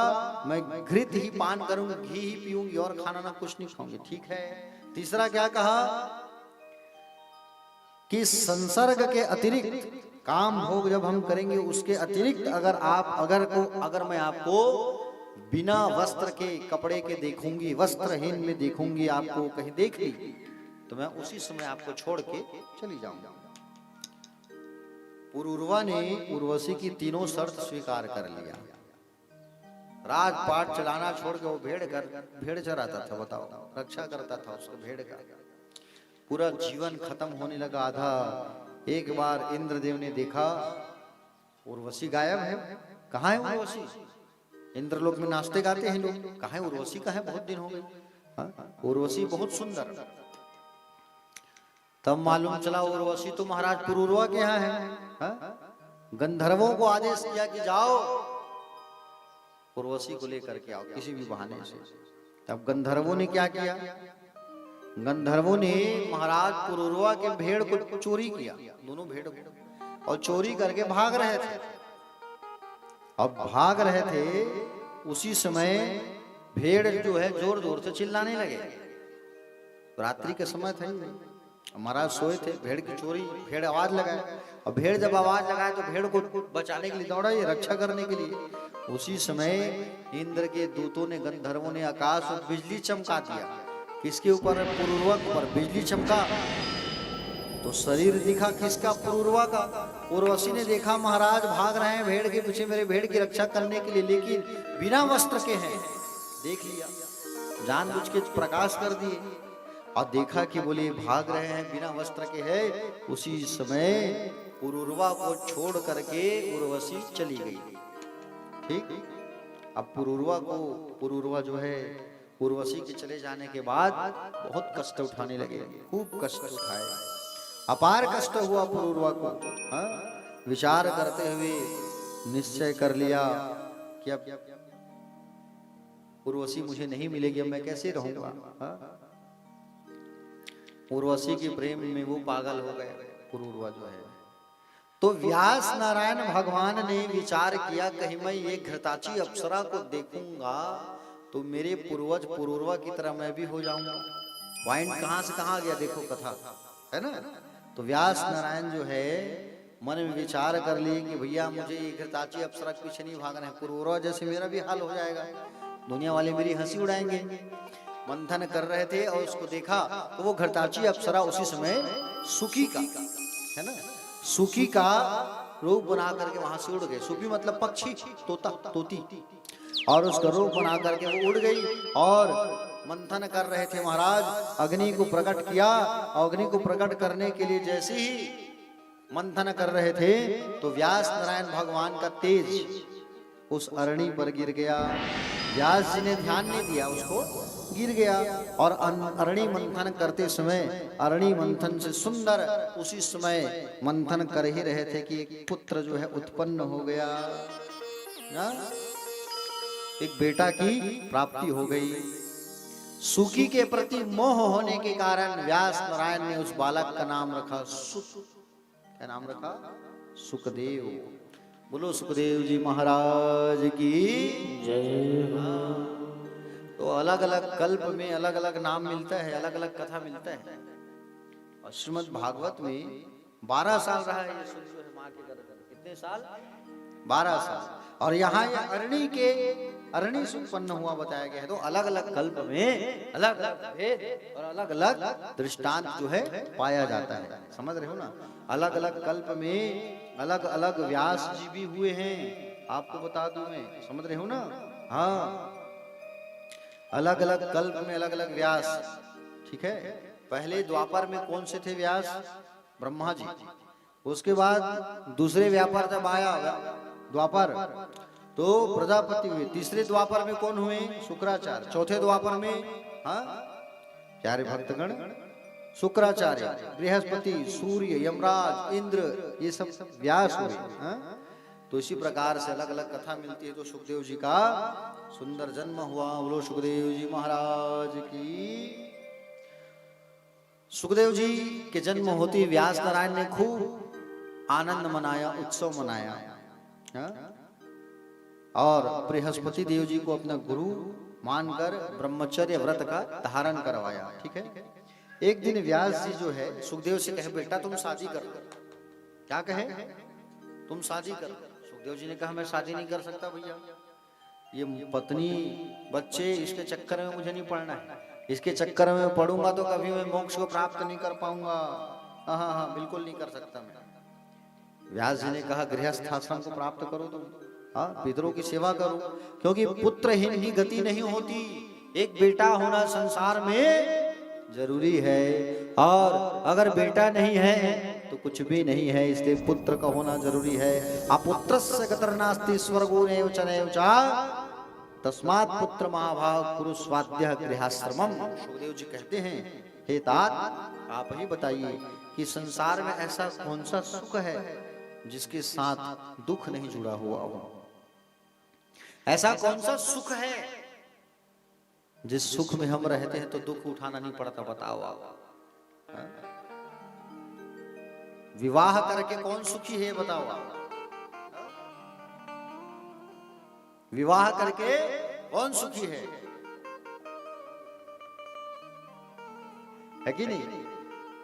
मैं घृत ही पान करूंगी, घी ही पीऊंगी और खाना ना कुछ नहीं खाऊंगी, ठीक है। तीसरा क्या कहा? कि संसर्ग के अतिरिक्त, काम भोग जब हम करेंगे उसके अतिरिक्त अगर मैं आपको बिना वस्त्र के, कपड़े के देखूंगी, वस्त्रहीन में देखूंगी, आपको कहीं देख ली तो मैं उसी समय आपको छोड़ के चली जाऊंगा। पुरूरवा ने उर्वशी की 3 शर्त स्वीकार कर लिया। राजपाट चलाना छोड़ के वो भेड़ चराता था, बताओ, रक्षा करता था उसके भेड़ का। पूरा जीवन खत्म होने लगा आधा। एक बार इंद्रदेव ने देखा उर्वशी गायब है। कहाँ है उर्वशी? इंद्रलोक में नाचते गाते हैं लोग, कहाँ है उर्वशी? कहाँ है? बहुत दिन हो गए। उर्वशी बहुत सुंदर। तब मालूम चला उर्वशी तो महाराज पुरूरवा के यहाँ है। गंधर्वों को आदेश किया कि जाओ उर्वशी को लेकर के आओ किसी भी बहाने से। तब गंधर्वों ने क्या किया? गंधर्वों ने महाराज पुरूरवा के भेड़ को चोरी किया, दोनों भेड़ को, और चोरी करके भाग रहे थे। अब भाग रहे थे उसी समय भेड़ जो है जोर जोर से चिल्लाने लगे। रात्रि के समय था, महाराज सोए थे, भेड़ की चोरी, भेड़ आवाज लगाए, और भेड़ जब आवाज लगाए तो भेड़ को बचाने के लिए दौड़ा, ये रक्षा करने के लिए। उसी समय इंद्र के दूतों ने, गंधर्वों ने आकाश में बिजली चमका दिया। किसके ऊपर? पुरूरवा पर बिजली चमका तो शरीर दिखा किसका? पुरूरवा का। उर्वशी ने देखा महाराज भाग रहे हैं भेड़ के पीछे, मेरे भेड़ की रक्षा करने के लिए, लेकिन बिना वस्त्र के हैं। देख लिया, जानबूझ के प्रकाश कर दिए और देखा कि बोले भाग रहे हैं बिना वस्त्र के है। उसी समय पुरूरवा को छोड़ करके उर्वशी चली गई। ठीक। अब पुरूरवा जो है उर्वशी के चले जाने के बाद बहुत कष्ट उठाने लगे, खूब कष्ट उठाए, अपार कष्ट हुआ पुरूरवा को। विचार करते हुए निश्चय कर लिया कि अब उर्वशी मुझे नहीं मिलेगी, अब मैं कैसे रहूंगा। उर्वशी के प्रेम में वो पागल हो गए पुरूरवा जो है। तो व्यास नारायण भगवान ने विचार किया कहीं मैं ये घृताची अप्सरा को देखूंगा तो मेरे पूर्वज पुरूरवा की तरह मैं भी हो जाऊंगा। पॉइंट कहां से कहां गया देखो कथा, है ना। तो व्यास नारायण जो है मन में विचार कर लिए कि भैया मुझे ये घृताची अप्सरा के पीछे नहीं भागना है, पुरूरवा जैसे मेरा भी हाल हो जाएगा, दुनिया वाले मेरी हंसी उड़ाएंगे। मंथन कर रहे थे और उसको देखा तो वो घृताची अप्सरा उसी समय सुकी का, है ना, सुकी का रूप बना करके वहां से उड़ गए। सुकी मतलब पक्षी, तोता, तोती, और उसका रूप बना करके वो उड़ गई। और मंथन कर रहे थे महाराज, अग्नि को प्रकट किया। अग्नि को प्रकट करने के लिए जैसे ही मंथन कर रहे थे तो व्यास नारायण भगवान का तेज उस अरणी पर गिर गया। व्यास जी ने ध्यान नहीं दिया, उसको गिर गया। और अरणी मंथन करते समय, अरणी मंथन से सुंदर उसी समय मंथन कर ही रहे थे कि एक पुत्र जो है उत्पन्न हो गया ना? एक बेटा की प्राप्ति हो गई। सुकी के प्रति मोह होने के कारण व्यास नारायण ने उस बालक का नाम रखा सुक। क्या नाम रखा? सुखदेव। बोलो सुखदेव जी महाराज की जय हो। तो अलग अलग कल्प में अलग अलग नाम मिलता है, अलग अलग कथा मिलता है। और श्रीमद् भागवत में 12 साल रहा है ये सुख जो है माँ के गर्भ में। कितने साल? 12 साल। और यहाँ ये अरणी से उत्पन्न हुआ बताया गया है। तो अलग अलग कल्प में अलग अलग भेद और अलग अलग दृष्टांत जो है पाया जाता है। समझ रहे हो ना? अलग अलग कल्प में अलग अलग व्यास जी भी हुए हैं, आपको बता दूं मैं। समझ रहे हो ना? हाँ, अलग अलग कल्प में अलग अलग व्यास। ठीक है। पहले द्वापर में कौन से थे व्यास? ब्रह्मा जी। उसके बाद दूसरे व्यापार जब आया द्वापर तो प्रजापति हुए। तीसरे द्वापर में कौन हुए? शुक्राचार्य। चौथे द्वापर में हाँ प्यारे भक्तगण शुक्राचार्य, बृहस्पति, सूर्य, यमराज, इंद्र, ये सब व्यास हुए। तो इसी प्रकार से अलग अलग कथा मिलती है। तो सुखदेव जी का सुंदर जन्म हुआ। बोलो सुखदेव जी महाराज की। सुखदेव जी के जन्म होते व्यास नारायण ने खूब आनंद मनाया, उत्सव मनाया। और बृहस्पति देव जी को अपना गुरु मानकर ब्रह्मचर्य व्रत का धारण करवाया। ठीक है। एक दिन व्यास जी जो है सुखदेव से कहे, बेटा तुम शादी कर लो। क्या कहे? तुम शादी कर। सुखदेव जी ने कहा, मैं शादी नहीं कर सकता भैया, ये पत्नी बच्चे इसके चक्कर में मुझे नहीं पढ़ना है। इसके चक्कर में पढ़ूंगा तो कभी मैं मोक्ष को प्राप्त नहीं कर पाऊंगा। हाँ, बिल्कुल नहीं कर सकता मैं। व्यास जी ने कहा, गृहस्थ आश्रम को प्राप्त करो तुम। हाँ, पितरों की सेवा करो, क्योंकि पुत्रहीन ही गति नहीं होती। एक बेटा होना संसार में जरूरी है, और अगर बेटा नहीं है तो कुछ भी नहीं है। इसलिए पुत्र का होना जरूरी है। अपुत्रस्य गतिर् नास्ति स्वर्गो नैव च नैव च तस्मात् पुत्र महाभाग कुरु स्वाध्याय गृहाश्रमम्। सुखदेव जी कहते हैं, हे तात, आप ही बताइए कि संसार में ऐसा कौन सा सुख है जिसके साथ दुख नहीं जुड़ा हुआ हो? ऐसा कौन सा सुख है जिस सुख में हम रहते हैं तो दुख उठाना नहीं पड़ता? बताओ आप। विवाह करके कौन सुखी है? बताओ आप। विवाह करके कौन सुखी है कि नहीं?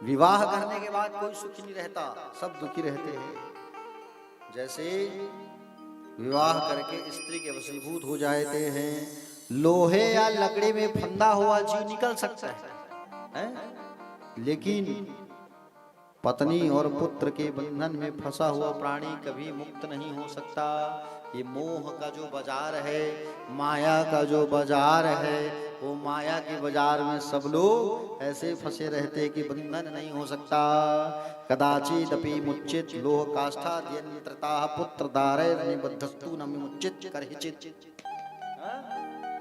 विवाह करने के बाद कोई सुखी नहीं रहता, सब दुखी रहते हैं। जैसे विवाह करके स्त्री के वशीभूत हो जाते हैं, लोहे या लकड़ी में फंदा हुआ जीव निकल सकता है? लेकिन पत्नी और पुत्र के बंधन में फंसा हुआ प्राणी कभी मुक्त नहीं हो सकता। ये मोह का जो बाजार है, माया का जो बाजार है, वो माया के बाजार में सब लोग ऐसे फंसे रहते कि बंधन नहीं हो सकता। कदाचिदपि मुच्चित लोह काष्ठाद्यंत्रता पुत्र दारैर निबद्धस्तु न विमुच्चित करहिचित्।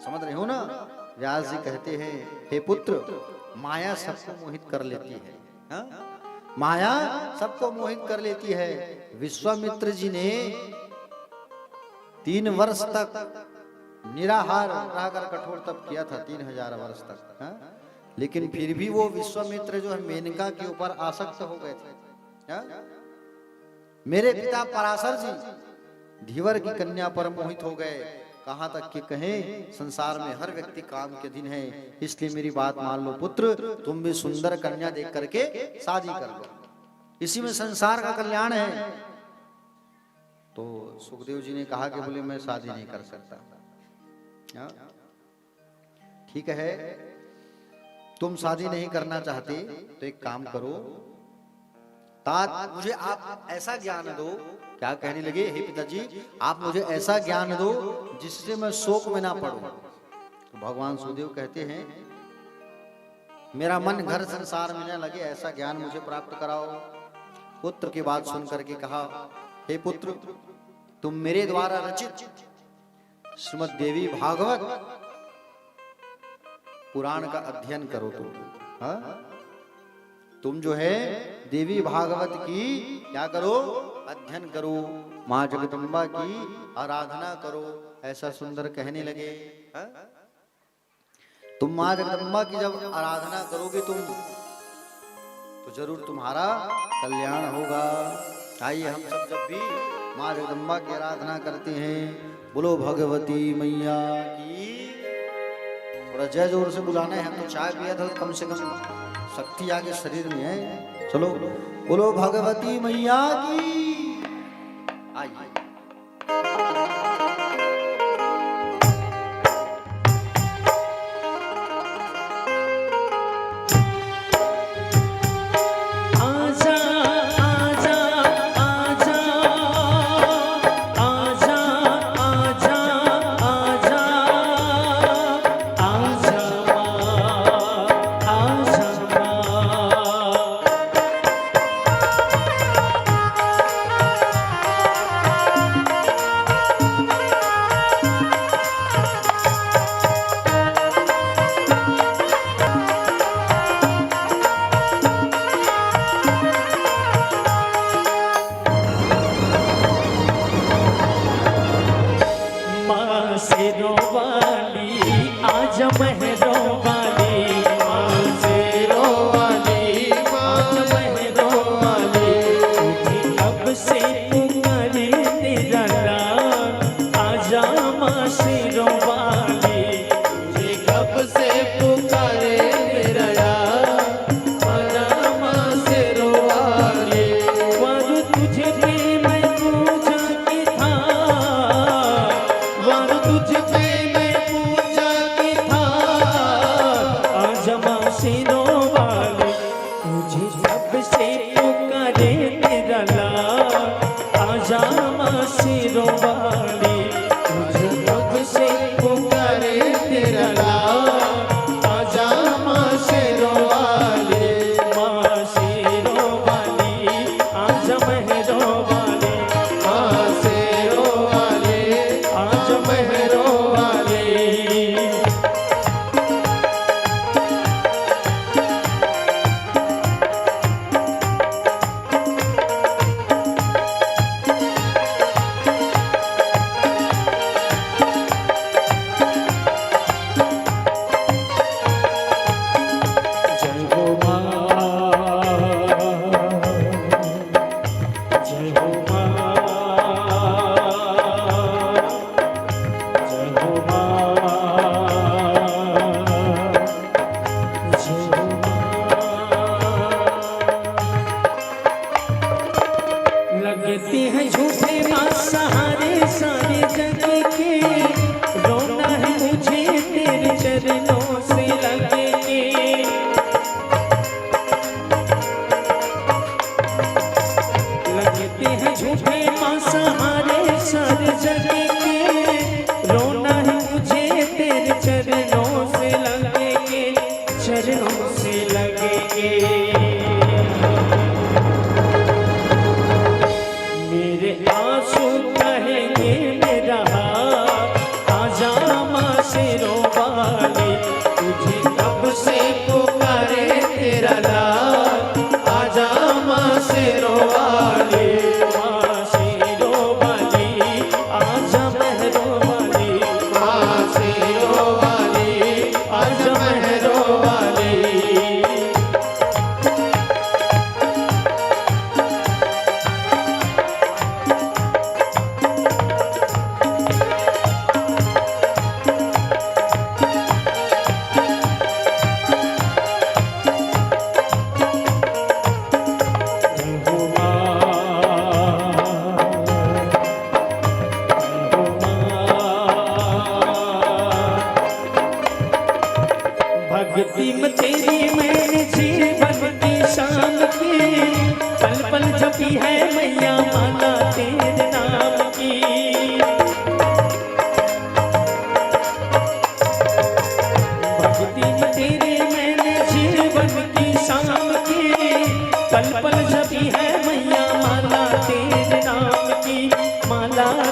समझ रहे हो ना? व्यास जी कहते हैं, हे पुत्र, माया सबको मोहित कर लेती है। माया सबको मोहित कर लेती है। विश्वामित्र जी ने 3 वर्ष तक निराहार रहकर कठोर तप किया था, 3000 वर्ष तक। लेकिन फिर भी वो विश्वामित्र जो है मेनका के ऊपर आसक्त हो गए थे। मेरे पिता पराशर जी धीवर की कन्या पर मोहित हो गए। कहां तक कि कहें, संसार में हर व्यक्ति काम के दिन है, इसलिए मेरी बात मान लो पुत्र, तुम भी सुंदर कन्या देख करके शादी कर लो, इसी में संसार का कल्याण है। तो सुखदेव जी ने कहा कि बोले मैं शादी नहीं कर सकता। ठीक है, तुम शादी नहीं करना चाहते तो एक काम करो, तात मुझे आप ऐसा ज्ञान दो। क्या कहने लगे, हे पिताजी आप मुझे ऐसा ज्ञान दो जिससे मैं शोक में ना पड़ूं। तो भगवान सुखदेव कहते हैं, मेरा मन घर संसार में न लगे, ऐसा ज्ञान मुझे प्राप्त कराओ। पुत्र की बात सुन करके कहा, हे पुत्र, तुम मेरे द्वारा रचित श्रीमद् देवी भागवत पुराण का अध्ययन करो तुम। हाँ? तुम जो है देवी भागवत की क्या करो? अध्ययन करो, माँ जगदम्बा की आराधना करो। ऐसा सुंदर कहने लगे। हाँ? तुम माँ जगदम्बा की जब आराधना करोगे तुम, तो जरूर तुम्हारा कल्याण होगा। आइए हम सब जब भी माँ जगदम्बा की आराधना करते हैं, बोलो भगवती मैया की। थोड़ा जय जोर से बुलाना है। हम तो चाय पिया था, कम से कम शक्ति आगे शरीर में है। चलो बोलो भगवती मैया की। आइए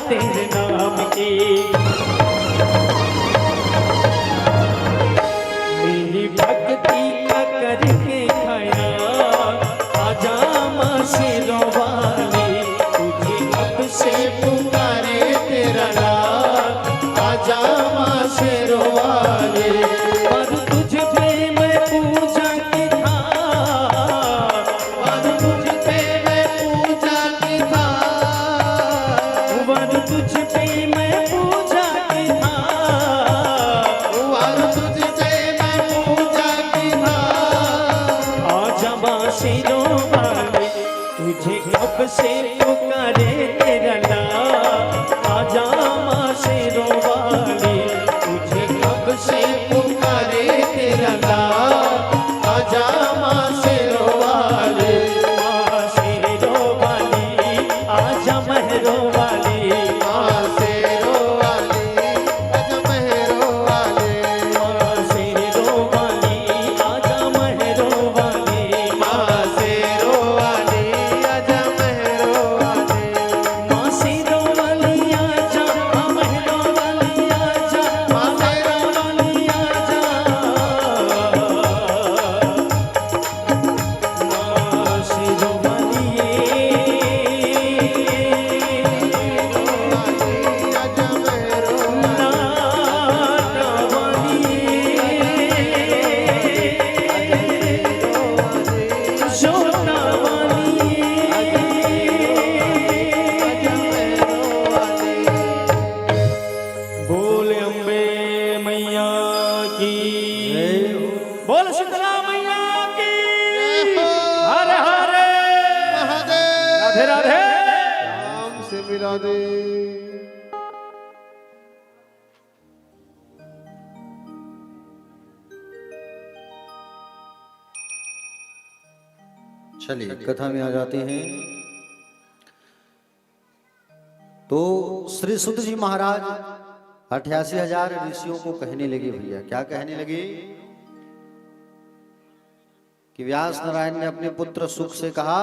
तेरे नाम की मेरी भक्ति का करके खाया आजा माँ शेरों वाली, तुझे अब से पुकारे तेरा लाल, आजा माँ शेरों वाली। पर तुझ पे मैं पूजा की था, और तुझ पे मैं पूजा की था, पर तुझ पे मैं पूजा की था, और तुझसे मैं पूजा की था। आजा माँ शेरों वाली, तुझे कब से पुकारे तेरा लाल, आजा माँ शेरों वाली, तुझे कब से पुकारे तेरा लाल, आजा माँ शेरों वाली। माँ शेरों वाली, आजा महरों वाली, माँ शेरों वाली, आजा महरों वाली। माँ शेरों वाली, आजा महरों वाली, माँ शेरों वाली, आजा महरों वाली। माँ शेरों वाली, आजा महरों वाली, आजा माँ शेरों वाली, आजा माँ शेरों वाली, आजा महरों लाडा वाली, शोभा वाली, बोल अम्बे मैया की, बोल शीतला मैया की, हरे हरे, महादेव। राधे राधे। राम से मिला दे। चलिए कथा में आ जाते हैं। तो श्री सुत जी महाराज 88,000 ऋषियों को कहने लगे, भैया क्या कहने लगे कि व्यास नारायण ने अपने पुत्र सुख से कहा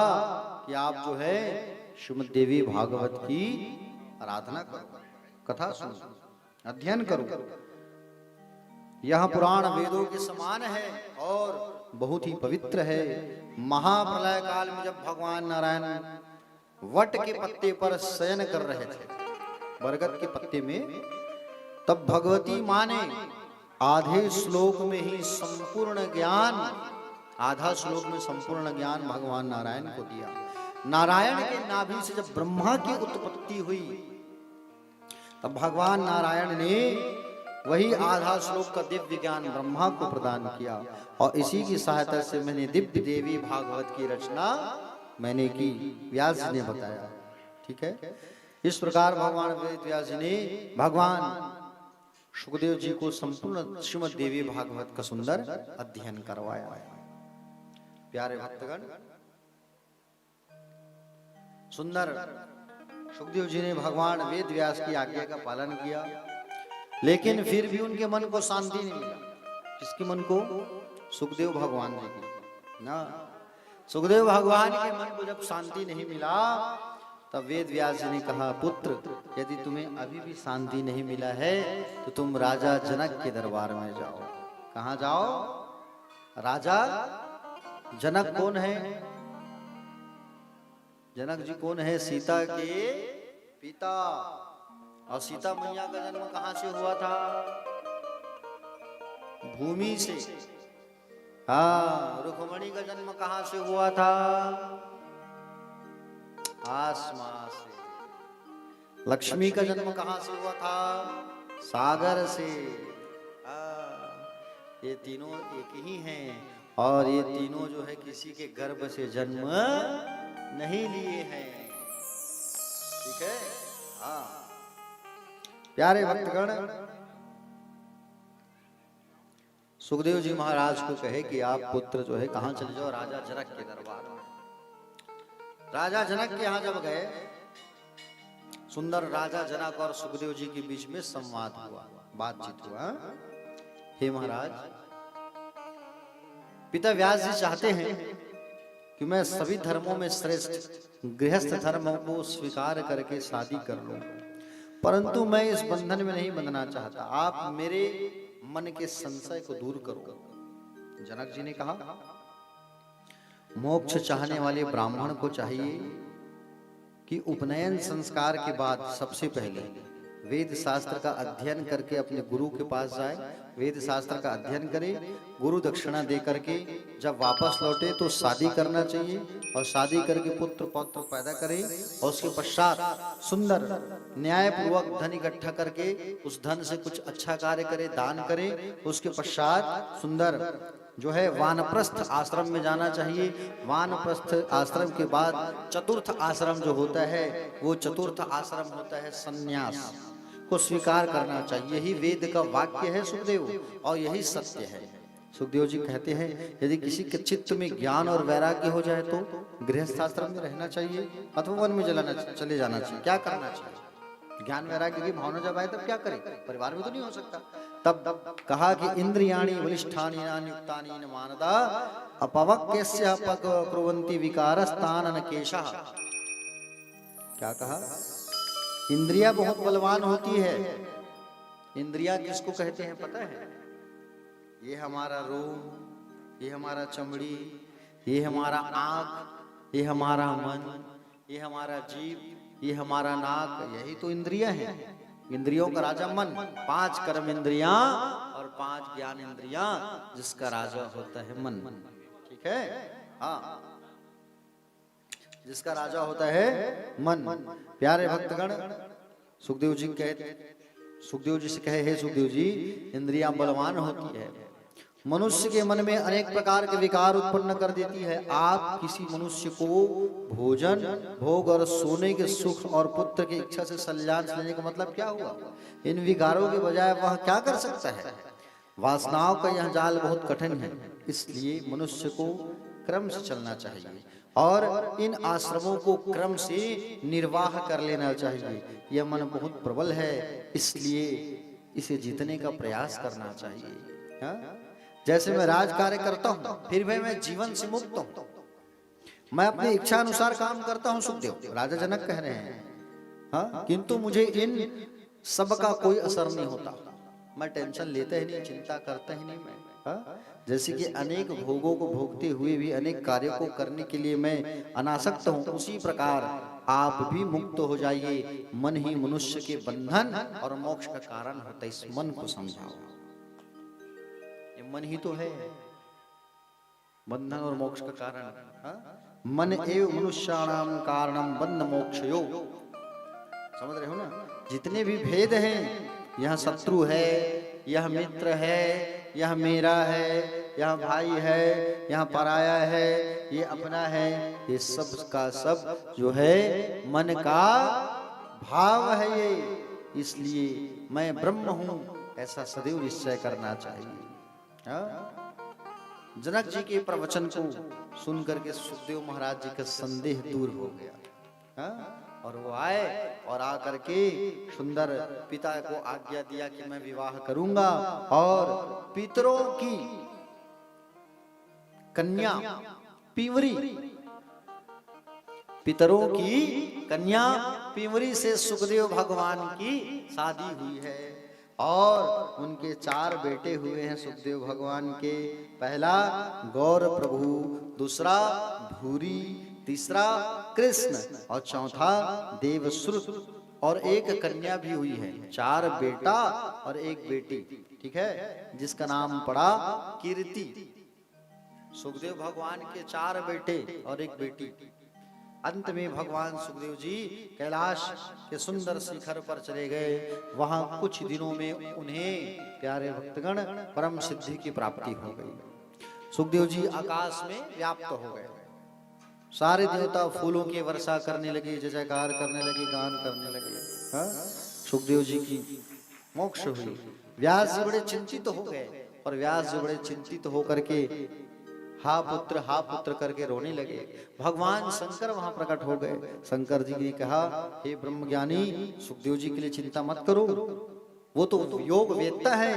कि आप जो है श्रीमद् देवी भागवत की आराधना करो, कथा सुनो, अध्ययन करो। यह पुराण वेदों के समान है और बहुत ही पवित्र है। महाप्रलय काल में जब भगवान नारायण वट के पत्ते पर शयन कर रहे थे, बरगद के पत्ते में, तब भगवती माँ ने आधे श्लोक में ही संपूर्ण ज्ञान, आधा श्लोक में संपूर्ण ज्ञान भगवान नारायण को दिया। नारायण के नाभि से जब ब्रह्मा की उत्पत्ति हुई, तब भगवान नारायण ने वही आधा श्लोक का दिव्य ज्ञान ब्रह्मा को प्रदान किया और इसी की सहायता से मैंने दिव्य देवी भागवत की रचना मैंने की, व्यास जी ने बताया। ठीक है, इस प्रकार भगवान वेद व्यास जी ने भगवान सुखदेव जी को संपूर्ण श्रीमद् देवी भागवत का सुंदर अध्ययन करवाया। प्यारे भक्तगण, सुंदर सुखदेव जी ने भगवान वेद व्यास की आज्ञा का पालन किया, लेकिन फिर भी उनके मन को शांति नहीं मिला। किसके मन को? सुखदेव भगवान जी की ना। सुखदेव भगवान के मन को जब शांति नहीं मिला, तब वेद व्यास जी ने कहा, पुत्र यदि तुम्हें अभी भी शांति नहीं मिला है तो तुम राजा जनक के दरबार में जाओ। कहाँ जाओ? राजा जनक कौन है? जनक जी कौन है? सीता के पिता। और सीता मैया का जन्म कहां से हुआ था? भूमि से। हाँ, रुक्मणी का जन्म कहां से हुआ था? आसमान से। लक्ष्मी का जन्म कहां से हुआ था? सागर से। ये तीनों एक ही हैं और ये तीनों जो है किसी के गर्भ से जन्म नहीं लिए हैं। ठीक है? हाँ प्यारे भक्तगण, सुखदेव जी महाराज को कहे कि आप पुत्र जो है कहां चले जाओ? राजा जनक के दरबार में। राजा जनक के यहां जब गए, सुंदर राजा जनक और सुखदेव जी के बीच में संवाद हुआ, बातचीत हुआ। हे महाराज, पिता व्यास जी चाहते हैं कि मैं सभी धर्मों में श्रेष्ठ गृहस्थ धर्मों को स्वीकार करके शादी कर लूं, परंतु मैं इस बंधन में नहीं बंधना चाहता, आप मेरे मन के संशय को दूर करो। जनक जी ने कहा, मोक्ष चाहने वाले ब्राह्मण को चाहिए कि उपनयन संस्कार के बाद सबसे पहले वेद शास्त्र का अध्ययन करके अपने गुरु के पास जाए, वेद शास्त्र का अध्ययन करे, गुरु दक्षिणा दे करके जब वापस लौटे तो शादी करना चाहिए, और शादी करके पुत्र पौत्र पैदा करे, और उसके पश्चात सुंदर न्यायपूर्वक धन इकट्ठा करके उस धन से कुछ अच्छा कार्य करे, दान करे। उसके पश्चात सुंदर जो है वानप्रस्थ आश्रम में जाना चाहिए। वानप्रस्थ आश्रम के बाद चतुर्थ आश्रम जो होता है, वो चतुर्थ आश्रम होता है संन्यास को स्वीकार करना चाहिए। यही वेद का वाक्य है सुखदेव, और यही सत्य है। सुखदेव जी कहते हैं, यदि किसी के चित्त में ज्ञान और वैराग्य हो जाए तो गृहस्थ आश्रम में रहना चाहिए अथवा वन में चले जाना चाहिए। क्या करना चाहिए? ज्ञान वैराग्य की भावना जब आए तब क्या करें? परिवार में तो नहीं हो सकता। तब कहा कि इंद्रियाणि बलिष्ठानि युक्तानि न मानदा अपवक्यस्य कुर्वन्ति विकारस्तान केशः। क्या कहा? इंद्रिया बहुत बलवान होती है। इंद्रिया किसको कहते हैं पता है? ये हमारा रोम, ये हमारा चमड़ी, ये हमारा आंख, ये हमारा मन, ये हमारा जीव, ये हमारा नाक, यही तो इंद्रियां हैं। इंद्रियों का राजा मन। 5 कर्म इंद्रियां और 5 ज्ञान इंद्रियां, जिसका राजा होता है मन। ठीक है? हाँ, जिसका राजा होता है मन। प्यारे भक्तगण, सुखदेव जी से कहे, हे सुखदेव जी, इंद्रियां बलवान होती है, मनुष्य के मन में अनेक प्रकार के विकार उत्पन्न कर देती है। आप किसी मनुष्य को भोजन, भोग और सोने के सुख और पुत्र की इच्छा से संन्यास लेने का मतलब क्या हुआ? इन विकारों के बजाय वह क्या कर सकता है? वासनाओं का यह जाल बहुत कठिन है, इसलिए मनुष्य को क्रम से चलना चाहिए और इन आश्रमों को क्रम से निर्वाह कर लेना चाहिए। यह मन बहुत प्रबल है, इसलिए इसे जीतने का प्रयास करना चाहिए। हाँ? जैसे मैं राज कार्य करता हूँ, फिर भी मैं जीवन से मुक्त हूँ, मैं अपनी इच्छा अनुसार काम करता हूँ। सुखदेव राजा जनक कह रहे हैं, हाँ, किंतु मुझे इन सब का कोई असर नहीं होता। मैं टेंशन लेता ही नहीं, चिंता करता ही नहीं मैं। हाँ? जैसे कि अनेक भोगों को भोगते हुए भी अनेक कार्यों को करने के लिए मैं अनासक्त हूँ, उसी प्रकार आप भी मुक्त हो जाइए। मन ही मनुष्य के बंधन और मोक्ष का कारण होता है। इस मन को समझाओ, ये मन ही तो है बंधन और मोक्ष का कारण। हाँ? मन एव मनुष्याणाम कारणम बंध मोक्षयो। समझ रहे हो ना? जितने भी भेद हैं, यह शत्रु है, यह मित्र है, यह मेरा है, यह भाई है, यह पराया है, ये अपना है, ये सब का सब जो है मन का भाव है ये। इसलिए मैं ब्रह्म हूं, ऐसा सदैव निश्चय करना चाहिए। हाँ? जनक जी के प्रवचन को सुन करके सुखदेव महाराज जी का संदेह दूर हो गया। हाँ? और वो आए और आकर के सुंदर पिता को आज्ञा दिया कि मैं विवाह करूंगा और पितरों की कन्या पीवरी, पितरों की कन्या पीवरी से सुखदेव भगवान की शादी हुई है और उनके 4 बेटे हुए हैं सुखदेव भगवान के। पहला गौर प्रभु, दूसरा भूरी, तीसरा कृष्ण और चौथा देवश्रुत, और एक कन्या भी हुई है। 4 बेटा और 1 बेटी, ठीक है, जिसका नाम पड़ा कीर्ति। सुखदेव भगवान के 4 बेटे और 1 बेटी। अंत में भगवान सुखदेव जी कैलाश के सुंदर शिखर पर चले गए। वहां कुछ दिनों में उन्हें, प्यारे भक्तगण, परम सिद्धि की प्राप्ति हो गई। सुखदेव जी आकाश में व्याप्त हो गए। सारे देवता फूलों की वर्षा करने लगे, जयकार करने लगे, गान करने लगे। हाँ? सुखदेव जी की मोक्ष हुई। व्यास जी बड़े चिंतित हो गए और व्यास जी बड़े चिंतित होकर के हा पुत्र करके रोने लगे। भगवान शंकर वहां प्रकट हो गए। शंकर जी ने कहा, हे ब्रह्मज्ञानी, सुखदेव जी के लिए चिंता मत करो, वो तो योग वेत्ता है,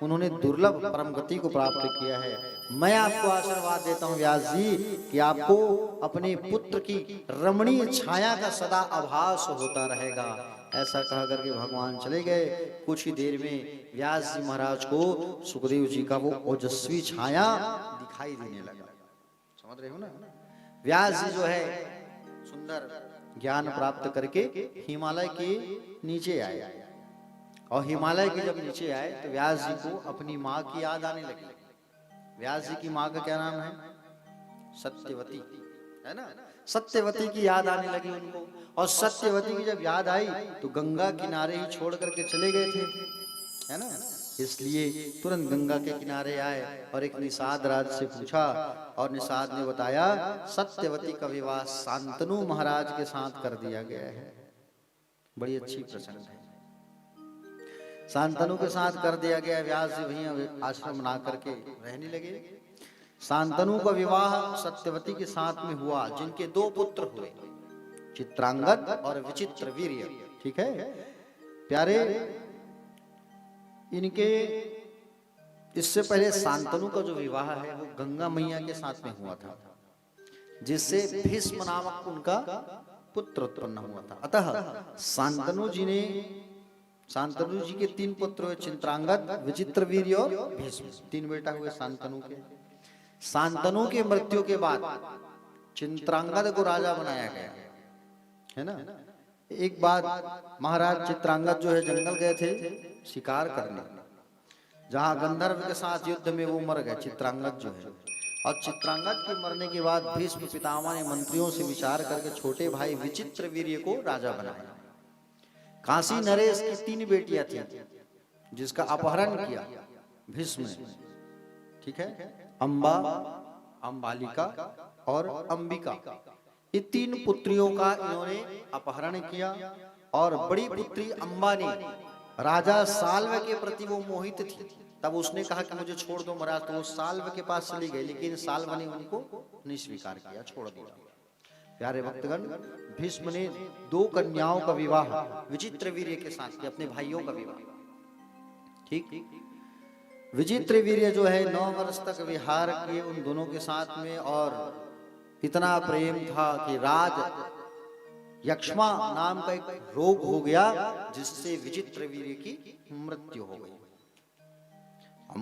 उन्होंने दुर्लभ परम गति को प्राप्त किया है। मैं आपको आशीर्वाद देता हूँ व्यास जी कि आपको अपने पुत्र की रमणीय छाया का सदा आभास होता रहेगा। ऐसा कहा करके भगवान चले गए। कुछ ही देर में व्यास जी महाराज को सुखदेव जी का वो ओजस्वी छाया दिखाई देने लगा। समझ रहे हो ना? व्यास जी जो है सुंदर ज्ञान प्राप्त करके हिमालय के नीचे आए, और हिमालय के जब नीचे आए तो व्यास जी को अपनी माँ की याद आने लगी। व्यास जी की माँ का क्या नाम है? सत्यवती, है ना? सत्यवती की याद आने लगी उनको, और सत्यवती की जब याद आई तो गंगा किनारे ही छोड़ करके चले गए थे, है ना? इसलिए तुरंत गंगा के किनारे आए और एक निषाद राज से पूछा, और निषाद ने बताया सत्यवती का विवाह शांतनु महाराज के साथ कर दिया गया है। बड़ी अच्छी प्रसंग है, शांतनु के साथ कर दिया गया। व्यास जी वहीं आश्रम बना करके रहने लगे। शांतनु का विवाह सत्यवती के साथ में हुआ, जिनके 2 पुत्र हुए, चित्रांगद और विचित्र वीर्य। ठीक है प्यारे, इनके इससे पहले शांतनु का जो विवाह है वो गंगा मैया के साथ में हुआ था, जिससे भीष्म नामक उनका पुत्र उत्पन्न हुआ था। अतः शांतनु जी के 3 पुत्र हुए, चित्रांगद, विचित्र वीर्य और भीष्म। 3 बेटा हुए शांतनु के। शांतनु के मृत्यु के बाद चित्रांगद को राजा बनाया गया, है ना? एक बात, महाराज चित्रांगद जो है जंगल गए थे शिकार करने, जहां गंधर्व के साथ युद्ध में वो मर गए, चित्रांगद जो है। और चित्रांगद के मरने के बाद भीष्म पितामह ने मंत्रियों से विचार करके छोटे भाई विचित्र वीर्य को राजा बनाया। काशी नरेश की 3 बेटियां थी, जिसका अपहरण किया भीष्म ने। ठीक है, अंबा, अंबालिका और अंबिका, ये 3 पुत्रियों का इन्होंने अपहरण किया। और बड़ी पुत्री अंबा ने राजा साल्व के प्रति वो मोहित थी, तब उसने कहा कि मुझे छोड़ दो महाराज, तो वो साल्व के पास चली गई, लेकिन साल्व ने उनको नहीं स्वीकार किया, छोड़ दिया। प्यारे भक्तगण, भीष्म ने 2 कन्याओं का विवाह विचित्र वीर्य के साथ किया, अपने भाइयों का विवाह। ठीक, विचित्र वीर्य जो है 9 वर्ष तक विहार किए उन दोनों के साथ में, और इतना प्रेम था कि राज यक्ष्मा नाम का एक रोग हो गया, जिससे विचित्र वीर्य की मृत्यु हो गई।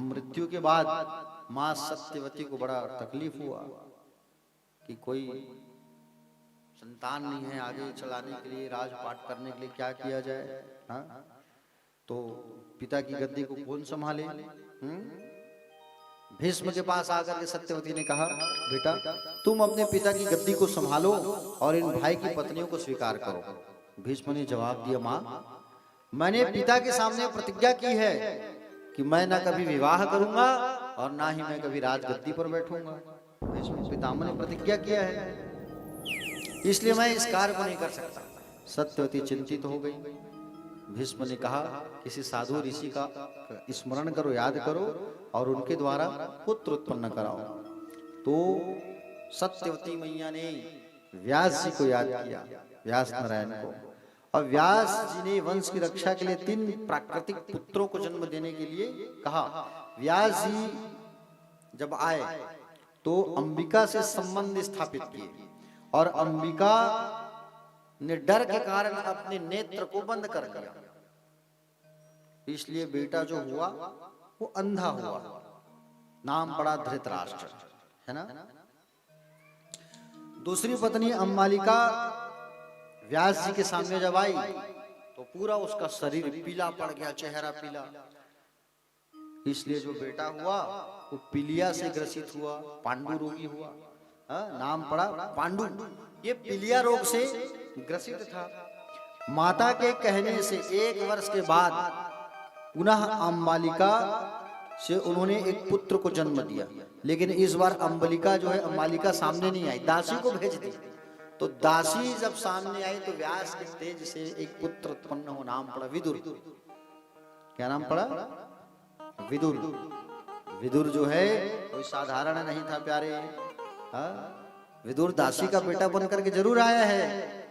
मृत्यु के बाद मां सत्यवती को बड़ा तकलीफ हुआ कि कोई संतान नहीं है आगे चलाने के लिए, राजपाट करने के लिए, क्या किया जाए? हाँ? तो पिता की गद्दी को कौन संभाले? भीष्म के पास आकर के सत्यवती ने कहा, बेटा तुम अपने पिता की गद्दी को संभालो और इन भाई की पत्नियों को स्वीकार करो। भीष्म ने जवाब दिया, मां मैंने पिता के सामने प्रतिज्ञा की है कि मैं ना कभी विवाह करूंगा और ना ही मैं कभी राजगद्दी पर बैठूंगा। भीष्म पितामह ने प्रतिज्ञा किया है, इसलिए मैं इस कार्य को नहीं कर सकता। सत्यवती चिंतित हो गई। भीष्म ने कहा, किसी साधु ऋषि का स्मरण करो, याद करो, और उनके द्वारा पुत्र उत्पन्न कराओ। तो सत्यवती मैया ने व्यास जी को याद किया, व्यास नारायण को, और व्यास जी ने वंश की रक्षा के लिए 3 प्राकृतिक पुत्रों को जन्म देने के लिए कहा। व्यास जी जब आए तो अंबिका से संबंध स्थापित किए, और अंबिका ने डर के कारण अपने नेत्र को बंद कर दिया, इसलिए बेटा जो हुआ वो अंधा हुआ। नाम पड़ा धृतराष्ट्र, है ना? दूसरी पत्नी अंबालिका व्यास जी के सामने जब आई तो पूरा उसका शरीर पीला पड़ गया, चेहरा पीला, इसलिए जो बेटा हुआ वो पीलिया से ग्रसित हुआ, पांडु रोगी हुआ। नाम पड़ा पांडु। ये पीलिया रोग से ग्रसित था। माता के कहने से 1 वर्ष के बाद पुनः अंबालिका से उन्होंने एक पुत्र को जन्म दिया, लेकिन इस बार अंबालिका जो है, अंबालिका सामने नहीं आई, दासी को भेज दी। तो दासी जब सामने आई तो व्यास के तेज से एक पुत्र उत्पन्न हो, नाम पड़ा विदुर। क्या नाम पड़ा? विदुर। विदुर जो है कोई साधारण नहीं था प्यारे। विदुर दासी का बेटा बन करके जरूर आया है,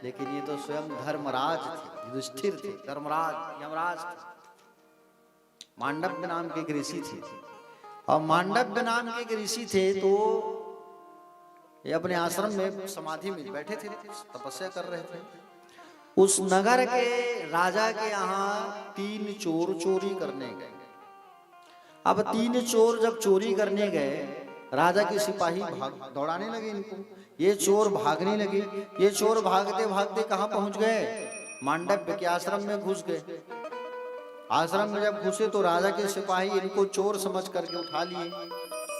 लेकिन ये तो स्वयं धर्मराज थे, युधिष्ठिर थे, धर्मराज, यमराज थे। मांडव्य नाम के एक ऋषि थे, और मांडव्य नाम के एक ऋषि थे तो ये अपने आश्रम में समाधि में बैठे थे, तपस्या कर रहे थे। उस नगर के राजा के यहाँ 3 चोर चोरी करने गए। अब 3 चोर जब चोरी करने गए, राजा के सिपाही भाग दौड़ाने लगे इनको, ये चोर भागने लगे। ये चोर भागते भागते कहाँ पहुंच गए? मांडव्य के आश्रम में घुस गए। आश्रम में जब घुसे तो राजा के सिपाही इनको चोर समझ करके उठा लिए।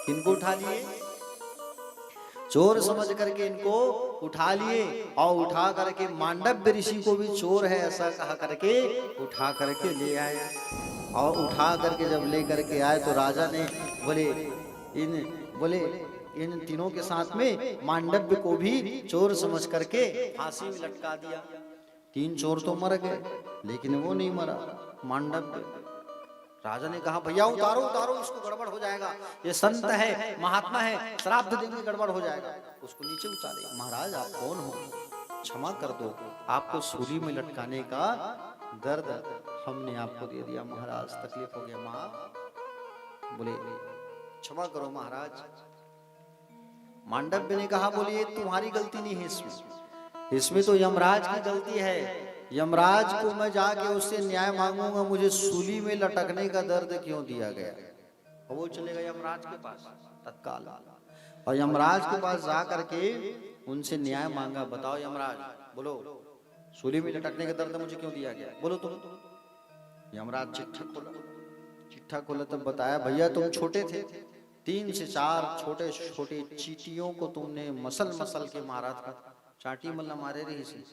इनको उठा लिए, चोर समझ करके इनको उठा लिए और उठा करके मांडव्य ऋषि को भी चोर है ऐसा कहा करके उठा करके ले आए। और उठा करके जब ले करके आए तो राजा ने बोले इन तीनों के साथ में मांडव्य को भी चोर समझ करके फांसी में लटका दिया। 3 चोर तो मर गए लेकिन वो नहीं मरा, मांडव्य। राजा ने कहा भैया उतारो उतारो, इसको गड़बड़ हो जाएगा, ये संत है महात्मा है, श्राप देंगे गड़बड़ हो जाएगा। उसको नीचे उतारे। महाराज आप कौन हो, क्षमा कर दो, आपको सूली में लटकाने का दर्द हमने आपको दे दिया महाराज, तकलीफ हो गया। मां बोले क्षमा करो महाराज। मांडव्य ने कहा बोलिए तुम्हारी गलती नहीं है, इसमें तो यमराज की गलती है। यमराज को मैं जाके उससे न्याय मांगूंगा, मुझे सूली में लटकने का दर्द क्यों दिया गया। और वो चलेगा यमराज के पास तत्काल, और यमराज के पास जा करके उनसे न्याय मांगा। बताओ यमराज, बोलो सूली में लटकने का दर्द मुझे क्यों दिया गया, बोलो तुम। यमराज चिट्ठा खोला तब बताया भैया तुम छोटे थे, 3 से 4 छोटे छोटे चींटियों को तुमने मसल मसल के मारा था। चाटी मल्ला मारे रही सी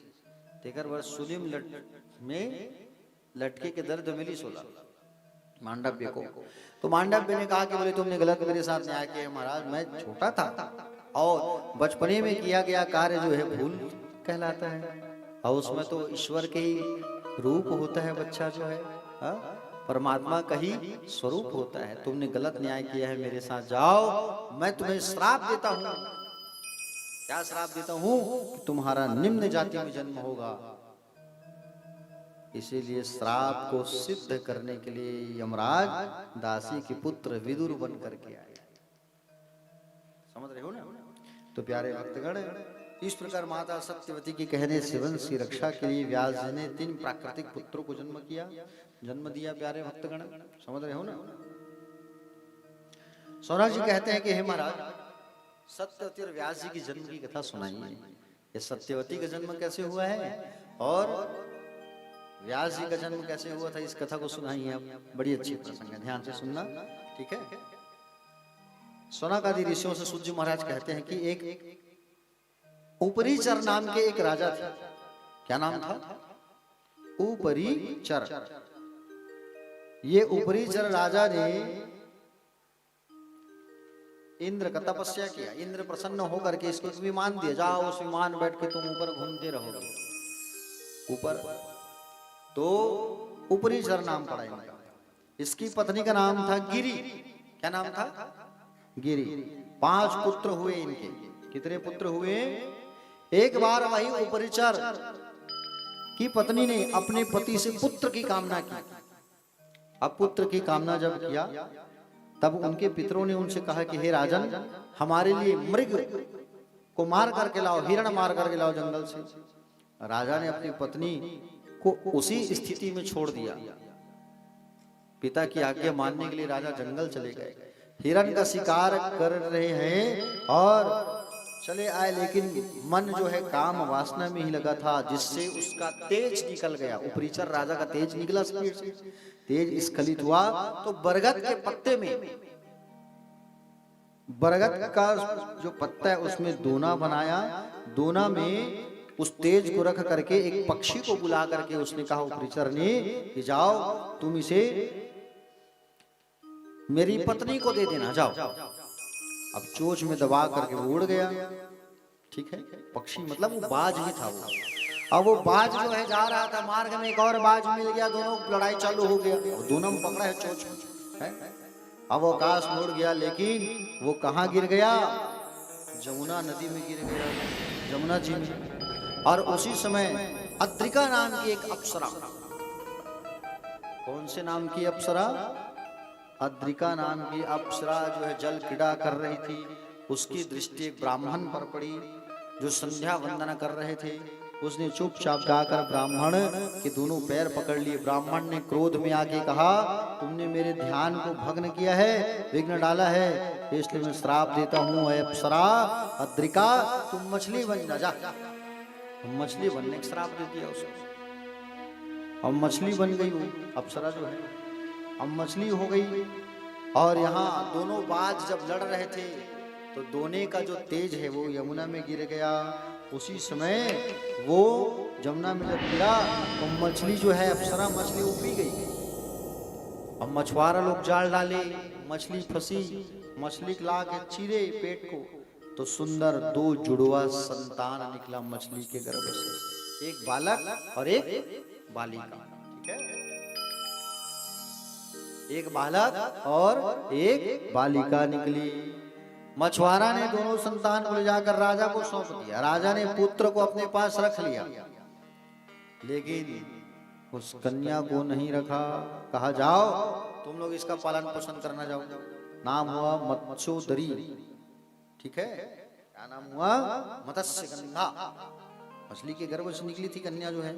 तेकर वर्ष सूली में लटके के दर्द मिली 16 मांडव्य को। तो मांडव्य ने कहा कि बोले तुमने गलत मेरे साथ न्याय किया महाराज, मैं छोटा था और बचपने में किया गया कार्य जो है भूल कहलाता है, और उसमें तो ईश्वर के ही रूप होता है बच्चा जो है, परमात्मा का ही स्वरूप होता है। तुमने गलत न्याय किया है मेरे साथ, जाओ मैं तुम्हें श्राप देता हूँ। क्या श्राप देता हूँ? तुम्हारा निम्न जाति में जन्म होगा। इसीलिए श्राप को सिद्ध करने के लिए यमराज दासी के पुत्र विदुर बन करके आए। समझ रहे हो ना? तो प्यारे भक्तगण, इस प्रकार माता सत्यवती के कहने से वंश की रक्षा के लिए व्यास जी ने 3 प्राकृतिक पुत्रों को जन्म दिया। प्यारे भक्तगण समझ रहे हो ना? सौनक जी कहते हैं कि हे महाराज, सत्यवती और व्यास जी की जन्म की कथा सुनाइए। ये सत्यवती का जन्म कैसे हुआ है और व्यास जी का जन्म कैसे हुआ था, इस कथा को सुनाइए आप। बड़ी अच्छी प्रसंग है, ध्यान से सुनना, ठीक है। सौनक आदि ऋषियों से सूर्य महाराज कहते हैं कि एक उपरीचर नाम के एक राजा थे। क्या नाम था? उपरीचर। ये उपरीचर राजा ने इंद्र का तपस्या किया। इंद्र प्रसन्न होकर के इसको एक विमान दिया, जाओ उस विमान बैठ के तुम ऊपर घूमते रहोगे ऊपर। तो उपरीचर नाम पड़ा इनका। इसकी पत्नी का नाम था गिरी। क्या नाम था? गिरी। 5 पुत्र हुए इनके। कितने पुत्र हुए? एक बार वही उपरीचर की पत्नी ने अपने पति से पुत्र की कामना की। अब पुत्र की कामना जब किया तब उनके पितरों ने उनसे कहा कि हे राजन, हमारे लिए मृग को मार करके लाओ, हिरण मार करके लाओ जंगल से। राजा ने अपनी पत्नी को उसी स्थिति में छोड़ दिया। पिता की आज्ञा मानने के लिए राजा जंगल चले गए। हिरण का शिकार कर रहे हैं और चले आए, लेकिन मन जो है काम वासना में ही लगा था, जिससे उसका तेज निकल गया। उपरीचर राजा का तेज निकला, स्पीड से तेज स्खलित हुआ। तो बरगद के पत्ते में, बरगद का जो पत्ता है उसमें दोना बनाया। दोना में उस तेज को रख करके एक पक्षी को बुला करके उसने कहा उपरीचर ने कि जाओ तुम इसे मेरी पत्नी को दे देना, जाओ। अब चोंच में दबा करके वो उड़ गया। ठीक है, पक्षी मतलब वो बाज ही था वो। अब वो बाज जो है जा रहा था, मार्ग में एक और बाज मिल गया, दोनों लड़ाई चालू हो गया। दोनों में पकड़ा है चोंच है। अब वो आकाश में उड़ गया, लेकिन वो कहाँ गिर गया? जमुना नदी में गिर गया, जमुना जी में। और उसी समय अद्रिका नाम की एक अप्सरा। कौन से नाम की अप्सरा? अद्रिका नाम की अप्सरा जो है जल क्रीड़ा कर रही थी। उसकी दृष्टि एक ब्राह्मण पर पड़ी जो संध्या वंदना कर रहे थे। उसने चुपचाप जाकर ब्राह्मण के दोनों पैर पकड़ लिए। ब्राह्मण ने क्रोध में आके कहा, तुमने मेरे ध्यान को भग्न किया है, विघ्न डाला है, इसलिए मैं श्राप देता हूँ। अप्सरा अद्रिका, तुम मछली बन जा। मछली बनने का श्राप दे दिया उसको। अब मछली बन गई वो अप्सरा जो है, अब मछली हो गई। और यहाँ दोनों बाज जब लड़ रहे थे तो दोनों का जो तेज है वो यमुना में गिर गया। उसी समय वो यमुना में जब गिरा तो मछली जो है अप्सरा मछली उपी गई। अब मछुआरा लोग जाल डाले, मछली फंसी, मछली ला के चीरे पेट को तो सुंदर 2 जुड़वा संतान निकला मछली के गर्भ से, एक बालक और एक बालिका। ठीक है, एक बालक और एक बालिका निकली। मछुआरा ने दोनों संतान को ले जाकर राजा को सौंप दिया। राजा ने पुत्र को अपने पास रख लिया, लेकिन उस कन्या को नहीं रखा। कहा, जाओ तुम लोग इसका पालन पोषण करना जाओ। नाम हुआ मत्स्योदरी। ठीक है, क्या नाम हुआ? मत्स्यगंधा। मछली के गर्भ से निकली थी कन्या जो है,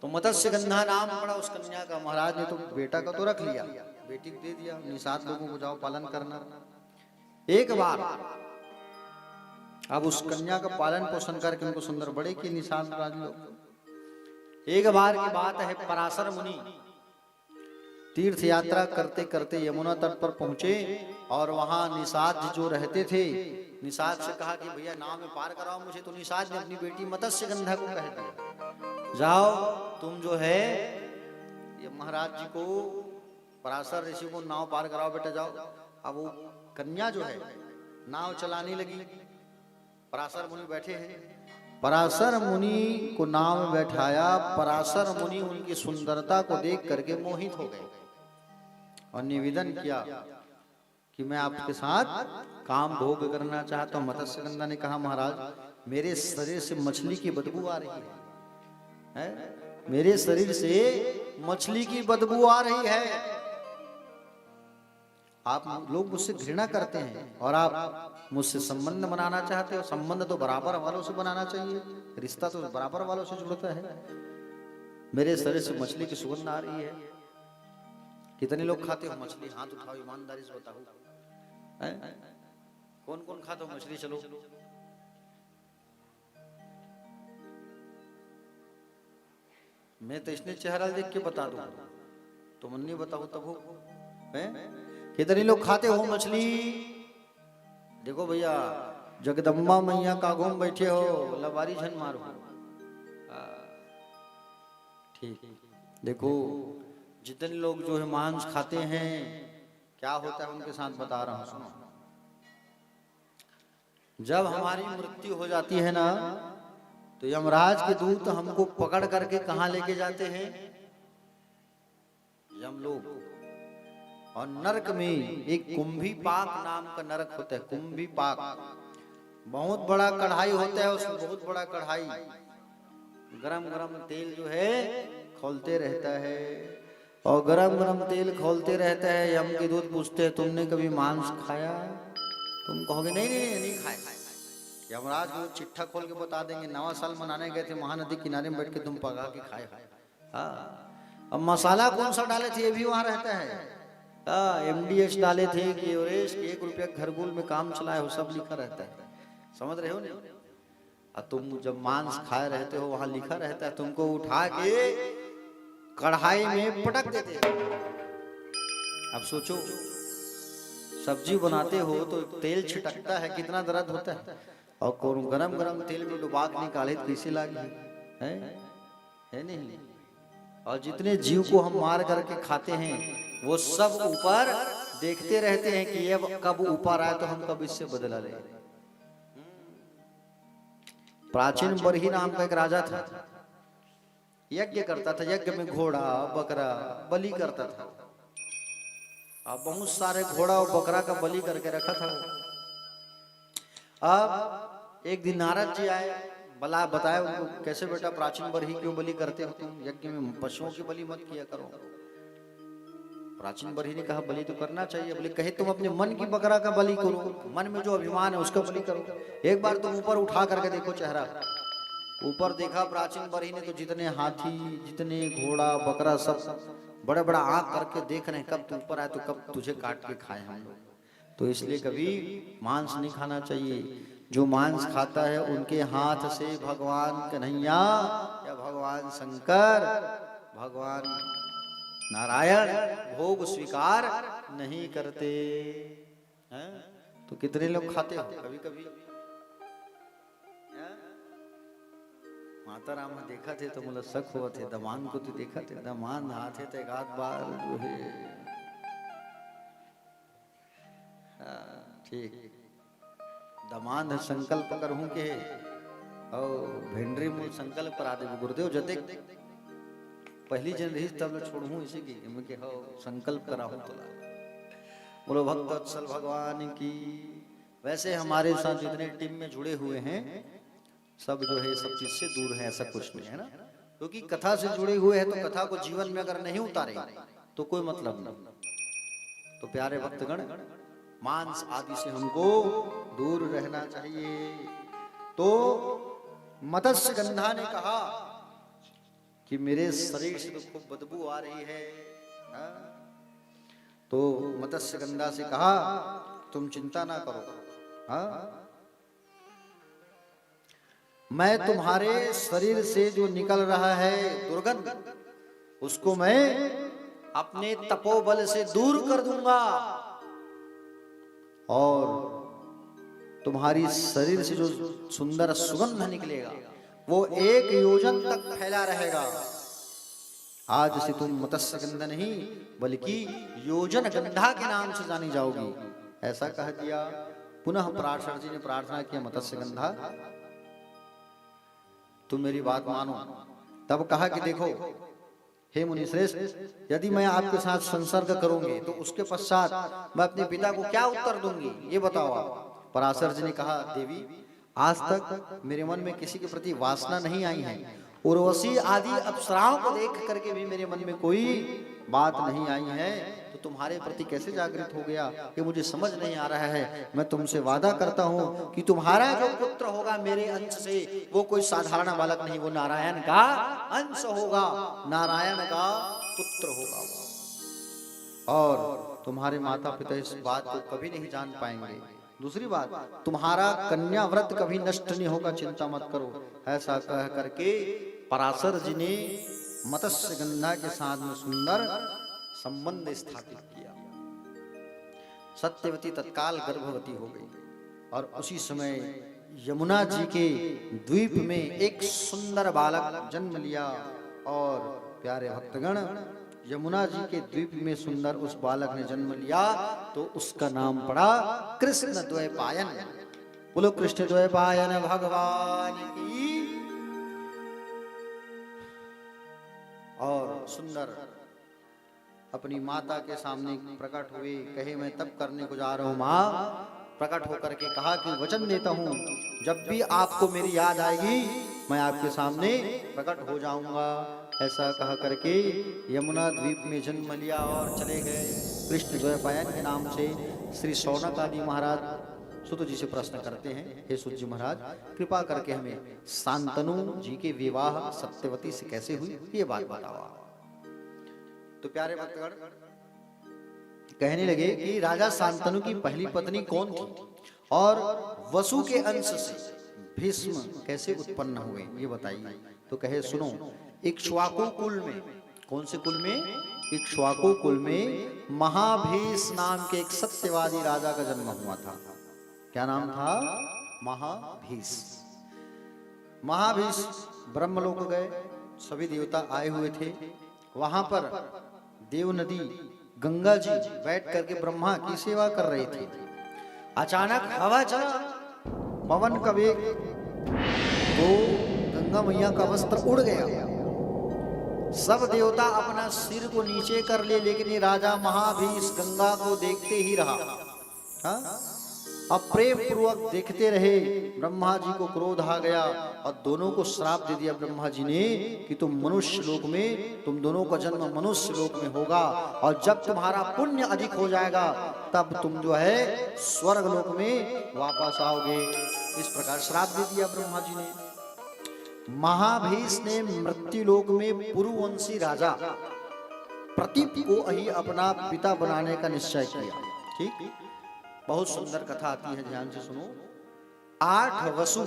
तो मत्स्यगंधा नाम पड़ा उस कन्या का। महाराज ने तो बेटा का तो रख लिया, बेटी को दे दिया, निषाद लोगों को जाओ पालन करना। एक बार अब उस कन्या का पालन पोषण करके उनको सुंदर बड़े के निषाद राज लोग। एक बार की बात है, पराशर मुनि तीर्थ यात्रा करते करते यमुना तट पर पहुंचे और वहां निषाद जो रहते थे, निषाद से कहा कि भैया नाव में पार कराओ मुझे। तो निषाद ने अपनी बेटी मत्स्यगंधा को कह दिया, जाओ तुम जो है ये महाराज जी को, पराशर ऋषि को नाव पार कराओ बेटा, जाओ। अब वो कन्या जो है नाव चलाने लगी, पराशर मुनि बैठे हैं। पराशर मुनि को नाव में बैठाया। पराशर मुनि उनकी सुंदरता को देख करके मोहित हो गए और निवेदन किया कि मैं आपके साथ काम भोग करना चाहता हूँ। मत्स्यगंधा ने कहा, महाराज मेरे शरीर से मछली की बदबू आ रही है, मेरे शरीर से मछली की बदबू आ रही है। आप लोग मुझसे घृणा करते हैं और आप मुझसे संबंध बनाना चाहते हो। संबंध तो बराबर वालों से बनाना चाहिए, रिश्ता तो बराबर वालों से जुड़ता है। मेरे शरीर से मछली की सुगंध आ रही है। कितने लोग खाते हो मछली? हाथ उठाओ, ईमानदारी से बताओ, कौन कौन खाते हो मछली? चलो, मैं तो इसने चेहरा देख के बता दूं, तुम नहीं बताओ तब हो। कितने लोग खाते हो मछली? देखो भैया, जगदम्बा मैया का घूम बैठे हो, लबारी झन मारो। ठीक, देखो जितने लोग जो है मांस खाते हैं, क्या होता है उनके साथ बता रहा हूं, सुनो। जब हमारी मृत्यु हो जाती है ना, तो यमराज के दूत हमको पकड़ करके कहां लेके जाते हैं? यमलोक। और नरक में एक कुंभी पाक नाम का नरक होता है। कुंभी पाक बहुत बड़ा कढ़ाई होता है, उसमें बहुत बड़ा कढ़ाई, गरम गरम तेल जो है खोलते रहता है और गरम गरम तेल खोलते रहता है। यम के दूत पूछते हैं, तुमने कभी मांस खाया? तुम कहोगे नहीं नहीं नहीं खाए। यमराज को चिट्ठा खोल के बता देंगे, नवा साल मनाने गए थे महानदी किनारे में बैठ के तुम पका के खाए। हाँ, अब मसाला कौन सा डाले थे ये भी वहां रहता है। MDH डाले थे कि ओरेश के 1 रुपया घरगुल में काम चलाए हो, सब लिखा रहता है, समझ रहे हो नहीं? और तुम जब मांस खाए रहते हो वहां लिखा रहता है, तुमको उठा के कढ़ाई में पटक देते हैं। अब सोचो, सब्जी बनाते हो तो तेल छिटकता है, कितना दर्द होता है, और कौन गरम गरम तेल में डुबा के निकाले कैसे लागे, है नहीं? और जितने जीव को हम मार करके खाते हैं वो सब ऊपर देखते रहते हैं कि ये कब ऊपर आए तो हम कब इससे बदला ले। प्राचीन बरही नाम का एक राजा था, यज्ञ करता था। यज्ञ में घोड़ा बकरा बलि करता था। अब बहुत सारे घोड़ा और बकरा का बलि करके रखा था। अब एक दिन नारद जी आए, बताया उनको, कैसे बेटा प्राचीन बरही क्यों बलि करते हो तुम? यज्ञ में पशुओं की बलि मत किया करो। प्राचीन बरही ने कहा, बलि तो करना चाहिए। बोले, कहे तुम अपने मन की बकरा का बलि करो, मन में जो अभिमान है उसका बलि करो। एक बार तुम ऊपर उठा करके देखो चेहरा, ऊपर देखा प्राचीन बरही ने तो जितने हाथी, जितने घोड़ा, बकरा सब बड़ा बड़ा आंख करके देख रहे हैं कब तू ऊपर आए तो कब तुझे काट के खाए हम लोग। तो इसलिए कभी मांस नहीं खाना चाहिए। जो मांस खाता है उनके हाथ से भगवान कन्हैया या भगवान शंकर, भगवान नारायण भोग स्वीकार नहीं करते हैं। तो कितने लोग खाते हो कभी कभी? माता राम देखा थे तो मुझे शक हुआ थे, दमान को तो देखा थे, दमान हाथे तो एक आध बार जो है ठीक दमान संकल्प करहूं के और भिंडरी मूल संकल्प करा दे गुरुदेव जते पहली जन रही तब छोड़ू इसी की मुझे हो संकल्प कराहूं तो बोलो भक्त वत्सल भगवान की। वैसे हमारे साथ जितने टीम में जुड़े हुए हैं सब जो है सब चीज से दूर है, ऐसा कुछ नहीं है ना, क्योंकि कथा से जुड़े हुए हैं तो कथा को जीवन में अगर नहीं उतारे तो कोई मतलब नहीं। तो प्यारे भक्तगण मांस आदि से हमको दूर रहना चाहिए। तो मत्स्य गंधा ने कहा कि मेरे शरीर से तो खूब बदबू आ रही है। तो मत्स्य गंधा से कहा तुम चिंता ना करो, मैं तुम्हारे शरीर से जो निकल रहा है दुर्गंध उसको मैं अपने तपोबल से दूर कर दूंगा और तुम्हारी शरीर से जो सुंदर सुगंध निकलेगा वो 1 योजन तक फैला रहेगा। आज से तुम मत्स्य गंधा नहीं बल्कि योजन गंधा के नाम से जानी जाओगी, ऐसा कह दिया। पुनः पराशर जी ने प्रार्थना किया मत्स्य गंधा तुम मेरी बात मानो। तब कहा कि देखो हे मुनि श्रेष्ठ, यदि मैं आपके साथ संसर्ग करूंगी तो उसके पश्चात मैं अपने पिता को क्या उत्तर दूंगी ये बताओ आप। पराशर जी ने कहा देवी आज तक मेरे मन में किसी के प्रति वासना नहीं आई है, उर्वशी आदि अप्सराओं को देख करके भी मेरे मन में कोई बात नहीं आई है, तो तुम्हारे प्रति कैसे जागृत हो गया ये मुझे समझ नहीं आ रहा है। मैं तुमसे वादा करता हूँ कि तुम्हारा जो पुत्र होगा मेरे अंश से वो कोई साधारण बालक नहीं, वो नारायण का अंश होगा, नारायण का पुत्र होगा और तुम्हारे माता पिता इस बात को कभी नहीं जान पाएंगे। दूसरी बात तुम्हारा कन्या व्रत कभी नष्ट नहीं होगा, चिंता मत करो। ऐसा कह करके पराशर जी ने मत्स्य गंधा के साथ में सुंदर संबंध स्थापित किया। सत्यवती तत्काल गर्भवती हो गई और उसी समय यमुना जी के द्वीप में एक सुंदर बालक जन्म लिया। और प्यारे भक्तगण यमुना जी के द्वीप में सुंदर उस बालक ने जन्म लिया तो उसका नाम पड़ा कृष्ण द्वैपायन। बोलो कृष्ण द्वैपायन भगवान की। और सुंदर अपनी माता के सामने प्रकट हुए, कहे मैं तब करने को जा रहा हूं माँ। प्रकट होकर के कहा कि वचन देता हूं जब भी आपको मेरी याद आएगी मैं आपके सामने प्रकट हो जाऊंगा। ऐसा कहा करके यमुना द्वीप में जन्म लिया और चले गए। कृष्ण द्वैपायन के नाम से श्री शौनक आदि महाराज सुत जी से प्रश्न करते हैं, हे सुत जी महाराज कृपा करके हमें शांतनु जी के विवाह सत्यवती से कैसे हुई ये बात बताओ। तो प्यारे भक्तगण कहने लगे कि राजा शांतनु की पहली पत्नी कौन थी और वसु के अंश से भीष्म कैसे उत्पन्न हुए ये बताइए। तो कहे सुनो, इक्ष्वाकु कुल में, कौन से कुल में? इक्ष्वाकु कुल में महाभीष नाम के एक सत्यवादी राजा का जन्म हुआ था। क्या नाम था? महाभीष। महाभीष ब्रह्मलोक गए, सभी देवता आए हुए थे। वहां पर देव नदी गंगा जी बैठ करके ब्रह्मा की सेवा कर रहे थे। अचानक हवा चला, पवन का वेग, तो गंगा मैया का वस्त्र उड़ गया। सब देवता अपना सिर को नीचे कर ले, लेकिन ये राजा महाभीष गंगा को देखते ही रहा। अब प्रेम पूर्वक देखते रहे। ब्रह्मा जी को क्रोध आ गया और दोनों को श्राप दे दिया ब्रह्मा जी ने कि तुम मनुष्य लोक में, तुम दोनों का जन्म मनुष्य लोक में होगा और जब तुम्हारा पुण्य अधिक हो जाएगा तब तुम जो है स्वर्ग लोक में वापस आओगे। इस प्रकार श्राप दे दिया ब्रह्मा जी ने। महाभीष ने मृत्युलोक में पुरुवंशी राजा प्रतीप को ही अपना पिता बनाने का निश्चय किया। ठीक, बहुत सुंदर कथा आती है, ध्यान से सुनो। 8 वसु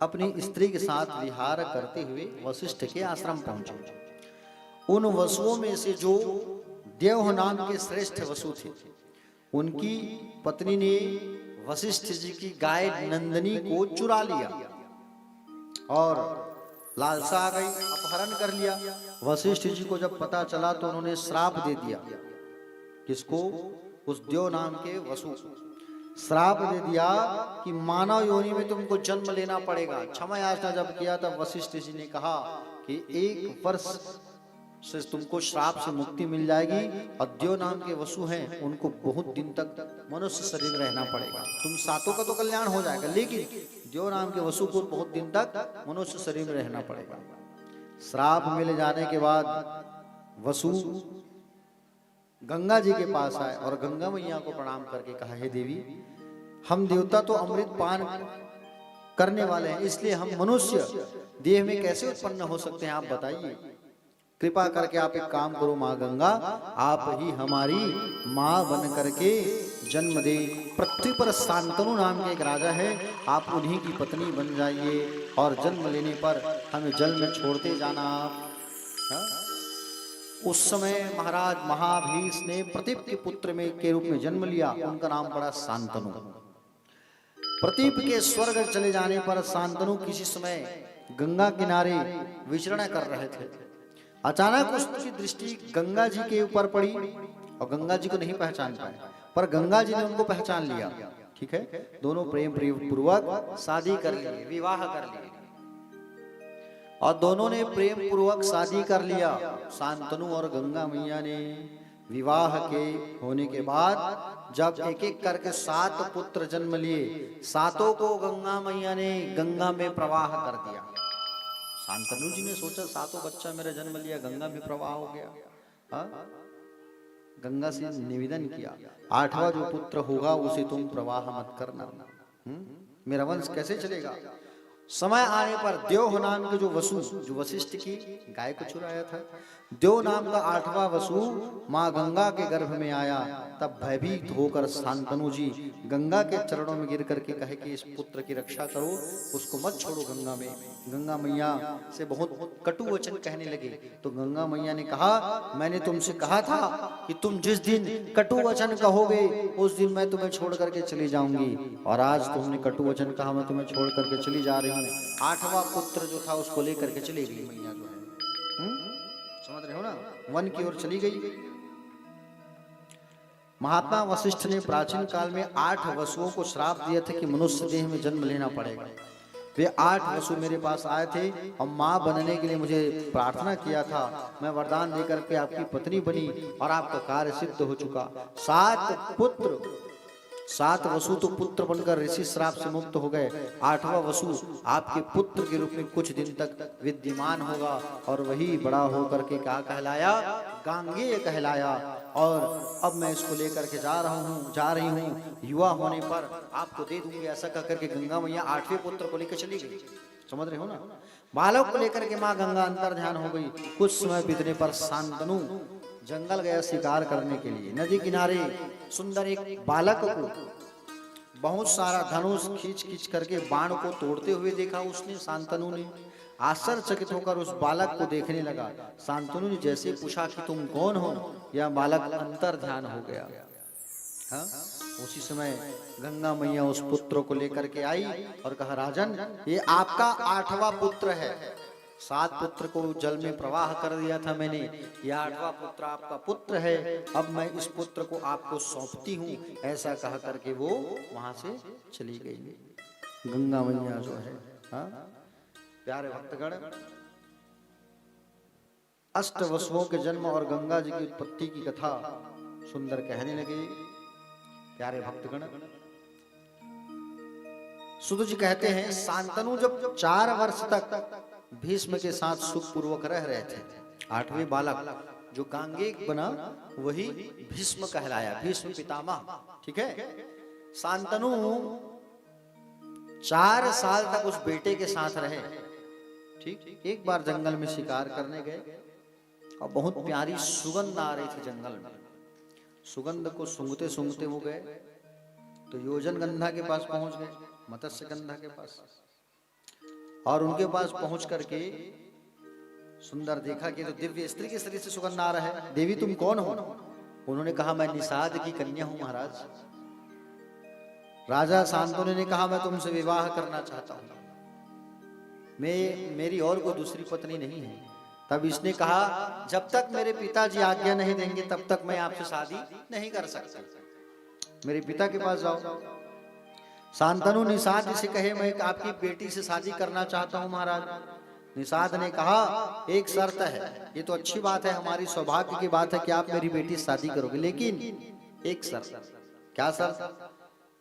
अपनी स्त्री के साथ विहार करते हुए वशिष्ठ के आश्रम पहुंचे। उन वसुओं में से जो देव नाम के श्रेष्ठ वसु थे, उनकी पत्नी ने वशिष्ठ जी की गाय नंदिनी को चुरा लिया और लालसा आ गई, अपहरण कर लिया। वशिष्ठ जी को जब पता चला तो उन्होंने श्राप दे दिया। किसको? उस देव नाम के वसु। श्राप दे दिया कि मानव योनि में तुमको जन्म लेना पड़ेगा। क्षमा याचना जब किया तब वशिष्ठ जी ने कहा कि 1 वर्ष से तुमको श्राप से मुक्ति मिल जाएगी, और देव नाम के वसु हैं उनको बहुत दिन तक मनुष्य शरीर रहना पड़ेगा। तुम सातों का तो कल्याण हो जाएगा, लेकिन देव नाम के वसु को बहुत दिन तक मनुष्य शरीर में रहना पड़ेगा। श्राप मिल जाने के बाद वसु गंगा जी के पास आए और गंगा मैया को प्रणाम करके कहा, हे देवी, हम देवता तो अमृत पान करने वाले हैं, इसलिए हम मनुष्य देह में कैसे उत्पन्न हो सकते हैं, आप बताइए। कृपा करके आप एक काम करो माँ गंगा, आप ही हमारी माँ बन करके जन्म दे। पृथ्वी पर शांतनु नाम के एक राजा है, आप उन्हीं की पत्नी बन जाइए और जन्म लेने पर हमें जल में छोड़ते जाना आप। उस समय महाराज महाभीष ने प्रतीप के पुत्र में के रूप में जन्म लिया। उनका नाम पड़ा शांतनु। प्रतीप के स्वर्ग चले जाने पर शांतनु किसी समय गंगा किनारे विचरण कर रहे थे। अचानक उसकी दृष्टि गंगा जी के ऊपर पड़ी और गंगा जी को नहीं पहचान पाए, पर गंगा जी ने उनको पहचान लिया। ठीक है, दोनों प्रेम पूर्वक शादी कर लिए, विवाह कर लिए, और दोनों ने प्रेम पूर्वक शादी कर लिया। शांतनु और गंगा मैया ने विवाह के होने के बाद जब एक एक करके 7 पुत्र जन्म लिए, 7 को गंगा मैया ने गंगा में प्रवाह कर दिया। शांतनु जी ने सोचा 7 बच्चा मेरा जन्म लिया, गंगा में प्रवाह हो गया। हाँ? गंगा से निवेदन किया, 8वां जो पुत्र होगा उसे तुम प्रवाह मत करना, मेरा वंश कैसे चलेगा। समय आने पर देव नाम के जो वसु, जो वशिष्ठ की गाय को चुराया था, देव नाम का 8वां वसु माँ गंगा के गर्भ में आया। तब भयभीत होकर शांतनु जी गंगा के चरणों में गिर करके कहे कि इस पुत्र की रक्षा करो, उसको मत छोड़ो गंगा में। गंगा मैया से बहुत कटु वचन कहने लगे। तो गंगा मैया ने कहा, मैंने तुमसे कहा था कि तुम जिस दिन कटु वचन कहोगे उस दिन मैं तुम्हें छोड़ करके चली जाऊंगी, और आज तुमने कटु वचन कहा, मैं तुम्हें छोड़ करके चली जा रही हूँ। 8वां पुत्र जो था उसको लेकर के चली गई मैया जो है, समझ रहे हो ना, वन की ओर चली गई। महात्मा वशिष्ठ ने प्राचीन काल में 8 वसुओं को श्राप दिया था कि मनुष्य देह में जन्म लेना पड़ेगा। वे 8 वसु मेरे पास आए थे और माँ बनने के लिए मुझे प्रार्थना किया था। मैं वरदान देकर के आपकी पत्नी बनी और आपका कार्य सिद्ध हो चुका। 7 वसु तो पुत्र बनकर ऋषि श्राप से मुक्त हो गए। 8वां वसु आपके पुत्र के रूप में कुछ दिन तक विद्यमान होगा, और वही बड़ा होकर के क्या कहलाया, गांगेय कहलाया। और अब मैं इसको लेकर के जा रही हूँ, युवा होने पर आपको दे दूंगी। ऐसा कहकर के गंगा मैया 8वें पुत्र को लेकर चली गई। समझ रहे हो ना, बालक को लेकर के माँ गंगा अंतर ध्यान हो गई। कुछ समय बीतने पर शांतनु जंगल गया शिकार करने के लिए। नदी किनारे सुंदर एक बालक को बहुत सारा धनुष खींच करके बाण को तोड़ते हुए देखा उसने। शांतनु ने आश्चर्यचकित होकर उस बालक को देखने लगा। शांतनु ने जैसे पूछा कि तुम कौन हो, यह बालक अंतर ध्यान हो गया। हाँ? उसी समय गंगा मैया उस पुत्र को लेकर के आई और कहा, राजन ये आपका 8वां पुत्र है। 7 पुत्र को जल में प्रवाह कर दिया था मैंने, यह 8वां पुत्र आपका पुत्र है। अब मैं इस पुत्र को आपको सौंपती हूँ। ऐसा कह करके वो वहां से चली गई गंगा मैया जो है। हाँ? प्यारे भक्तगण, 8 वसुओं के जन्म और गंगा जी की उत्पत्ति की कथा सुंदर कहने लगे। प्यारे भक्तगण, सुध जी कहते हैं, शांतनु जब 4 वर्ष तक भीष्म के साथ सुख पूर्वक रह रहे थे, 8वें बालक जो गांगेय बना वही भीष्म कहलाया, भीष्म पितामह। ठीक है, शांतनु 4 साल तक उस बेटे के साथ रहे। ठीक, एक बार जंगल में शिकार करने गए और बहुत प्यारी सुगंध आ रही थी जंगल में। सुगंध को सूंघते सूंघते वो गए तो योजन गंधा के पास पहुंच गए, मत्स्य गंधा के पास। और उनके पास पहुंच करके सुंदर देखा कि तो दिव्य स्त्री के शरीर से सुगंध आ रहा है। देवी तुम कौन हो? उन्होंने कहा मैं निषाद की कन्या हूं महाराज। राजा शांतनु ने कहा मैं तुमसे विवाह करना चाहता हूं, मेरी और कोई दूसरी पत्नी नहीं है। तब इसने कहा जब तक मेरे पिताजी आज्ञा नहीं देंगे तब तक मैं आपसे शादी नहीं कर सकता, मेरे पिता के पास जाओ। शांतनु निषाद से कहे मैं आपकी बेटी से शादी करना चाहता हूं महाराज। निषाद ने कहा एक शर्त है, ये तो अच्छी बात है, हमारी सौभाग्य की बात है कि आप मेरी बेटी से शादी करोगे, लेकिन एक शर्त। क्या शर्त?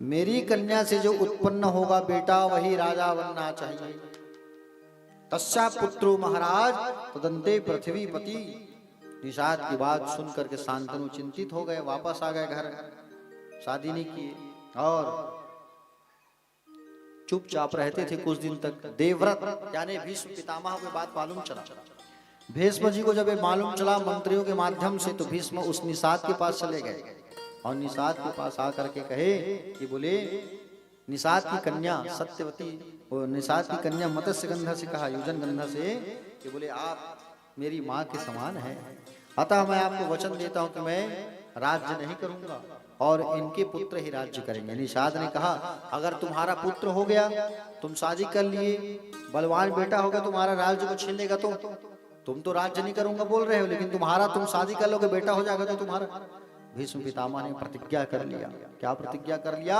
मेरी कन्या से जो उत्पन्न होगा बेटा वही राजा बनना चाहिए। तस्या पुत्रो महाराज तदंते पृथ्वीपति। निषाद की बात सुन करके शांतनु चिंतित हो गए, वापस आ गए घर, शादी नहीं किए और चुपचाप रहते थे कुछ दिन तक। देवव्रत यानी भीष्म पितामह को बात मालूम चला। भीष्म जी को जब ये मालूम चला मंत्रियों के माध्यम से, तो भीष्म उस निषाद के पास चले गए और निषाद के पास आकर के कहे कि बोले निषाद की कन्या सत्यवती, निषाद की कन्या मत्स्य गंधा से कहा, योजन गंधा से, कि बोले आप मेरी माँ के समान है, अतः मैं आपको वचन देता हूँ कि मैं राज्य नहीं करूंगा और इनके पुत्र ही राज्य करेंगे। निषाद ने कहा अगर तुम्हारा पुत्र हो गया, तुम शादी कर लिए, बलवान बेटा हो गया, तुम्हारा राज्य को छीन लेगा तो तुम तो राज्य नहीं करूंगा बोल रहे हो, लेकिन तुम्हारा तुम शादी कर लोगे, बेटा हो जाएगा तो तुम्हारा। भीष्म पितामह ने प्रतिज्ञा कर लिया। क्या प्रतिज्ञा कर लिया?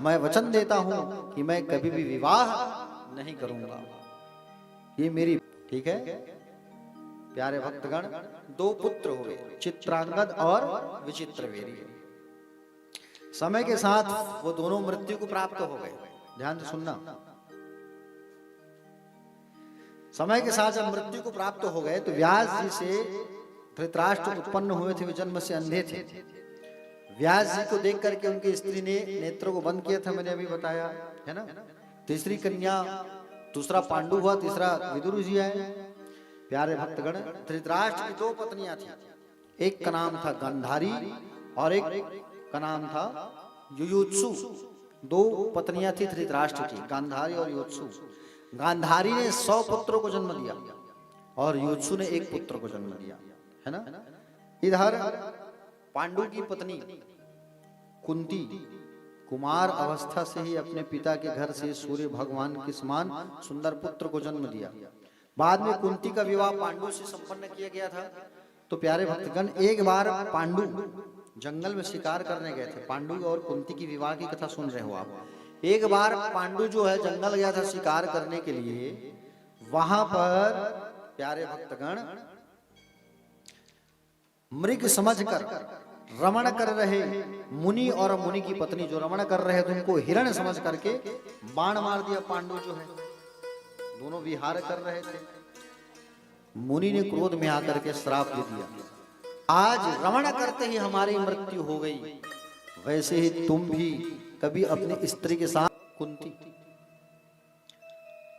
मैं वचन देता हूं कि मैं कभी भी विवाह नहीं करूंगा, ये मेरी। ठीक है प्यारे भक्तगण, 2 पुत्र हुए, चित्रांगद और विचित्रवीर्य। समय के साथ वो दोनों मृत्यु को प्राप्त हो गए। ध्यान से सुनना, समय के साथ जब मृत्यु को प्राप्त हो गए तो व्यास जी से धृतराष्ट्र उत्पन्न हुए थे, वे जन्म से अंधे थे। व्यास जी को देख करके उनकी स्त्री ने नेत्रों को बंद किया था, मैंने अभी बताया है ना। तीसरी कन्या, दूसरा पांडु हुआ, तीसरा विदुर जी आए। प्यारे भक्तगण, धृतराष्ट्र की 2 पत्नियां थी, एक का नाम था गांधारी और एक का नाम था युयुत्सु। 2 पत्नियां थी धृतराष्ट्र की, गांधारी और युयुत्सु। गांधारी ने 100 पुत्रों को जन्म दिया और युयुत्सु ने 1 पुत्र को जन्म दिया, है ना। इधर पांडु की पत्नी कुंती कुमार अवस्था से ही अपने पिता के घर से सूर्य भगवान के समान सुंदर पुत्र को जन्म दिया। बाद में कुंती का विवाह पांडु से संपन्न किया गया था। तो प्यारे भक्तगण, एक बार पांडु जंगल में शिकार करने गए थे। पांडु और कुंती की विवाह की कथा सुन रहे हो आप। एक बार पांडु जो है जंगल गया था शिकार करने के लिए। वहां पर प्यारे भक्तगण मृग समझकर रमण कर रहे मुनि और मुनि की पत्नी जो रमण कर रहे थे उनको हिरण समझ करके बाण मार दिया। पांडु जो है दोनों विहार कर रहे थे। मुनि ने क्रोध में आकर के श्राप दे दिया, आज रमण करते ही हमारी मृत्यु हो गई, वैसे ही तुम भी कभी अपनी स्त्री के साथ। कुंती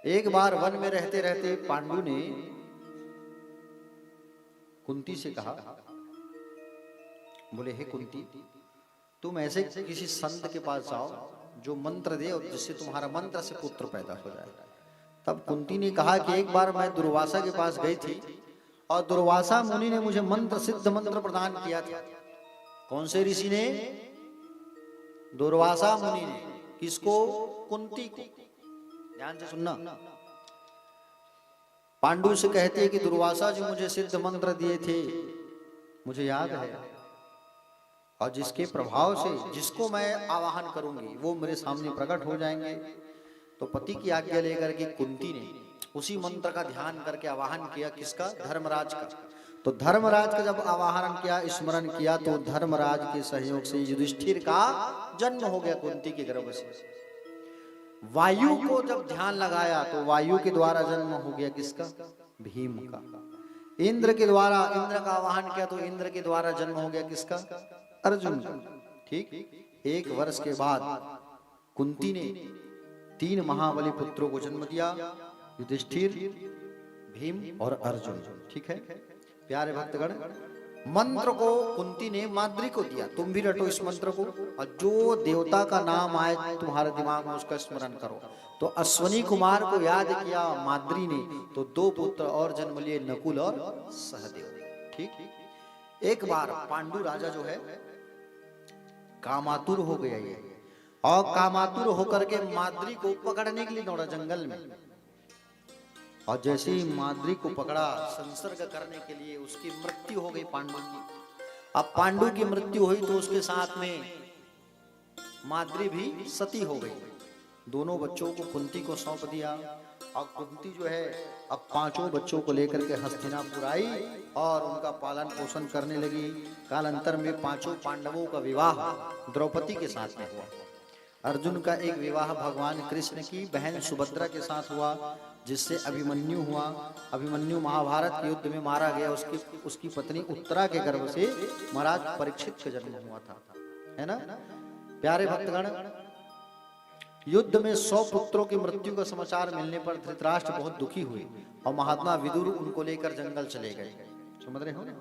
एक बार वन में रहते रहते पांडु ने कुंती से कहा, बोले हे कुंती, तुम ऐसे किसी संत के पास जाओ जो मंत्र दे और जिससे तुम्हारा मंत्र से पुत्र पैदा हो जाए। तब कुंती ने कहा कि एक बार मैं दुर्वासा के पास गई थी और दुर्वासा मुनि ने मुझे मंत्र सिद्ध मंत्र प्रदान किया था। कौन से ऋषि ने? दुर्वासा मुनि ने। किसको? कुंती को। ध्यान से सुनना। पांडु से कहते हैं कि दुर्वासा जी मुझे सिद्ध मंत्र दिए थे, मुझे याद है, और जिसके प्रभाव से जिसको मैं आवाहन करूंगी वो मेरे सामने प्रकट हो जाएंगे। तो पति की आज्ञा लेकर के कुंती ने उसी मंत्र का ध्यान करके आवाहन किया। किसका? धर्मराज का। तो धर्मराज का जब आवाहन किया, स्मरण किया, तो धर्मराज के सहयोग से युधिष्ठिर का जन्म हो गया कुंती के गर्भ से। वायु को जब ध्यान लगाया तो वायु के द्वारा जन्म हो गया किसका? भीम का। इंद्र के द्वारा इंद्र का आवाहन किया तो इंद्र के द्वारा जन्म हो गया किसका? अर्जुन का। ठीक। 1 वर्ष के बाद कुंती ने 3 महाबली पुत्रों को जन्म दिया, युधिष्ठिर, भीम और अर्जुन। ठीक है प्यारे भक्तगण, मंत्र को कुंती ने माद्री को दिया, तुम भी रटो इस मंत्र को, और जो देवता का नाम आए तुम्हारे दिमाग में उसका स्मरण करो। तो अश्वनी कुमार को याद किया माद्री ने, तो 2 पुत्र और जन्म लिए, नकुल और सहदेव। ठीक। एक बार पांडु राजा जो है कामातुर हो गया ये, और कामातुर होकर के माद्री को पकड़ने के लिए दौड़ा जंगल में, और जैसे ही माद्री को पकड़ा संसर्ग करने के लिए, उसकी मृत्यु हो गई पांडु की। अब पांडु की मृत्यु हुई तो उसके साथ में माद्री भी सती हो गई। दोनों बच्चों को कुंती को सौंप दिया, और कुंती जो है अब 5 बच्चों को लेकर के हस्तिनापुर आई और उनका पालन पोषण करने लगी। कालांतर में 5 पांडवों का विवाह द्रौपदी के साथ में हुआ। अर्जुन का एक विवाह भगवान कृष्ण की बहन सुभद्रा के साथ हुआ, जिससे अभिमन्यु हुआ। अभिमन्यु महाभारत के युद्ध में मारा गया, उसकी पत्नी उत्तरा के गर्भ से महाराज परीक्षित का जन्म हुआ था, है ना प्यारे भक्तगण। युद्ध में 100 पुत्रों की मृत्यु का समाचार मिलने पर धृतराष्ट्र बहुत दुखी हुए, और महात्मा विदुर उनको लेकर जंगल चले गए। समझ रहे हो ना।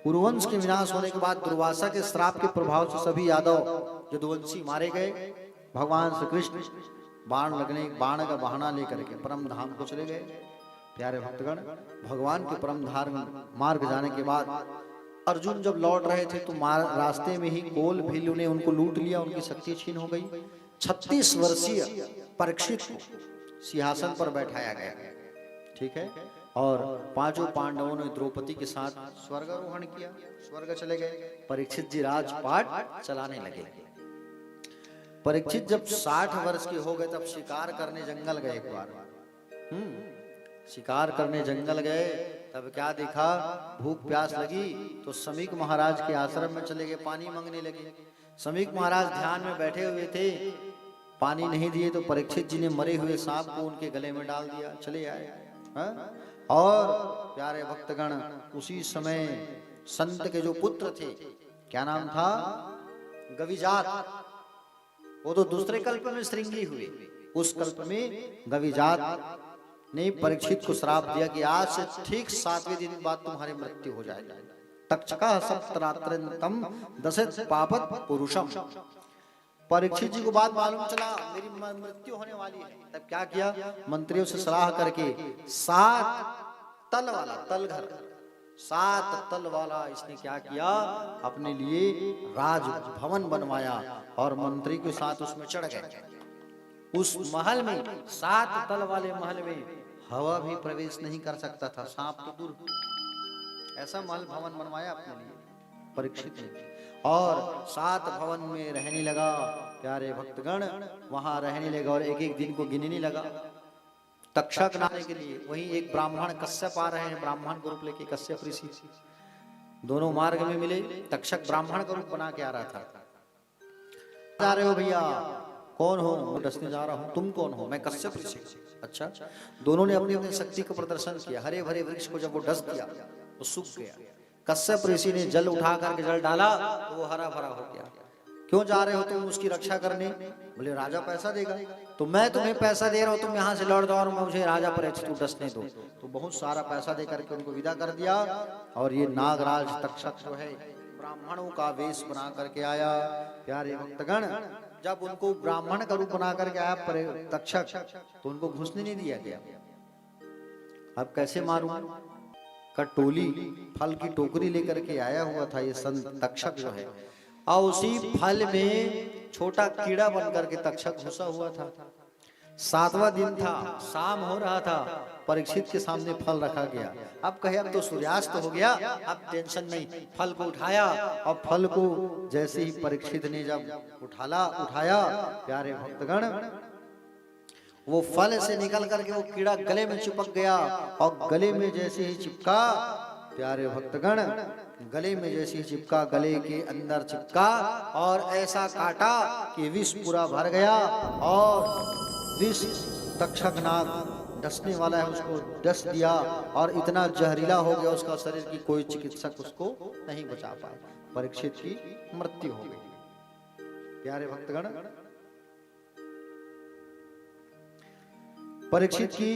कुरुवंश के विनाश होने के बाद दुर्वासा के श्राप के प्रभाव से सभी यादव यदुवंशी मारे गए। भगवान श्री कृष्ण बाण का बहाना लेकर के परम धाम को चले गए। प्यारे भक्तगण, भगवान के परम धाम मार्ग जाने के बाद अर्जुन जब लौट रहे थे तो रास्ते में ही कोल भीलु ने उनको लूट लिया, उनकी शक्ति छीन हो गई। 36 वर्षीय परीक्षित को सिंहासन पर बैठाया गया। ठीक है, और 5 पांडवों ने द्रौपदी के साथ स्वर्गारोहण किया, स्वर्ग चले गए। परीक्षित जी राजपाट चलाने लगे। परीक्षित जब 60 वर्ष के हो गए तब शिकार करने जंगल गए। एक बार शिकार करने जंगल गए, तब क्या देखा, भूख प्यास लगी तो समीक महाराज के आश्रम में चले गए, पानी मांगने लगे। समीक महाराज ध्यान में बैठे हुए थे, पानी नहीं दिए तो परीक्षित जी ने मरे हुए सांप को उनके गले में डाल दिया, चले आए। और प्यारे भक्तगण, उसी समय संत के जो पुत्र थे, क्या नाम था, गविजात, वो तो दूसरे कल्प में श्रृंगी हुए। उस कल्प में गविजात ने परीक्षित को श्राप दिया कि आज से ठीक 7वें दिन बाद तुम्हारी मृत्यु हो जाएगी। तक्षका सप्तरात्रंतम दशत पापत पुरुषम। परीक्षित जी को बात मालूम चला मेरी मृत्यु होने वाली है, तब क्या किया, मंत्रियों से सलाह करके 7 तल वाला तलघर, 7 तल वाला इसने क्या किया, अपने लिए राजभवन बनवाया और मंत्री के साथ उसमें चढ़ गए। उस महल में, 7 तल वाले महल में हवा भी प्रवेश नहीं कर सकता था, सांप तो दूर। ऐसा महल भवन बनवाया अपने लिए परीक्षित ने, और 7 भवन में रहने लगा। प्यारे भक्तगण, वहां रहने लगा और एक एक दिन को गिनने लगा। तक्षक नाने के लिए वहीं एक ब्राह्मण कश्यप आ रहे हैं, ब्राह्मण को रूप लेके कश्यप ऋषि, दोनों मार्ग में मिले। तक्षक ब्राह्मण का रूप बना के आ रहा था। जा रहे हो भैया, कौन हो, मैं डसने जा रहा हूँ। तुम कौन हो, मैं कश्यप ऋषि। अच्छा, दोनों ने अपनी अपनी शक्ति का प्रदर्शन किया। हरे भरे वृक्ष को जब वो डस दिया तो सूख गया। कश्यप ऋषि ने जल उठा करके जल डाला तो वो हरा भरा हो गया। क्यों जा रहे हो तुम उसकी रक्षा करने, बोले राजा पैसा देगा। तो मैं तुम्हें पैसा दे रहा हूँ, तुम यहाँ से लौट जाओ और मुझे राजा परीक्षित डसने दो। तो बहुत सारा पैसा दे करके उनको विदा कर दिया। और ये नागराज तक्षक जो है ब्राह्मणों का वेश बना करके आया। प्यारे भक्तगण, जब उनको ब्राह्मण का रूप बना करके आया तक्षक, तो उनको घुसने नहीं दिया गया। अब कैसे मारूं, कटोली फल की टोकरी लेकर के आया हुआ था ये संत तक्षक जो है, और उसी फल में छोटा कीड़ा बन करके तक्षक घुसा हुआ था। 7वां दिन था, शाम हो रहा था, परीक्षित के सामने फल रखा गया। अब कहे अब तो सूर्यास्त हो गया, अब टेंशन नहीं। फल को उठाया और फल को जैसे ही परीक्षित ने जब उठाया, प्यारे भक्तगण, वो फल से निकल करके वो कीड़ा गले में चिपक गया। और गले में जैसे ही चिपका, प्यारे भक्तगण, गले में जैसे ही चिपका, गले के अंदर चिपका और ऐसा काटा कि विष पूरा भर गया। और विष तक्षक नाग डसने वाला है उसको डस दिया, और इतना जहरीला हो गया उसका शरीर की कोई चिकित्सक उसको नहीं बचा पाया। परीक्षित की मृत्यु हो गई। प्यारे भक्तगण, परीक्षित की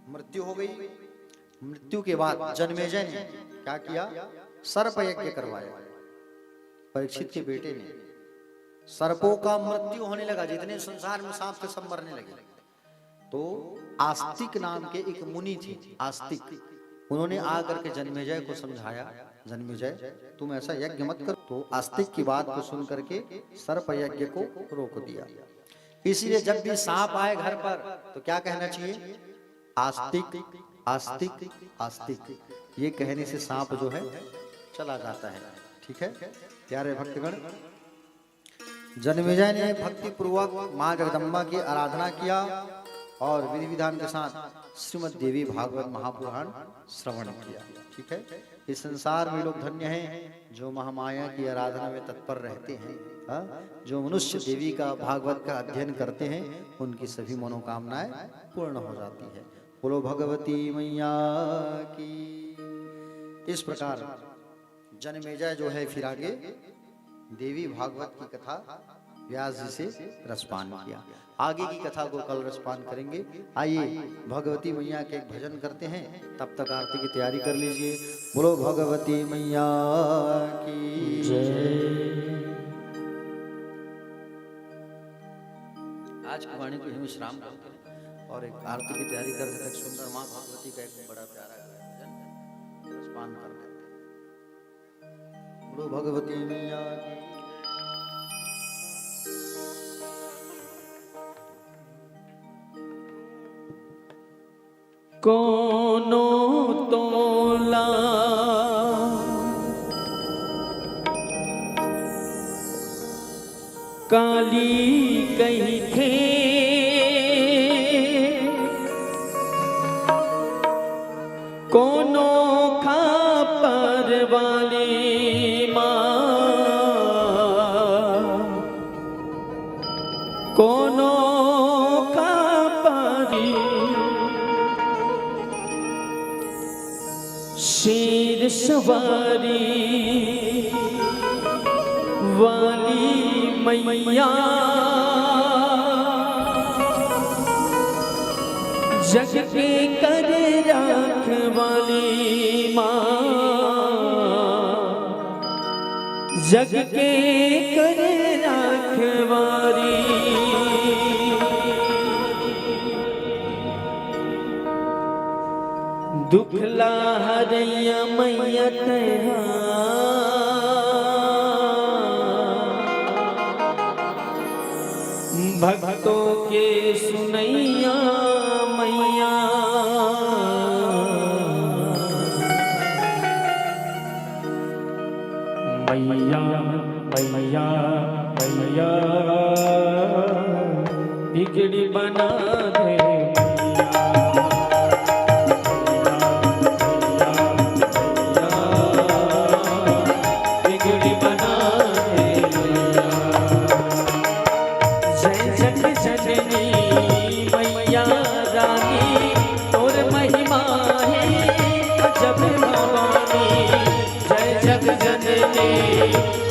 मृत्यु हो गई। मृत्यु के बाद जन्मेजय ने क्या किया? सर्प यज्ञ करवाया। परीक्षित के बेटे ने। सर्पों का मृत्यु होने लगा, जितने संसार में सांप थे सब मरने लगे। तो आस्तिक नाम के एक मुनि थे, आस्तिक, उन्होंने आकर के जन्मेजय को समझाया, जन्मेजय तुम ऐसा यज्ञ मत कर। तो आस्तिक की बात को सुन करके सर्प यज्ञ को रोक दिया। इसीलिए जब भी सांप आए घर पर तो क्या कहना चाहिए? आस्तिक आस्तिक आस्तिक। ये कहने से सांप जो है चला जाता है। ठीक है प्यारे भक्तगण, जन्मेजय ने भक्ति पूर्वक माँ जगदम्बा की आराधना किया और विधि विधान के साथ श्रीमद् देवी भागवत महापुराण श्रवण किया। ठीक है, इस संसार में लोग धन्य हैं जो महामाया की आराधना में तत्पर रहते हैं। जो मनुष्य देवी का भागवत का अध्ययन करते हैं उनकी सभी मनोकामनाएं पूर्ण हो जाती है। बोलो भगवती मैया की। इस प्रकार जन्मेजय जो है फिर आगे देवी भागवत की कथा व्यास जी से रसपान किया। आगे की कथा को कल रसपान करेंगे। आइए भगवती मैया के एक भजन करते हैं, तब तक आरती की तैयारी कर लीजिए। बोलो भगवती मैया की जय। आज की वाणी को विश्राम करते हैं और एक आरती की तैयारी करते तक सुंदर माँ भगवती का एक बड़ा प्यारा भजन रसपान कर लेते हैं। बोलो भगवती मैया की। कोनो तोला काली कही थे, कोनो खापर वाली माँ, कोनो खापरी शेर सवारी वाली मैया, जग के कर राख वाली माँ, जग के कर राख वाली। दुखला हरैया मैया भक्तों के सुनैया मैया, मैया मैया मैया बिगड़ी बना दे।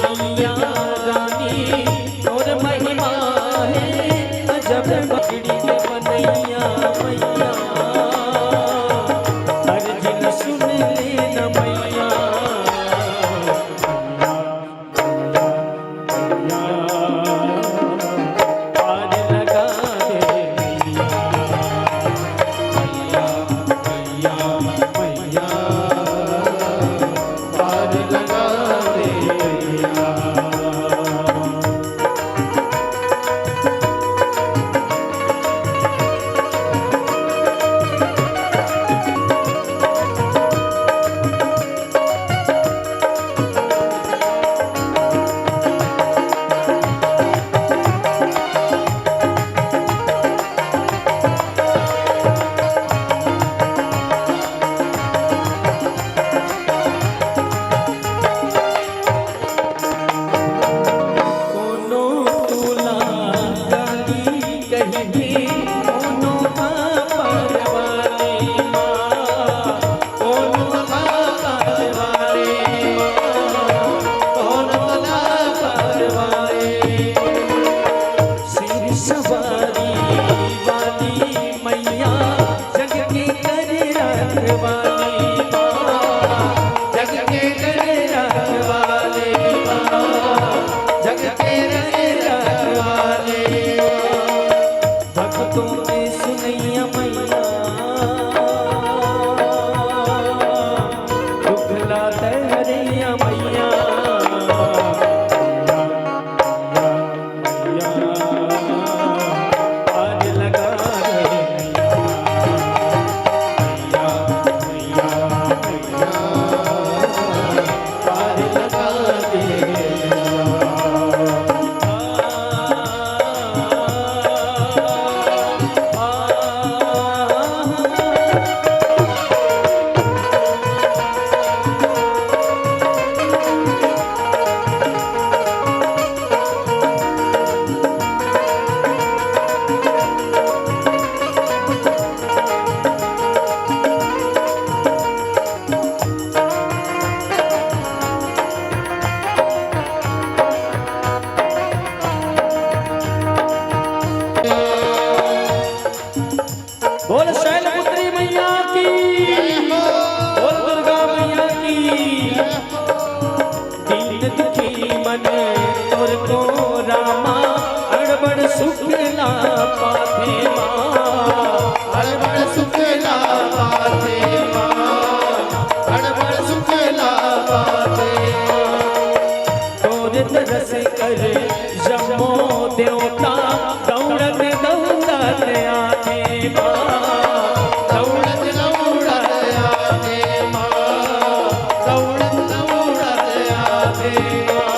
मैया रानी और महिमा है अजब बकड़ी के बनैया मैया, अर्जुन सुन लेना मैया, पार लगा दे मैया, मैया पार लगा दे। तरस कर जमो देवता दौड़त दौड़त आते माँ दौड़त दौड़त आते माँ दौड़त दौड़त आते माँ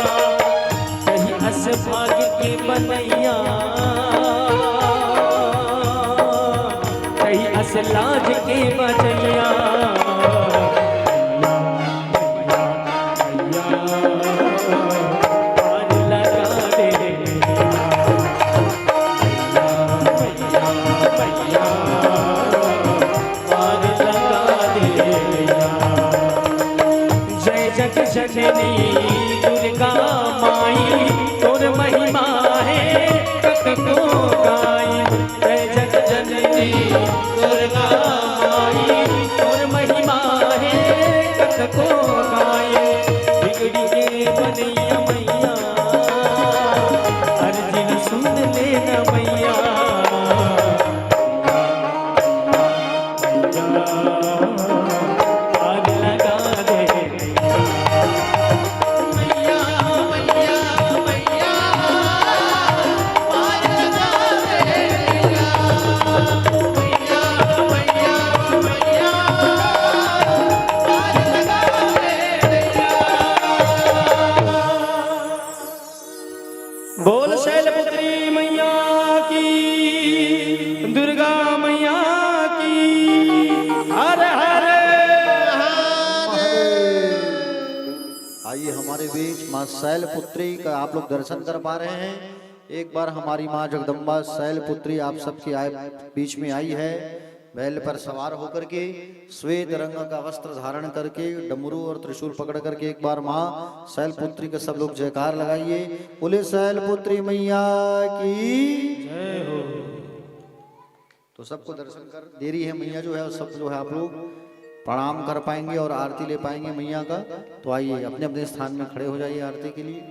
कहीं अस भाग्य की बनैया कहीं अस लाज की बचैया पार लगा दे पार लगा दे जय जग जननी दुर्गा माई तोर महिमा है कत को गाई जय जग जननी दुर्गा माई तोर महिमा है कत को गाई बिगड़ी के बनैया मैया अर्जी न सुन लेना मैया पार लगा दे मैया मैया मैया पार लगा दे मैया मैया मैया मैया पार लगा दे मैया बोल शैलपुत्री मैया की दुर्गा मैया की हर हर आइए हमारे बीच माँ शैलपुत्री का आप लोग दर्शन कर पा रहे हैं। एक बार हमारी माँ जगदम्बा शैलपुत्री आप सबके आए बीच में आई है। बैल पर सवार होकर के श्वेत रंग का वस्त्र धारण करके डमरू और त्रिशूल पकड़ करके एक बार माँ शैलपुत्री का सब लोग जयकार लगाइए। बोले शैलपुत्री मैया की जय हो तो सबको दर्शन कर देरी है मैया जो है सब जो है आप लोग प्रणाम कर पाएंगे और आरती ले पाएंगे मैया का। तो आइए अपने अपने स्थान में खड़े हो जाइए आरती के लिए।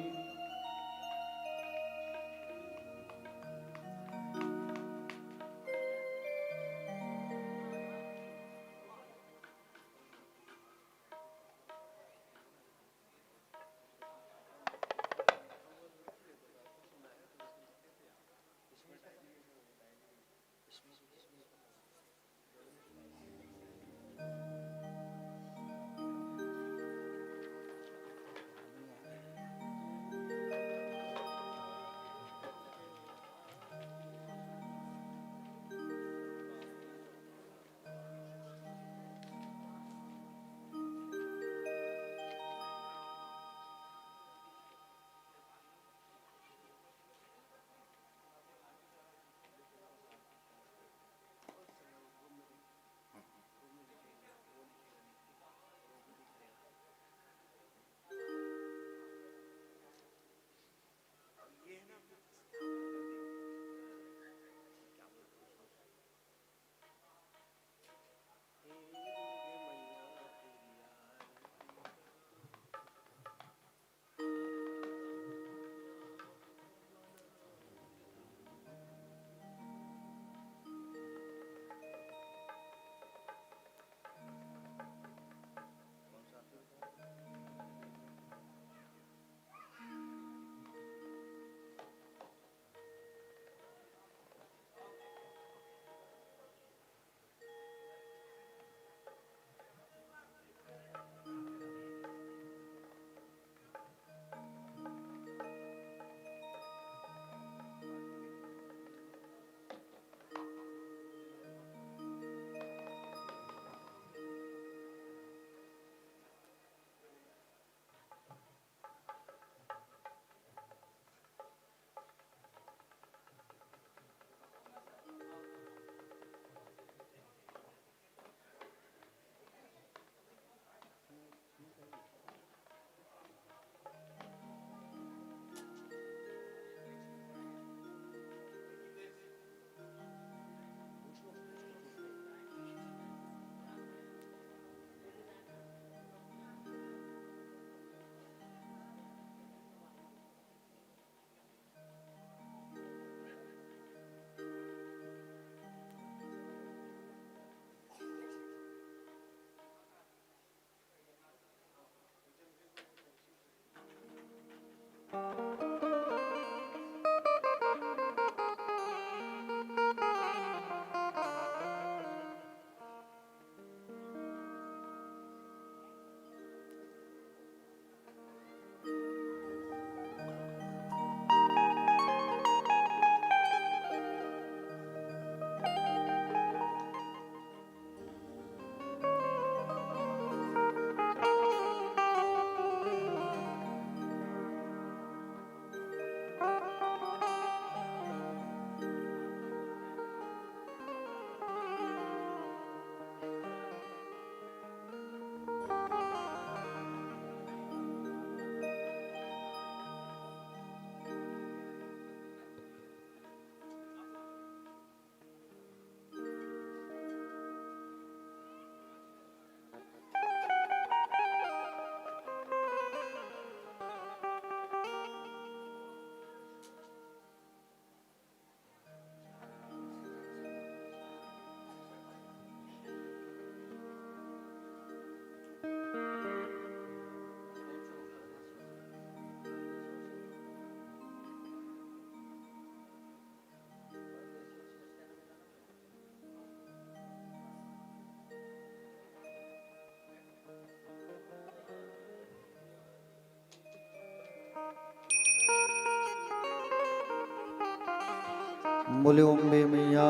बोले अम्बे मैया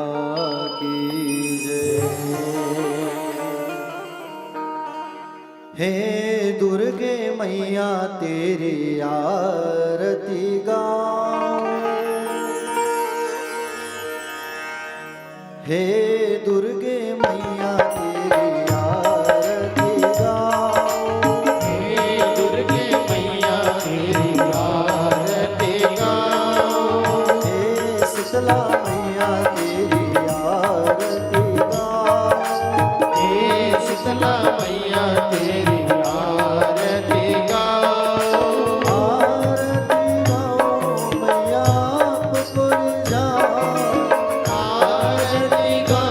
की जय। हे दुर्गे मैया तेरी आरती गाऊं। हे दुर्गे मैया तेरी आरती गाऊं। हे दुर्गे मैया तेरी आरती गाऊं। हे शीतला मैया तेरी आरती गाऊं। हे शीतला मैया तेरी आरती गाऊं। आरती गाऊं मैया आपको रिझाऊं। आरती गाऊं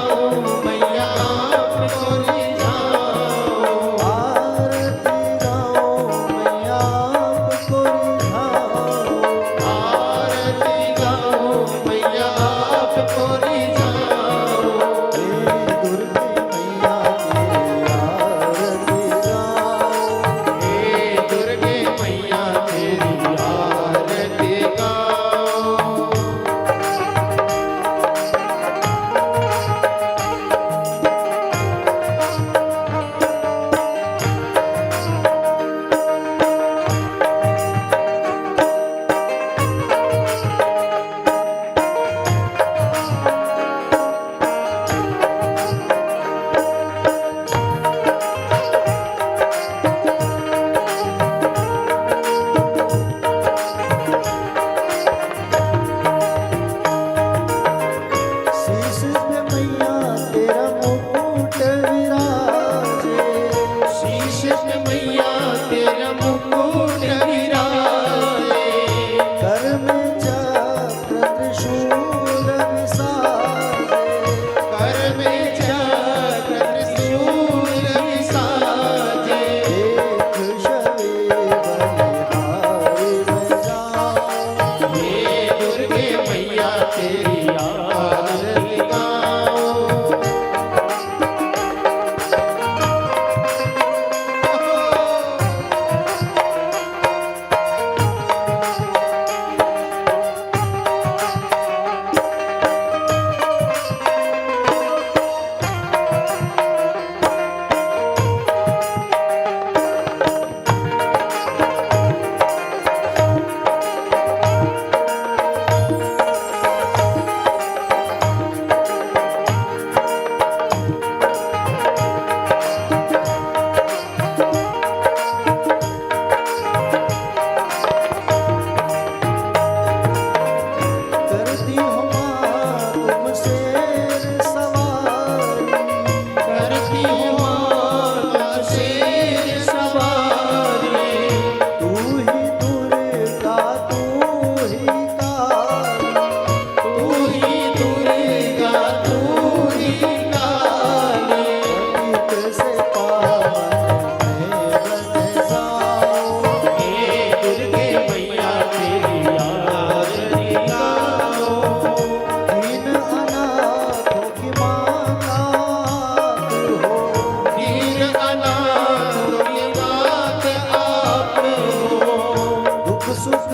सुख